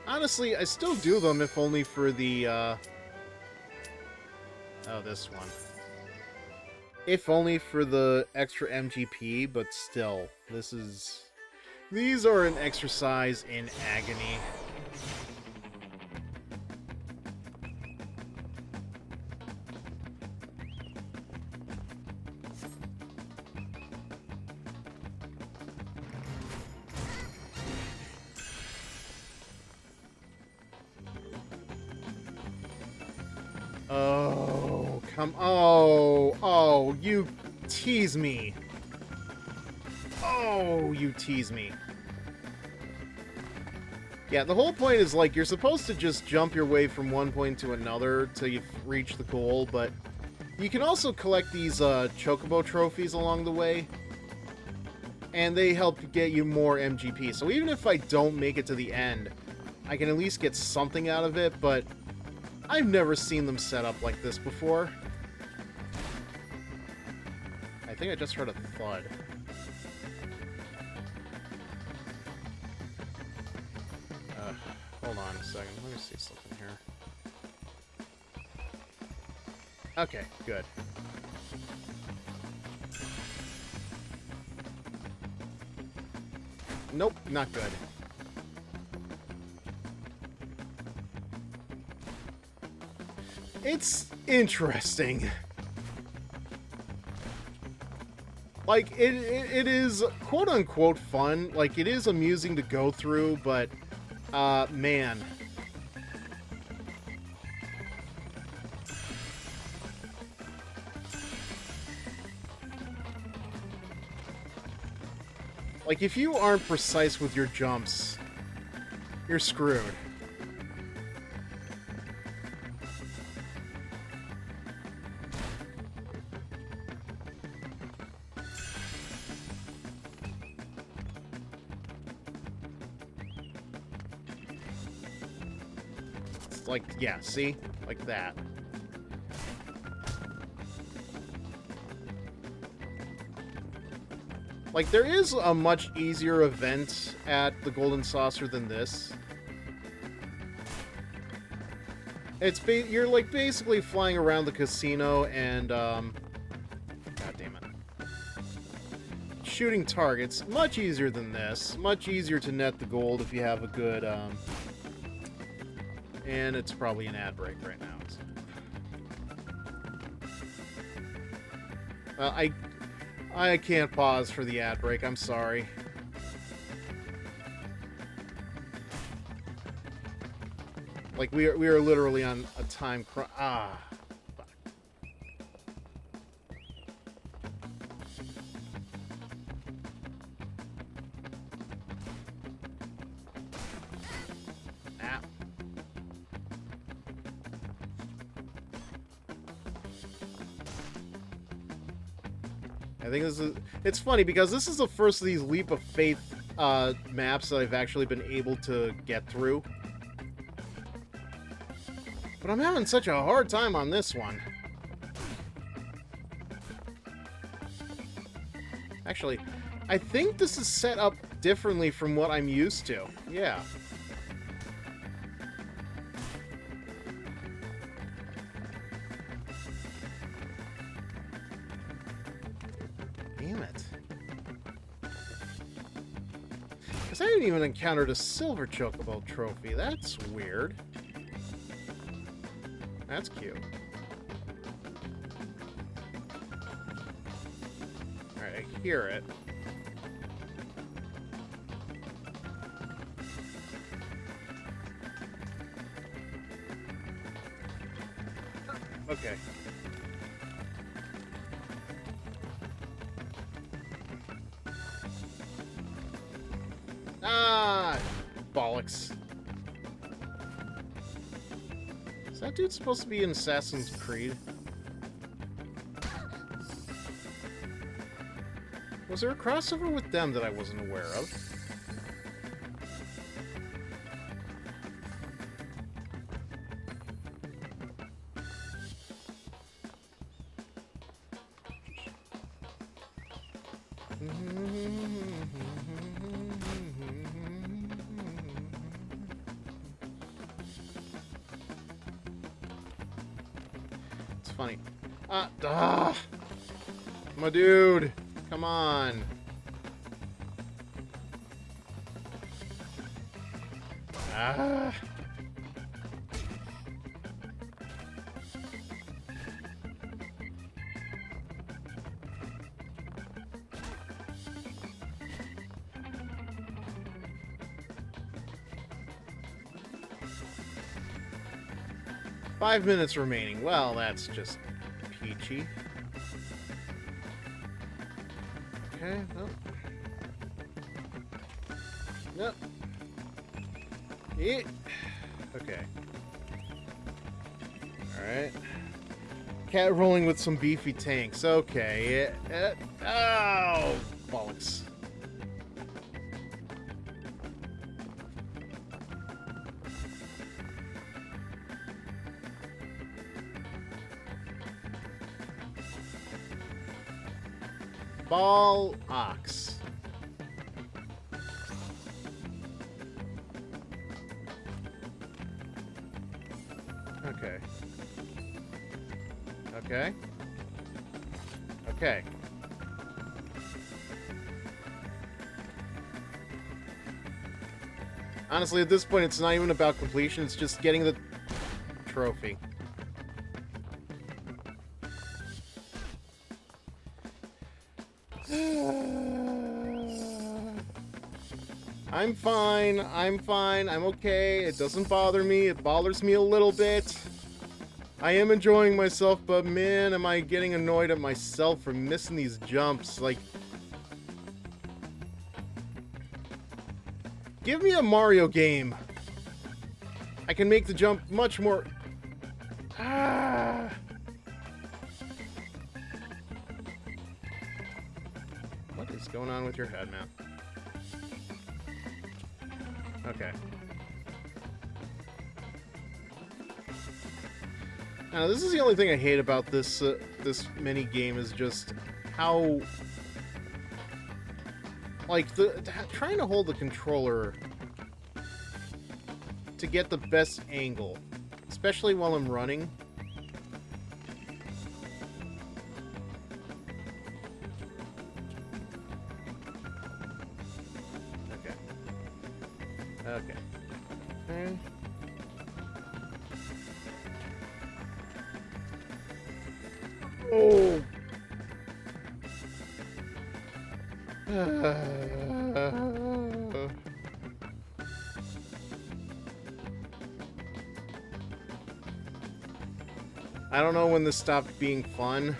Honestly, I still do them if only for the, oh, this one. If only for the extra MGP, but still, this is... These are an exercise in agony. Oh, come... Oh, you tease me. Oh, you tease me. Yeah, the whole point is, like, you're supposed to just jump your way from one point to another till you reach the goal, but you can also collect these chocobo trophies along the way, and they help get you more MGP. So even if I don't make it to the end, I can at least get something out of it, but I've never seen them set up like this before. I think I just heard a thud. Hold on a second. Let me see something here. Okay, good. Nope, not good. It's interesting. Like, it is quote-unquote fun. Like, it is amusing to go through, but, man. Like, if you aren't precise with your jumps, you're screwed. It's like, yeah, see? Like that. Like, there is a much easier event at the Golden Saucer than this. It's you're, like, basically flying around the casino and, God damn it. Shooting targets. Much easier than this. Much easier to net the gold if you have a good, And it's probably an ad break right now. Well, I can't pause for the ad break. I'm sorry. Like, we are literally on a time crunch. Ah. Fuck. Ah. I think this is... It's funny, because this is the first of these Leap of Faith maps that I've actually been able to get through. But I'm having such a hard time on this one. Actually, I think this is set up differently from what I'm used to. Yeah. Damn it. Because I didn't even encounter a silver chocobo trophy. That's weird. That's cute. Alright, I hear it. Okay. Ah! Bollocks. Is that dude supposed to be in Assassin's Creed? Was there a crossover with them that I wasn't aware of? It's funny. My dude, come on. Ah. Five minutes remaining. Well, that's just peachy. Okay, nope. Nope. Yeah. Okay. Alright. Cat rolling with some beefy tanks. Okay. Oh, bollocks. Ball ox. Okay. Okay. Okay. Honestly, at this point, it's not even about completion. It's just getting the trophy. I'm fine. I'm fine. I'm okay. It doesn't bother me. It bothers me a little bit. I am enjoying myself, but man, am I getting annoyed at myself for missing these jumps. Like, give me a Mario game. I can make the jump much more... Ah. What is going on with your head, man? Okay. Now, this is the only thing I hate about this this mini game is just how, like, trying to hold the controller to get the best angle, especially while I'm running. Okay. Okay. Okay. Oh. I don't know when this stopped being fun.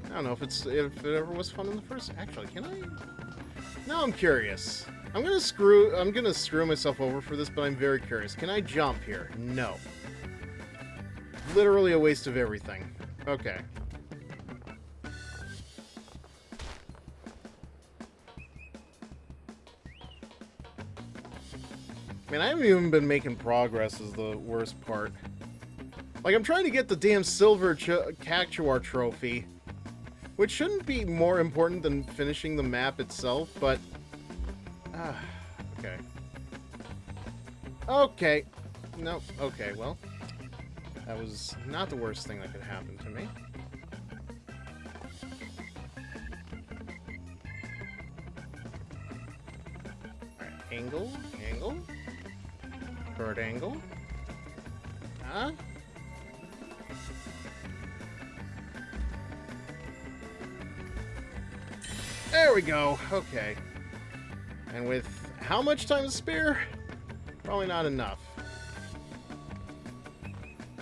I don't know if it ever was fun in the first. Actually, can I? Now I'm curious. I'm gonna screw myself over for this, but I'm very curious. Can I jump here? No. Literally a waste of everything. Okay. I mean, I haven't even been making progress is the worst part. Like, I'm trying to get the damn silver Cactuar trophy, which shouldn't be more important than finishing the map itself, but... okay. Okay. Nope. Okay, well. That was not the worst thing that could happen to me. Alright, angle, angle. Third angle. Huh? There we go. Okay. And with how much time to spare? Probably not enough.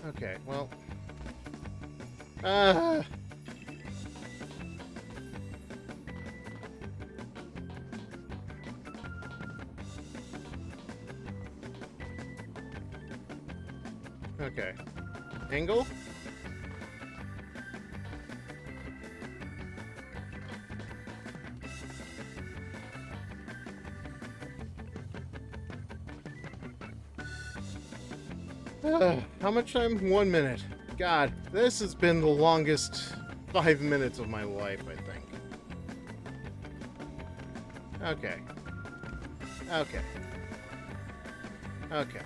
Okay, well. Okay. Angle? How much time? 1 minute. God, this has been the longest 5 minutes of my life, I think. Okay. Okay. Okay.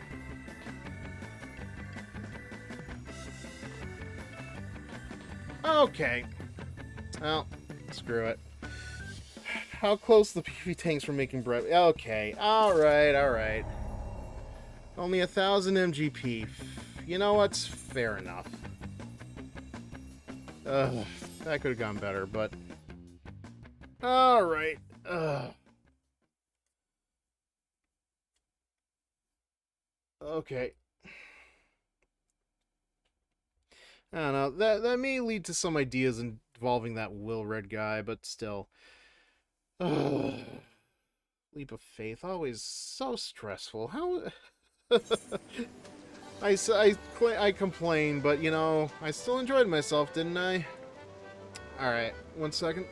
Okay. Well, screw it. How close the PV tanks for making bread? Okay. Alright, alright. Only 1,000 MGP. You know what's fair enough. That could have gone better, but... Alright. Okay. I don't know. That may lead to some ideas involving that Will Red guy, but still. Leap of faith. Always so stressful. How... I complain, but, you know, I still enjoyed myself, didn't I? Alright, 1 second.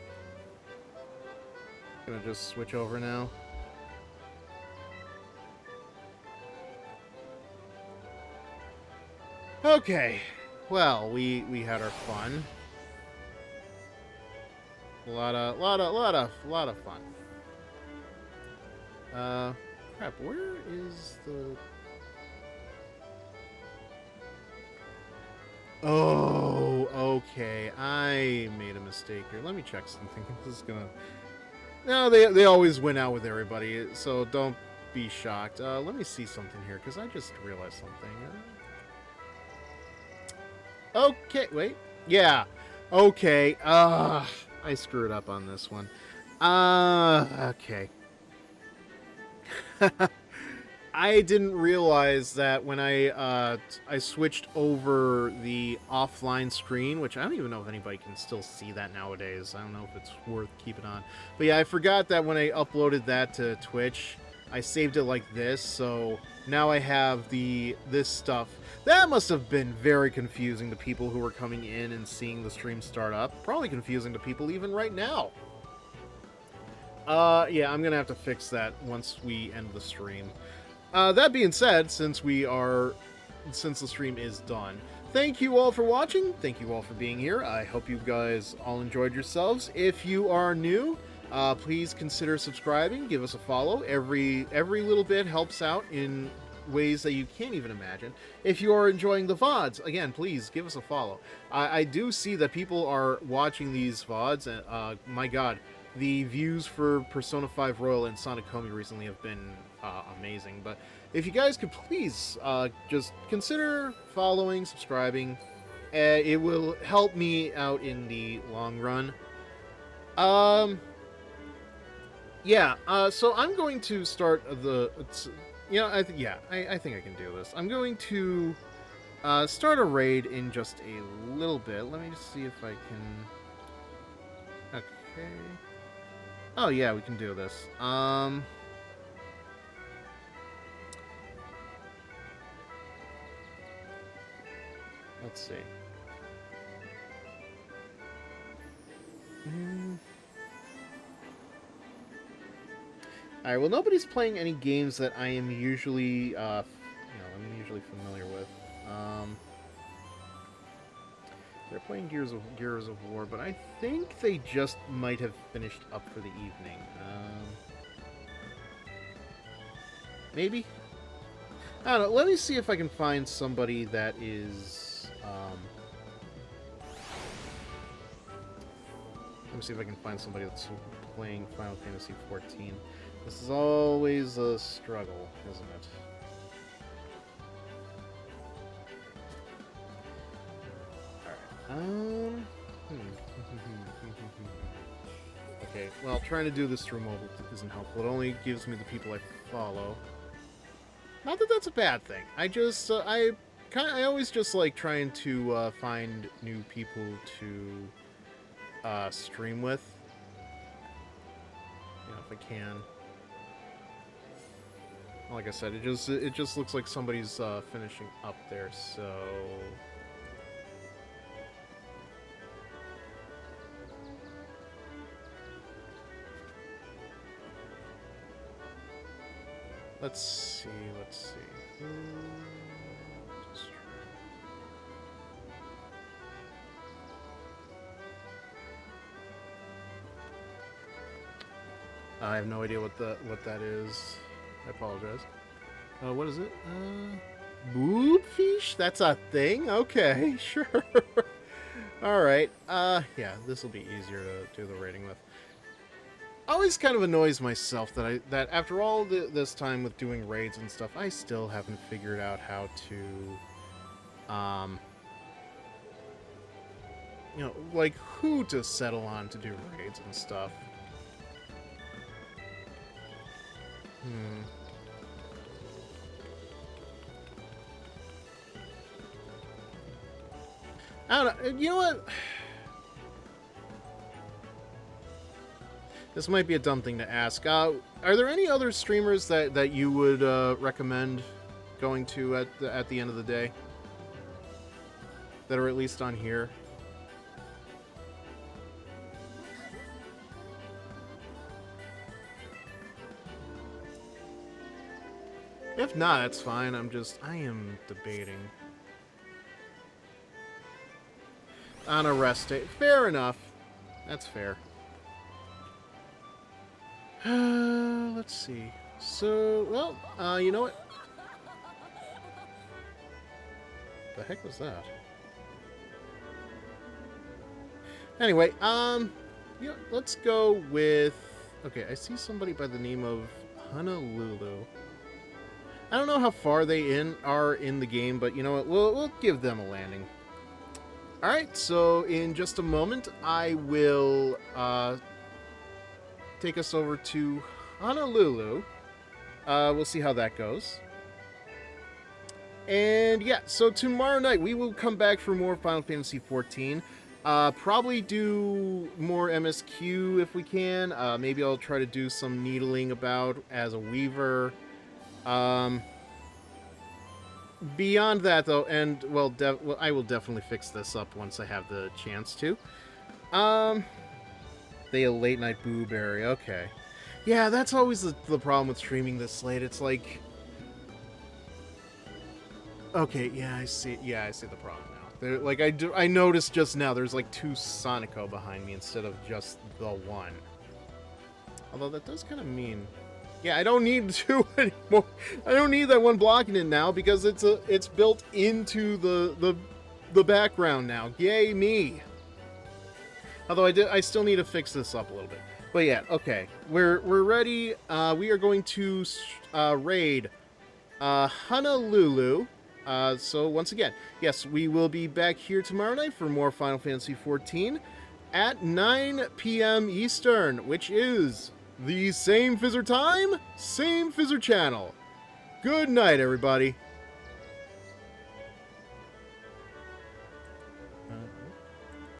Gonna just switch over now. Okay. Well, we had our fun. A lot of fun. Crap, where is the... Oh, okay. I made a mistake here. Let me check something. This is gonna... No, they always win out with everybody, so don't be shocked. Let me see something here, because I just realized something. Okay, wait. Yeah. Okay. I screwed up on this one. Okay. I didn't realize that when I switched over the offline screen, which I don't even know if anybody can still see that nowadays. I don't know if it's worth keeping on. But yeah, I forgot that when I uploaded that to Twitch, I saved it like this, so now I have this stuff. That must have been very confusing to people who were coming in and seeing the stream start up. Probably confusing to people even right now. Yeah, I'm gonna have to fix that once we end the stream. That being said, since the stream is done, thank you all for watching. Thank you all for being here. I hope you guys all enjoyed yourselves. If you are new, please consider subscribing. Give us a follow. Every little bit helps out in ways that you can't even imagine. If you are enjoying the VODs, again, please give us a follow. I do see that people are watching these VODs, and my God, the views for Persona 5 Royal and Sonic Komi recently have been amazing. But if you guys could please just consider following, subscribing, it will help me out in the long run. Yeah, so I'm going to start I think I can do this. I'm going to start a raid in just a little bit. Let me just see if I can... Okay. Oh yeah, we can do this. Let's see. Alright, well, nobody's playing any games that I am usually, I'm usually familiar with. They're playing Gears of War, but I think they just might have finished up for the evening. Maybe? I don't know. Let me see if I can find somebody that is... let me see if I can find somebody that's playing Final Fantasy XIV. This is always a struggle, isn't it? Okay, well, trying to do this through mobile isn't helpful. It only gives me the people I follow. Not that that's a bad thing. I just, I always just like trying to find new people to stream with. You know, if I can. Like I said, it just looks like somebody's finishing up there, so... Let's see. I have no idea what that is. I apologize. What is it? Boobfish? That's a thing? Okay, sure. Alright. Yeah, this will be easier to do the rating with. Always kind of annoys myself that after all this time with doing raids and stuff, I still haven't figured out how to, like who to settle on to do raids and stuff. I don't know. You know what? This might be a dumb thing to ask. Are there any other streamers that you would recommend going to at the end of the day? That are at least on here? If not, that's fine. I am debating. On a rest day. Fair enough. That's fair. Let's see. So, well, you know what? The heck was that? Anyway, let's go with... Okay, I see somebody by the name of Honolulu. I don't know how far they are in the game, but you know what? We'll give them a landing. All right, so in just a moment, I will take us over to Honolulu. We'll see how that goes. And yeah, so tomorrow night we will come back for more Final Fantasy XIV. Probably do more MSQ if we can. Maybe I'll try to do some needling about as a weaver. Beyond that, though, and well, I will definitely fix this up once I have the chance to. They a late night booberry. Okay, yeah, that's always the problem with streaming this late. It's like, okay, yeah, I see. Yeah, I see the problem now. Like I noticed just now. There's like 2 Sonico behind me instead of just the one. Although that does kind of mean, yeah, I don't need 2 anymore. I don't need that one blocking it now because it's built into the background now. Yay me! Although I still need to fix this up a little bit. But yeah, okay, we're ready. We are going to raid Honolulu. So once again, yes, we will be back here tomorrow night for more Final Fantasy XIV at 9 p.m. Eastern, which is the same Fizzer time, same Fizzer channel. Good night, everybody.